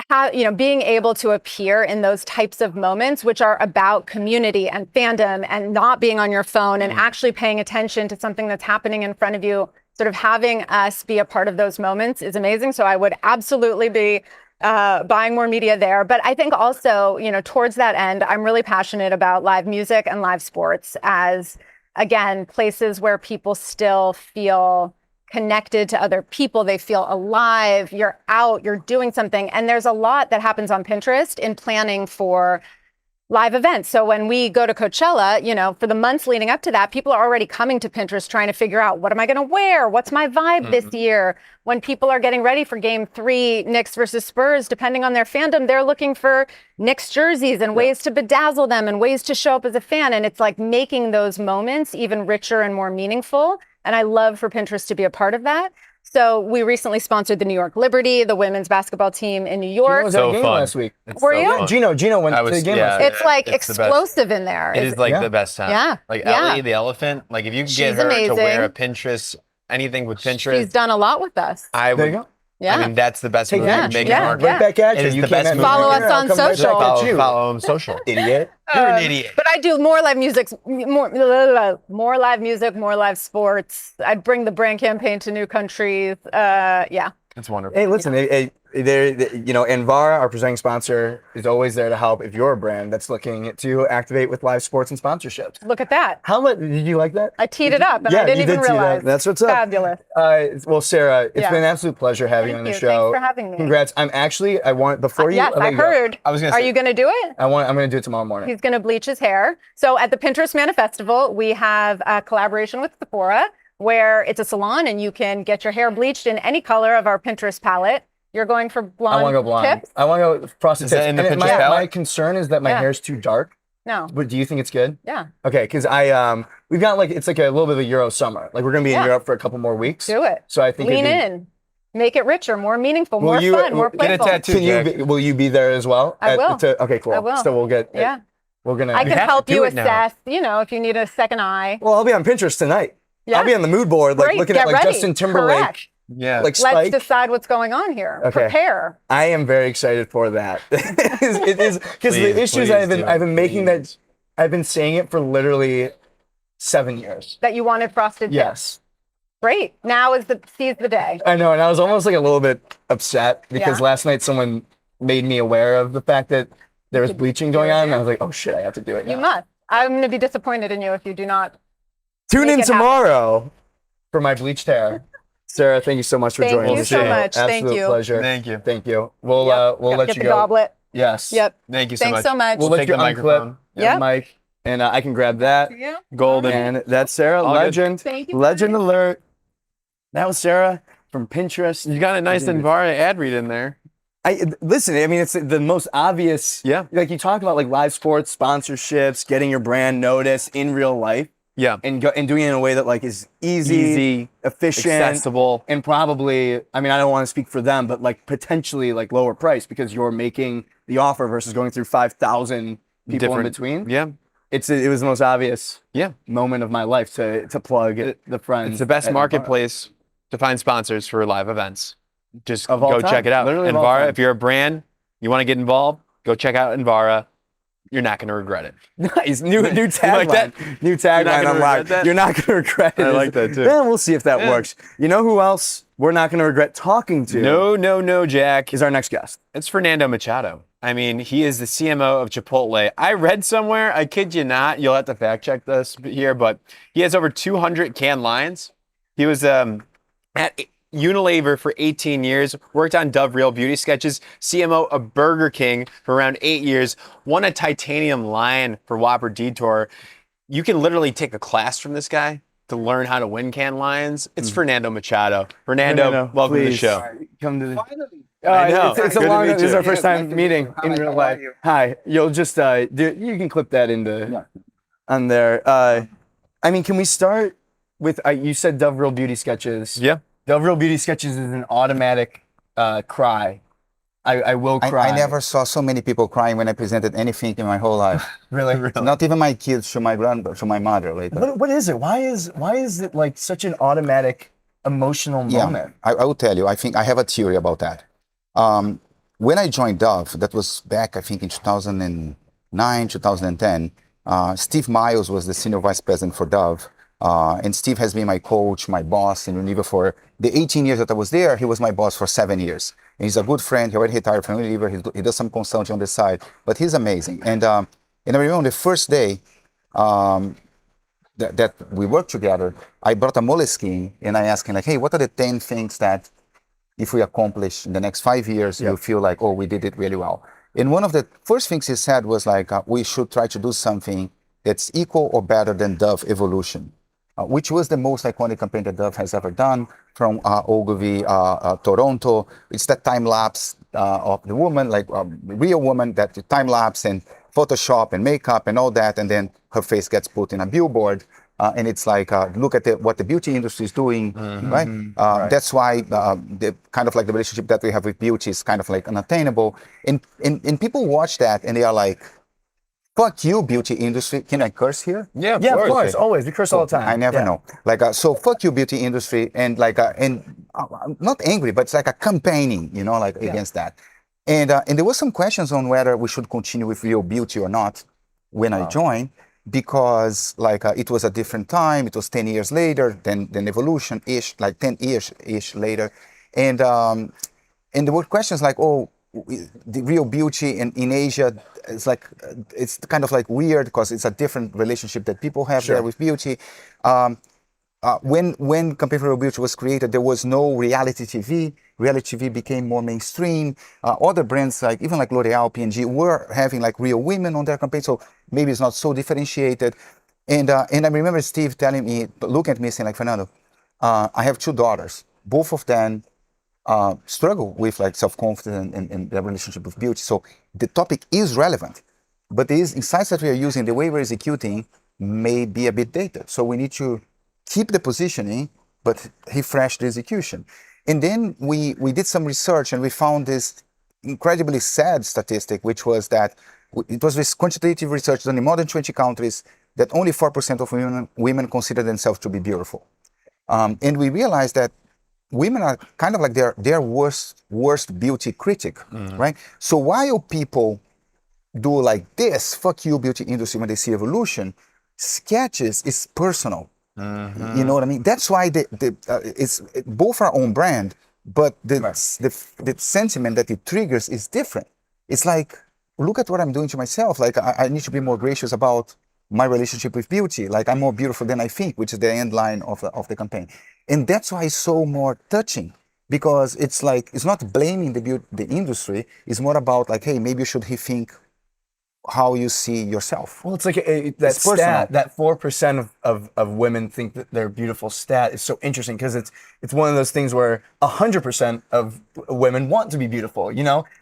how, being able to appear in those types of moments, which are about community and fandom and not being on your phone and actually paying attention to something that's happening in front of you. Sort of having us be a part of those moments is amazing. So I would absolutely be buying more media there. But I think also, towards that end, I'm really passionate about live music and live sports as, again, places where people still feel connected to other people. They feel alive. You're out, you're doing something. And there's a lot that happens on Pinterest in planning for live events. So when we go to Coachella, for the months leading up to that, people are already coming to Pinterest trying to figure out, what am I going to wear? What's my vibe this year? When people are getting ready for Game 3, Knicks versus Spurs, depending on their fandom, they're looking for Knicks jerseys and ways to bedazzle them and ways to show up as a fan. And it's like making those moments even richer and more meaningful. And I love for Pinterest to be a part of that. So we recently sponsored the New York Liberty, the women's basketball team in New York. Gino was at a game last week. Were you? Gino went to the game last week. It's like explosive in there. It is like the best time. Yeah. Like Ellie, the elephant. Like if you can get her to wear a Pinterest anything with Pinterest. She's done a lot with us. I There you would. go. Yeah. I mean, that's the best move Yeah. you can make Yeah. in marketing. Yeah. Right back at It you. is You the can't best have move. Follow me us here, I'll on come right social. back at you. Follow him social. Idiot. You're an idiot. But I do more live music, more live music, more live sports. I bring the brand campaign to new countries. Yeah. It's wonderful. Hey, listen, Anvara, our presenting sponsor, is always there to help if you're a brand that's looking to activate with live sports and sponsorships. Look at that. How much did you like that? I teed it up and Yeah, I didn't you even did tee it up. realize. That's what's up. Fabulous. Well, Sarah, it's Yeah. been an absolute pleasure having you on Thank the you. show. Thanks for having me. Congrats. I want before you. Yes, let I you go. heard. I was gonna Are say- you going to do it? I'm going to do it tomorrow morning. He's going to bleach his hair. So at the Pinterest Manifestival, we have a collaboration with Sephora where it's a salon and you can get your hair bleached in any color of our Pinterest palette. You're going for blonde I want to go blonde. tips? I want to go frosted Is that tips. in the And Pinterest my palette? concern is that my Yeah. hair's too dark. No. But do you think it's good? Yeah. Okay, because we've got it's like a little bit of a Euro summer. Like we're gonna be in Yeah. Europe for a couple more weeks. Do it. So I think Lean it'd be- in. Make it richer, more meaningful, Will more you- fun, more get a playful. tattoo. Can you? Will you be there as well? I will. Okay, cool. I will. So we'll get. Yeah. We're gonna. I can have to help do you it now. assess, if you need a second eye. Well, I'll be on Pinterest tonight. Yeah. I'll be on the mood board, like Great, looking get at like ready. Justin Timberlake, Correct. Yeah. like Let's Spike. decide what's going on here. Okay. Prepare. I am very excited for that. It is because Please, the issues please I've do been it. making that I've been saying it for literally 7 years. That you wanted frosted tips. Yes. Great. Now is seize the day. I know, and I was almost like a little bit upset because Yeah. last night someone made me aware of the fact that there was bleaching going on, and I was like, "Oh shit, I have to do it now." You must. I'm going to be disappointed in you if you do not. Tune Make in it happen. tomorrow for my bleached hair. Sarah, thank you so much for Thank joining you the so show. much. Absolute Thank you. pleasure. Thank you. Thank you. We'll Yep. let Get you the go. goblet. Yes. Yep. Thank you so Thanks much. so much. We'll We'll let take you the microphone. unclip Yep. the mic, and I can grab that. Yeah. Golden. And that's Sarah, All good. legend. Thank you. Legend alert. That was Sarah from Pinterest. You got a nice Anvara ad read in there. Listen. I mean, it's the most obvious. Yeah. Like you talk about like live sports sponsorships, getting your brand noticed in real life, Yeah. and doing it in a way that like is easy, efficient, accessible. and probably. I mean, I don't want to speak for them, but like potentially like lower price because you're making the offer versus going through 5,000 people in between. Yeah. It was the most obvious Yeah. moment of my life to plug the friends. It's the best at Anvara. marketplace to find sponsors for live events. Just Of all go time. check it out. Literally of all Anvara, time. if you're a brand, you want to get involved, go check out Anvara. You're not going to regret it. Nice. New tagline. like that? New You're not tagline gonna unlocked. regret that? You're not going to regret it. I like that too. Yeah, we'll see if that Yeah. works. You know who else we're not going to regret talking to? No, Jack. Is our next guest. It's Fernando Machado. I mean, he is the CMO of Chipotle. I read somewhere, I kid you not, you'll have to fact check this here, but he has over 200 canned lines. He was at Unilever for 18 years, worked on Dove Real Beauty sketches, CMO of Burger King for around 8 years, won a titanium lion for Whopper Detour. You can literally take a class from this guy to learn how to win canned lions. It's Fernando Machado. Fernando, welcome to the please, show. Come to the. I know. It's a Good to long. meet This is you. our first time meeting in real life. Hi. You'll just you can clip that into on there. I mean, can we start with you said Dove Real Beauty sketches? Yeah. Dove Real Beauty sketches is an automatic cry. I will cry. I never saw so many people crying when I presented anything in my whole life. really. Not even my kids to my my mother later. What is it? Why is it like such an automatic emotional moment? I will tell you. I think I have a theory about that. When I joined Dove, that was back I think in 2009, 2010. Steve Miles was the senior vice president for Dove. And Steve has been my coach, my boss in Unilever for the 18 years that I was there. He was my boss for 7 years. And he's a good friend. He already retired from Unilever. He does some consulting on the side, but he's amazing. And I remember the first day that we worked together, I brought a Moleskine and I asked him like, hey, what are the 10 things that if we accomplish in the next 5 years, you feel like, oh, we did it really well. And one of the first things he said was like, we should try to do something that's equal or better than Dove Evolution. Which was the most iconic campaign that Dove has ever done from Ogilvy, Toronto. It's that time lapse of the woman, like a real woman, that time lapse and Photoshop and makeup and all that, and then her face gets put in a billboard. And it's like, look at what the beauty industry is doing, right? That's why the kind of like the relationship that we have with beauty is kind of like unattainable. And people watch that and they are like, fuck you, beauty industry. Can I curse here? Yeah, Yeah, of course, always. We curse all the time. I never know. Like, so fuck you, beauty industry, and like, I'm not angry, but it's like a campaigning, like against that. And there was some questions on whether we should continue with real beauty or not when I joined, because like it was a different time. It was 10 years later than evolution ish, like 10 years ish later, and there were questions like, oh, the real beauty in Asia, it's like it's kind of like weird because it's a different relationship that people have there with beauty. When Campaign for Real Beauty was created, there was no reality TV. Reality TV became more mainstream. Other brands like even like L'Oreal, P&G were having like real women on their campaign, so maybe it's not so differentiated. And I remember Steve telling me, looking at me, saying like, Fernando, I have 2 daughters. Both of them struggle with like self-confidence and their relationship with beauty. So the topic is relevant, but the insights that we are using, the way we're executing, may be a bit dated. So we need to keep the positioning, but refresh the execution. And then we did some research and we found this incredibly sad statistic, which was that it was this quantitative research done in more than 20 countries that only 4% of women consider themselves to be beautiful. And we realized that women are kind of like their worst beauty critic, right? So while people do like this, fuck you beauty industry, when they see evolution, sketches is personal. You know what I mean? That's why it's both our own brand, but the sentiment that it triggers is different. It's like, look at what I'm doing to myself. Like I need to be more gracious about my relationship with beauty. Like I'm more beautiful than I think, which is the end line of the campaign. And that's why it's so more touching, because it's like, it's not blaming the industry. It's more about like, hey, maybe you should rethink how you see yourself. Well, it's like that stat, that 4% of women think that they're beautiful stat is so interesting, because it's one of those things where 100% of women want to be beautiful,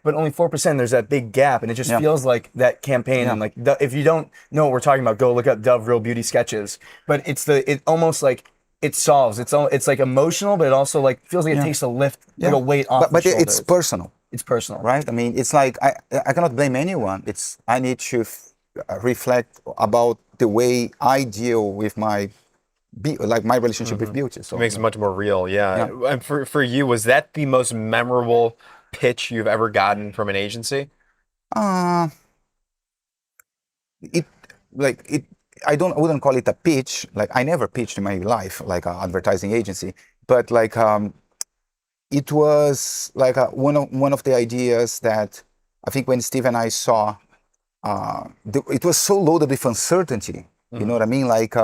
but only 4%, there's that big gap, and it just feels like that campaign. And like, if you don't know what we're talking about, go look up Dove Real Beauty Sketches. But it almost like it solves. It's like emotional, but it also like feels like it takes a lift, like a weight off. But the shoulders. it's personal. It's personal, right? I mean, it's like I cannot blame anyone. I need to reflect about the way I deal with my relationship with beauty. So it makes it much more real, yeah. And for you, was that the most memorable pitch you've ever gotten from an agency? I wouldn't call it a pitch. Like I never pitched in my life, like an advertising agency, but like it was like one of the ideas that I think when Steve and I saw, it was so loaded with uncertainty. You know what I mean? Like,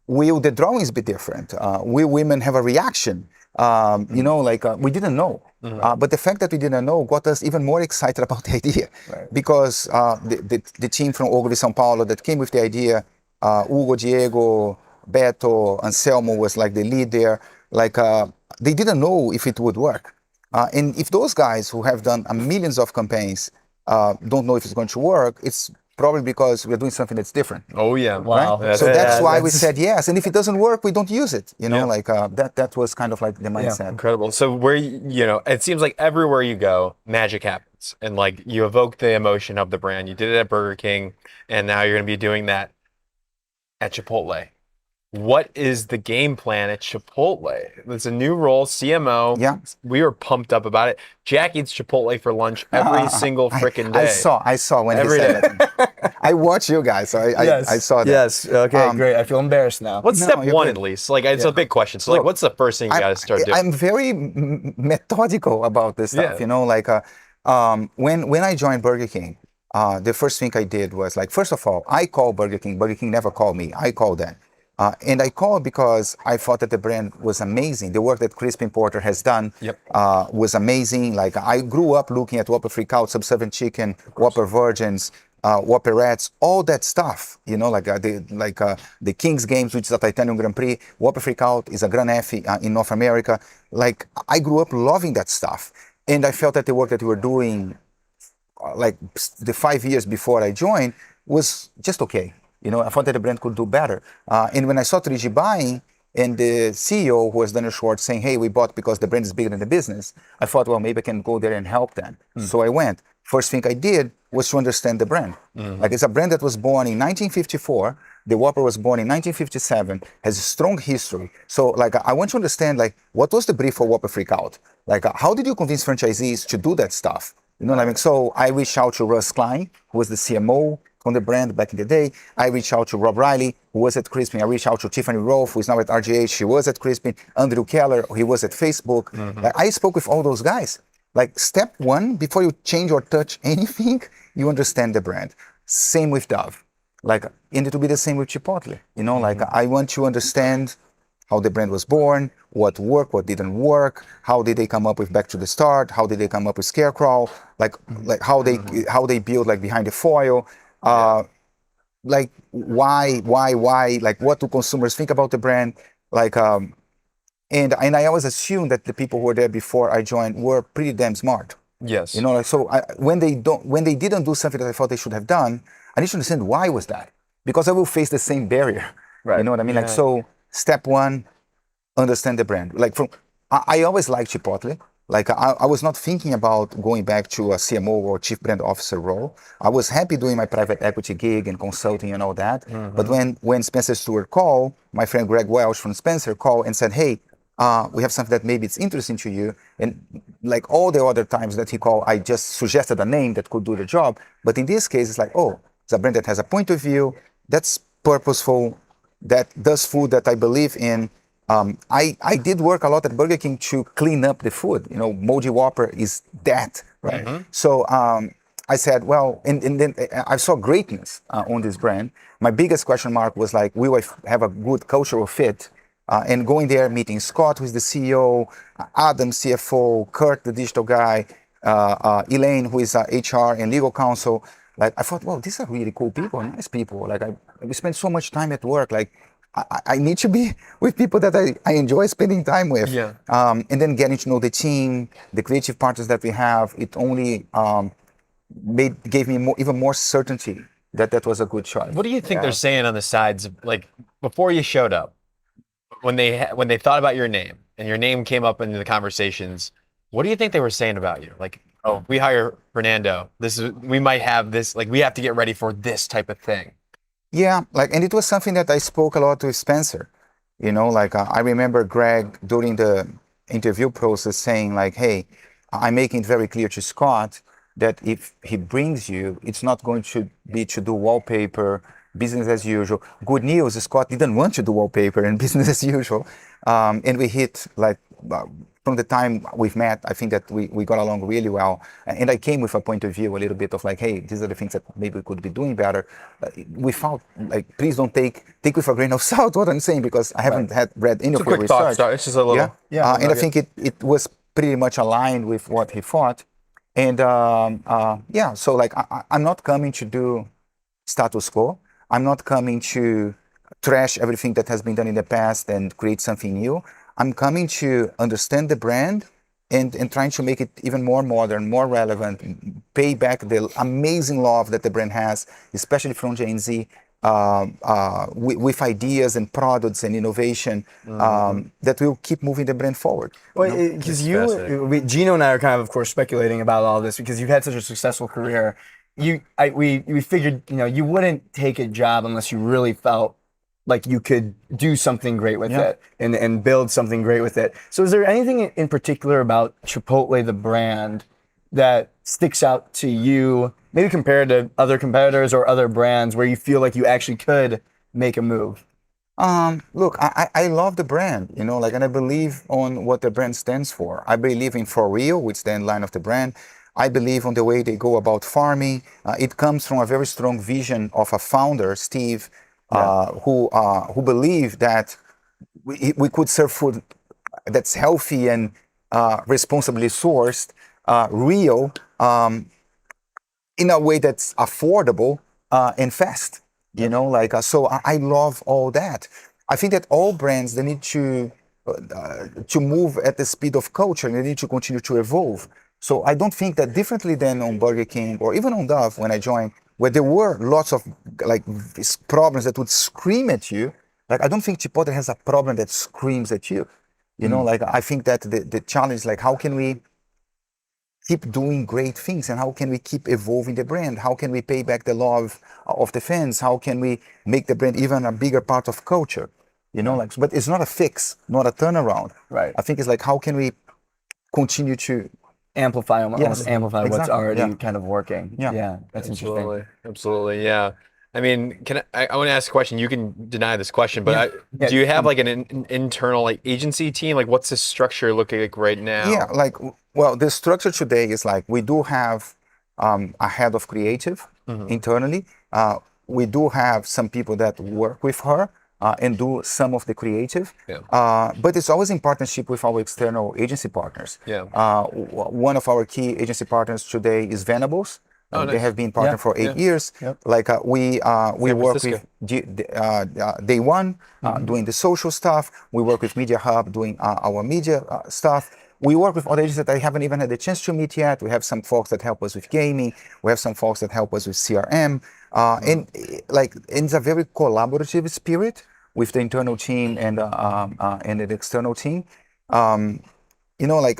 will the drawings be different? Will women have a reaction? We didn't know. But the fact that we didn't know got us even more excited about the idea, because the team from Ogre São Paulo that came with the idea, Hugo, Diego, Beto, Anselmo was like the lead there. Like, they didn't know if it would work. And if those guys who have done millions of campaigns don't know if it's going to work, it's probably because we're doing something that's different. Oh, yeah. Wow. Right? So that's why we said yes. And if it doesn't work, we don't use it. That was kind of like the mindset. Yeah. Incredible. So it seems like everywhere you go, magic happens. And like you evoke the emotion of the brand. You did it at Burger King, and now you're going to be doing that at Chipotle. What is the game plan at Chipotle? It's a new role, CMO. Yeah. We were pumped up about it. Jack eats Chipotle for lunch every single freaking day. I saw when every he said it. I watch you guys, so I saw that. Yes. Okay, great. I feel embarrassed now. What's step one at least? Like, it's a big question. So, like, what's the first thing you got to start doing? I'm very methodical about this stuff, when I joined Burger King, the first thing I did was like, first of all, I called Burger King. Burger King never called me. I called them. And I called because I thought that the brand was amazing. The work that Crispin Porter has done was amazing. Like I grew up looking at Whopper Freakout, Sub-7 Chicken, Whopper Virgins, Whopperettes, all that stuff. The Kings Games, which is a Titanium Grand Prix. Whopper Freakout is a Grand F in North America. Like I grew up loving that stuff, and I felt that the work that we were doing, like the 5 years before I joined, was just okay. I thought that the brand could do better. And when I saw 3G buying and the CEO, who was Daniel Schwartz, saying, hey, we bought because the brand is bigger than the business, I thought, well, maybe I can go there and help them. So I went. First thing I did was to understand the brand. Like it's a brand that was born in 1954. The Whopper was born in 1957, has a strong history. So like I want to understand like what was the brief for Whopper Freakout? Like how did you convince franchisees to do that stuff? You know what I mean? So I reached out to Russ Klein, who was the CMO from the brand back in the day. I reached out to Rob Riley, who was at Crispin. I reached out to Tiffany Rolfe, who is now at RGH. She was at Crispin. Andrew Keller, he was at Facebook. Like, I spoke with all those guys. Like step one, before you change or touch anything, you understand the brand. Same with Dove. Like, and it will be the same with Chipotle. You know, like I want to understand how the brand was born, what worked, what didn't work, how did they come up with Back to the Start, how did they come up with Scarecrow, like how they build like Behind the Foil, like why, like what do consumers think about the brand, like and I always assume that the people who were there before I joined were pretty damn smart. Yes. You know, like so when they didn't do something that I thought they should have done, I need to understand why was that, because I will face the same barrier. Right. You know what I mean? Like so. Step one, understand the brand. Like I always liked Chipotle. Like I was not thinking about going back to a CMO or chief brand officer role. I was happy doing my private equity gig and consulting and all that. But when Spencer Stewart called, my friend Greg Welsh from Spencer called and said, hey, we have something that maybe it's interesting to you. And like all the other times that he called, I just suggested a name that could do the job. But in this case, it's like, oh, it's a brand that has a point of view, that's purposeful, that does food that I believe in. I did work a lot at Burger King to clean up the food. You know, Moldy Whopper is that, right? So I said, well, and then I saw greatness on this brand. My biggest question mark was like, will I have a good cultural fit? And going there, meeting Scott, who's the CEO, Adam, CFO, Kurt, the digital guy, Elaine, who is HR and legal counsel. Like I thought, well, these are really cool people, nice people. Like we spend so much time at work. Like I need to be with people that I enjoy spending time with. Yeah. And then getting to know the team, the creative partners that we have. It only gave me even more certainty that was a good choice. What do you think they're saying on the sides of, like before you showed up, when they thought about your name and your name came up in the conversations? What do you think they were saying about you? Like, oh, we hire Fernando. We might have this, like, we have to get ready for this type of thing. Yeah, like, and it was something that I spoke a lot with Spencer. You know, like I remember Greg during the interview process saying like, hey, I'm making it very clear to Scott that if he brings you, it's not going to be to do wallpaper, business as usual. Good news, Scott didn't want to do wallpaper and business as usual. And we hit like, from the time we've met, I think that we got along really well. And I came with a point of view, a little bit of like, hey, these are the things that maybe we could be doing better. We found, like, please don't take with a grain of salt what I'm saying, because I haven't read any of your research. It's just a little. Yeah. And I think it was pretty much aligned with what he thought. And so like, I'm not coming to do status quo. I'm not coming to trash everything that has been done in the past and create something new. I'm coming to understand the brand and trying to make it even more modern, more relevant, pay back the amazing love that the brand has, especially from Gen Z, with ideas and products and innovation that will keep moving the brand forward. Well, because Gino and I are kind of course, speculating about all this because you've had such a successful career. We figured, you wouldn't take a job unless you really felt like you could do something great with it and build something great with it. So is there anything in particular about Chipotle, the brand, that sticks out to you, maybe compared to other competitors or other brands, where you feel like you actually could make a move? Look, I love the brand, and I believe on what the brand stands for. I believe in For Real, which is the line of the brand. I believe on the way they go about farming. It comes from a very strong vision of a founder, Steve, who believed that we could serve food that's healthy and responsibly sourced, real, in a way that's affordable and fast. So I love all that. I think that all brands, they need to move at the speed of culture, and they need to continue to evolve. So I don't think that differently than on Burger King or even on Dove when I joined, where there were lots of problems that would scream at you. I don't think Chipotle has a problem that screams at you. I think that the challenge is how can we keep doing great things, and how can we keep evolving the brand? How can we pay back the love of the fans? How can we make the brand even a bigger part of culture? You know, like, but it's not a fix, not a turnaround. Right. I think it's like, how can we continue to Amplify, almost amplify what's exactly, already kind of working. Yeah. That's interesting. Absolutely. Absolutely. Yeah. I mean, I want to ask a question. You can deny this question, but do you have like an internal like agency team? Like, what's the structure looking like right now? Yeah, like, well, the structure today is like, we do have a head of creative internally. We do have some people that work with her and do some of the creative. But it's always in partnership with our external agency partners. One of our key agency partners today is Venables. They have been partner for 8 years. Like we work with Day One doing the social stuff. We work with Media Hub doing our media stuff. We work with other agencies that I haven't even had the chance to meet yet. We have some folks that help us with gaming. We have some folks that help us with CRM. And it's a very collaborative spirit with the internal team and the external team. You know, like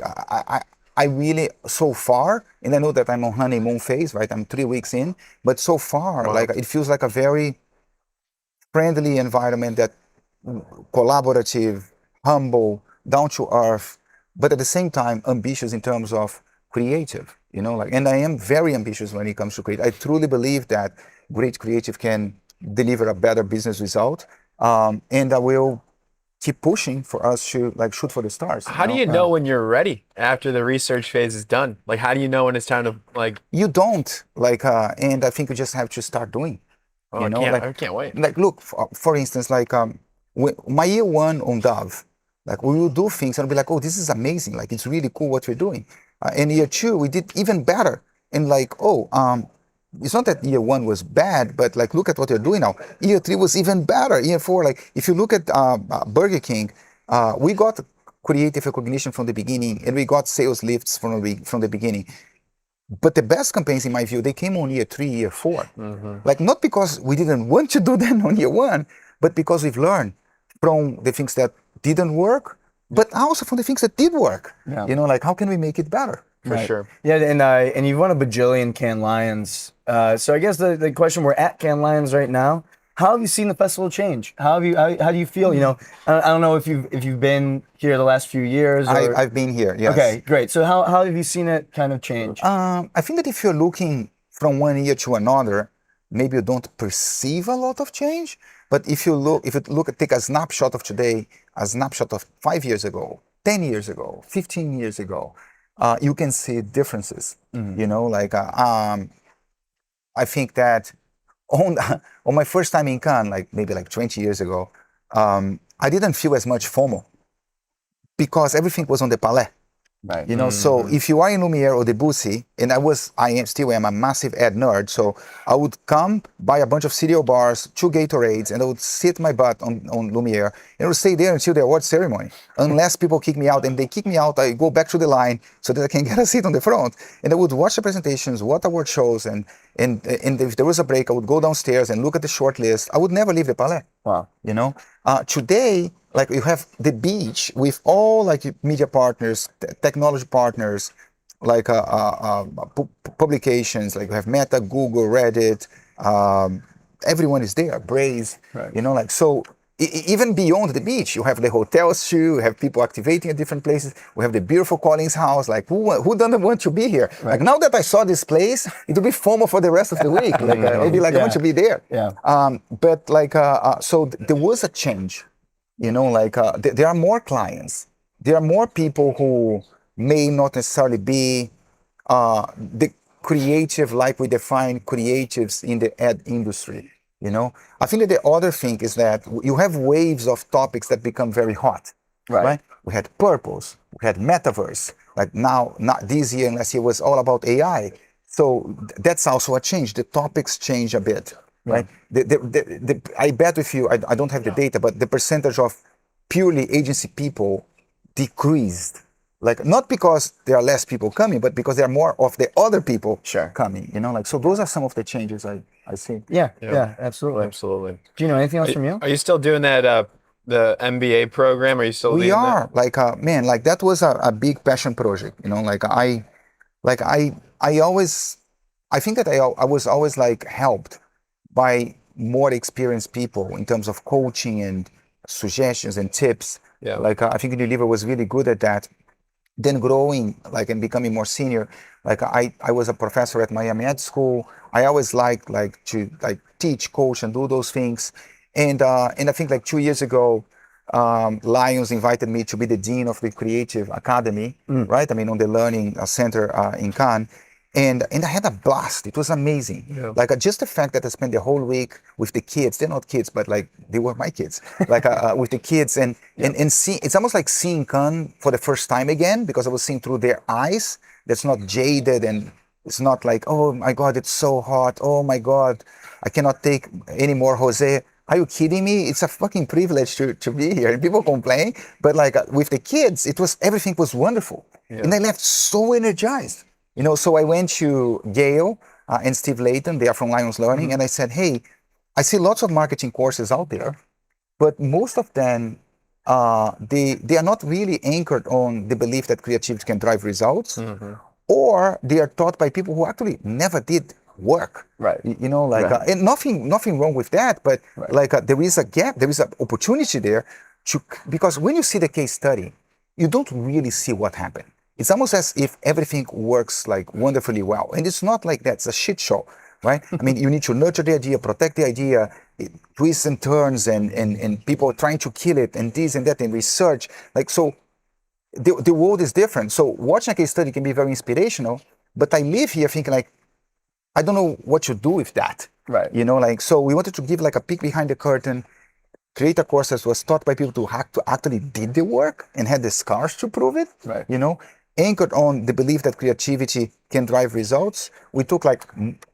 I really, so far, and I know that I'm on honeymoon phase, right? I'm 3 weeks in, but so far, like, it feels like a very friendly environment, that collaborative, humble, down to earth, but at the same time, ambitious in terms of creative, you know, like, and I am very ambitious when it comes to creative. I truly believe that great creative can deliver a better business result. And I will keep pushing for us to like shoot for the stars. How do you know when you're ready after the research phase is done? Like, how do you know when it's time to like? You don't like, and I think you just have to start doing. Oh, you know, I can't wait. Like, look, for instance, like my year one on Dove, like we will do things and be like, oh, this is amazing. Like, it's really cool what we're doing. And year two, we did even better. And like, it's not that year one was bad, but like, look at what they're doing now. Year three was even better. Year four, like, if you look at Burger King, we got creative recognition from the beginning, and we got sales lifts from the beginning. But the best campaigns, in my view, they came on year three, year four. Like, not because we didn't want to do them on year one, but because we've learned from the things that didn't work, but also from the things that did work. You know, like, how can we make it better? For sure. Yeah, and you've won a bajillion Cannes Lions. So I guess the question, we're at Cannes Lions right now. How have you seen the festival change? How do you feel? You know, I don't know if you've been here the last few years. Or... I've been here. Yes. Okay, great. So how have you seen it kind of change? I think that if you're looking from one year to another, maybe you don't perceive a lot of change. But if you take a snapshot of today, a snapshot of 5 years ago, 10 years ago, 15 years ago, you can see differences. You know, like I think that on my first time in Cannes, like maybe like 20 years ago, I didn't feel as much FOMO because everything was on the Palais. Right. You know, so if you are in Lumiere or Debussy, and I still am a massive ad nerd, so I would come buy a bunch of cereal bars, 2 Gatorades, and I would sit my butt on Lumiere, and I would stay there until the award ceremony. Unless people kick me out, and they kick me out, I go back to the line so that I can get a seat on the front. And I would watch the presentations, watch award shows, and if there was a break, I would go downstairs and look at the short list. I would never leave the Palais. Wow. You know, today, like, you have the beach with all like media partners, technology partners, like publications, like you have Meta, Google, Reddit, everyone is there, Braze, you know, like, so even beyond the beach, you have the hotels too, you have people activating at different places, we have the beautiful Collins House, like who doesn't want to be here? Like, now that I saw this place, it will be FOMO for the rest of the week. Like, I'll be like, I want to be there. But like, so there was a change. You know, like, there are more clients. There are more people who may not necessarily be the creative like we define creatives in the ad industry. You know, I think that the other thing is that you have waves of topics that become very hot. Right? We had purpose. We had metaverse. Like, now, not this year and last year was all about AI. So that's also a change. The topics change a bit. Right. I bet with you, I don't have the data, but the percentage of purely agency people decreased. Like, not because there are less people coming, but because there are more of the other people coming. You know, like, so those are some of the changes I see. Yeah, absolutely. Do you know anything else from you? Are you still doing that the MBA program? Are you still? We are. Like, man, like, that was a big passion project. You know, like, like I think that I was always like helped by more experienced people in terms of coaching and suggestions and tips. Yeah. Like I think Unilever was really good at that. Then growing like and becoming more senior, like I was a professor at Miami Ed School. I always liked like to like teach, coach, and do those things. And I think like 2 years ago, Lions invited me to be the dean of the Creative Academy, right? I mean, on the Learning Center in Cannes. And I had a blast. It was amazing. Yeah. Like just the fact that I spent the whole week with the kids. They're not kids, but like they were my kids. Like with the kids and see, it's almost like seeing Cannes for the first time again, because I was seeing through their eyes. That's not jaded, and it's not like, oh my God, it's so hot. Oh my God, I cannot take any more Jose. Are you kidding me? It's a fucking privilege to be here. And people complain, but like with the kids, everything was wonderful. And I left so energized. You know, so I went to Gail and Steve Layton. They are from Lions Learning. And I said, hey, I see lots of marketing courses out there, but most of them, they are not really anchored on the belief that creativity can drive results, or they are taught by people who actually never did work. Right. You know, like, and nothing wrong with that, but like there is a gap, there is an opportunity there because when you see the case study, you don't really see what happened. It's almost as if everything works like wonderfully well. And it's not like that. It's a shit show, right? I mean, you need to nurture the idea, protect the idea, twists and turns, and people trying to kill it, and this and that, and research. Like, so the world is different. So watching a case study can be very inspirational, but I live here thinking like, I don't know what to do with that. Right. You know, like, so we wanted to give like a peek behind the curtain, create a course that was taught by people who actually did the work and had the scars to prove it. Right. You know, anchored on the belief that creativity can drive results. We took like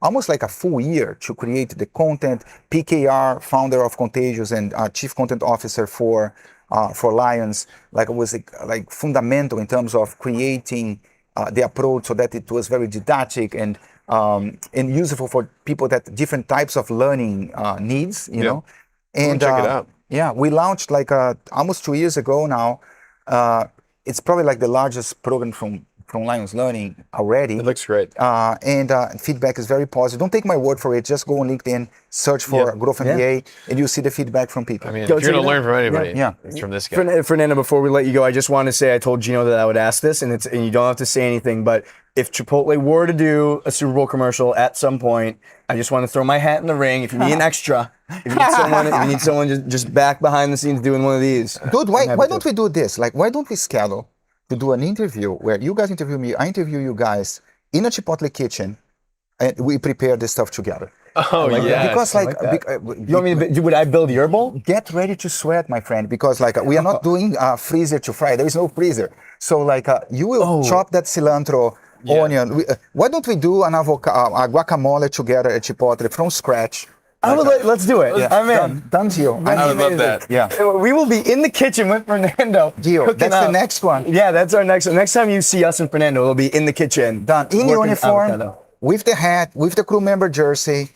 almost like a full year to create the content. PKR, founder of Contagious and chief content officer for Lions, like it was like fundamental in terms of creating the approach so that it was very didactic and useful for people that different types of learning needs. You know, and check it out. Yeah, we launched like almost 2 years ago now. It's probably like the largest program from Lions Learning already. It looks great. And feedback is very positive. Don't take my word for it. Just go on LinkedIn, search for Growth MBA, and you'll see the feedback from people. I mean, if you're going to learn from anybody, Yeah. it's from this guy. Fernando, before we let you go, I just want to say I told Gino that I would ask this, and you don't have to say anything, but if Chipotle were to do a Super Bowl commercial at some point, I just want to throw my hat in the ring. If you need an extra, if you need someone just back behind the scenes doing one of these. Dude, why don't we do this? Like, why don't we schedule to do an interview where you guys interview me, I interview you guys in a Chipotle kitchen, and we prepare this stuff together. Oh, yeah. Because like, You want me to, would I build your bowl? get ready to sweat, my friend, because like we are not doing freezer to fry. There is no freezer. So like you will chop that cilantro, onion. Why don't we do an guacamole together at Chipotle from scratch? Let's do it. Yeah. I'm in. Done deal. I would love that. Yeah. We will be in the kitchen with Fernando. Deal. cooking That's up. the next one. Yeah, that's our next one. Next time you see us and Fernando, we'll be in the kitchen. Done. In working uniform, avocado. with the hat, with the crew member jersey.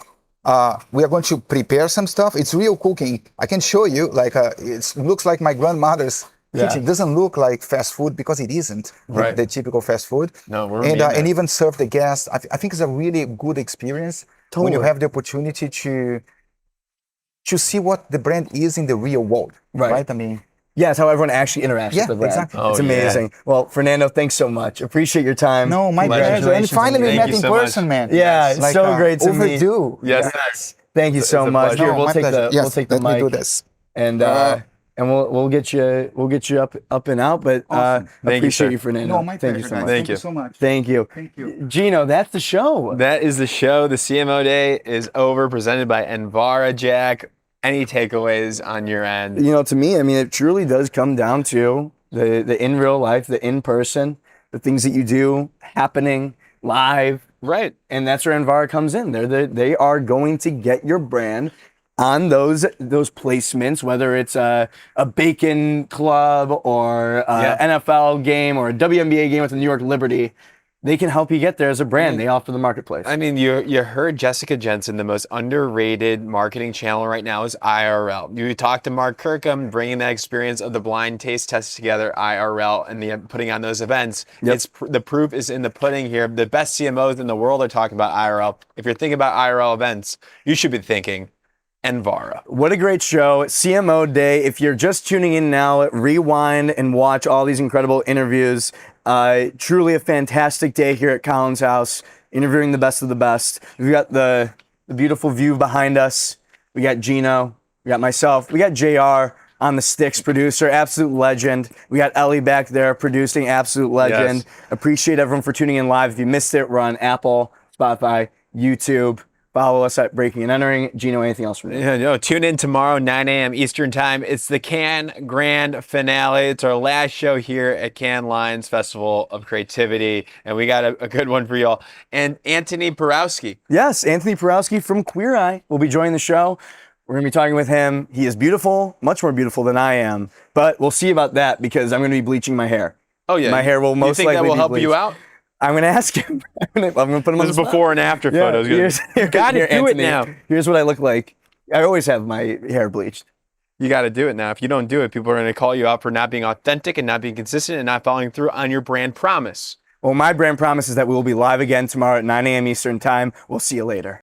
We are going to prepare some stuff. It's real cooking. I can show you. Like it looks like my grandmother's kitchen. It doesn't look like fast food because it isn't the typical fast food. No, we're and even serve the guests. I think it's a really good experience when you have the opportunity to see what the brand is in the real world. Right. I mean. Yeah, it's how everyone actually interacts with the brand. Exactly. It's Oh, yeah. amazing. Well, Fernando, thanks so much. Appreciate your time. No, my pleasure. And finally we Thank met you in so much. person, man. Yeah, it's so great to meet. overdue. Yes. Thank you so a much. pleasure. Here, No, we'll my take pleasure. the Yes, we'll take the let me do mic this. and we'll get you up and out. But Awesome. Thank you, appreciate sir. you, Fernando. No, my Thank pleasure, you so guys. much. Thank you. so much. Thank you. Thank you. Gino, that's the show. That is the show. The CMO Day is over, presented by Anvara. Jack, any takeaways on your end? You know, to me, I mean, it truly does come down to the in real life, the in person, the things that you do happening live. Right. And that's where Anvara comes in. They are going to get your brand on those placements, whether it's a bacon club or NFL game or a WNBA game with the New York Liberty. they can help you get there as a brand. They offer the marketplace. I mean, you heard Jessica Jensen, the most underrated marketing channel right now is IRL. You talked to Mark Kirkham, bringing that experience of the blind taste test together, IRL, and putting on those events. Yep. The proof is in the pudding here. The best CMOs in the world are talking about IRL. If you're thinking about IRL events, you should be thinking Anvara. What a great show. CMO Day. If you're just tuning in now, rewind and watch all these incredible interviews. Truly a fantastic day here at Colin's house, interviewing the best of the best. We've got the beautiful view behind us. We got Gino. We got myself. We got JR on the sticks, producer, absolute legend. We got Ellie back there producing, absolute legend. Yes. Appreciate everyone for tuning in live. If you missed it, we're on Apple, Spotify, YouTube. Follow us at Breaking and Entering. Gino, anything else from you? Yeah, no, tune in tomorrow, 9 a.m. Eastern Time. It's the Cannes Grand Finale. It's our last show here at Cannes Lions Festival of Creativity, and we got a good one for y'all. And Anthony Porowski. Yes, Anthony Porowski from Queer Eye will be joining the show. We're going to be talking with him. He is beautiful, much more beautiful than I am, but we'll see about that because I'm going to be bleaching my hair. Oh, yeah. My hair will most you think likely that will be help bleached. you out? I'm going to ask him. I'm going to put him on This the is spot. before and after Yeah, photos. here's- Gotta here, do it Anthony. now. Here's what I look like. I always have my hair bleached. You got to do it now. If you don't do it, people are going to call you out for not being authentic and not being consistent and not following through on your brand promise. Well, my brand promise is that we will be live again tomorrow at 9 a.m. Eastern Time. We'll see you later.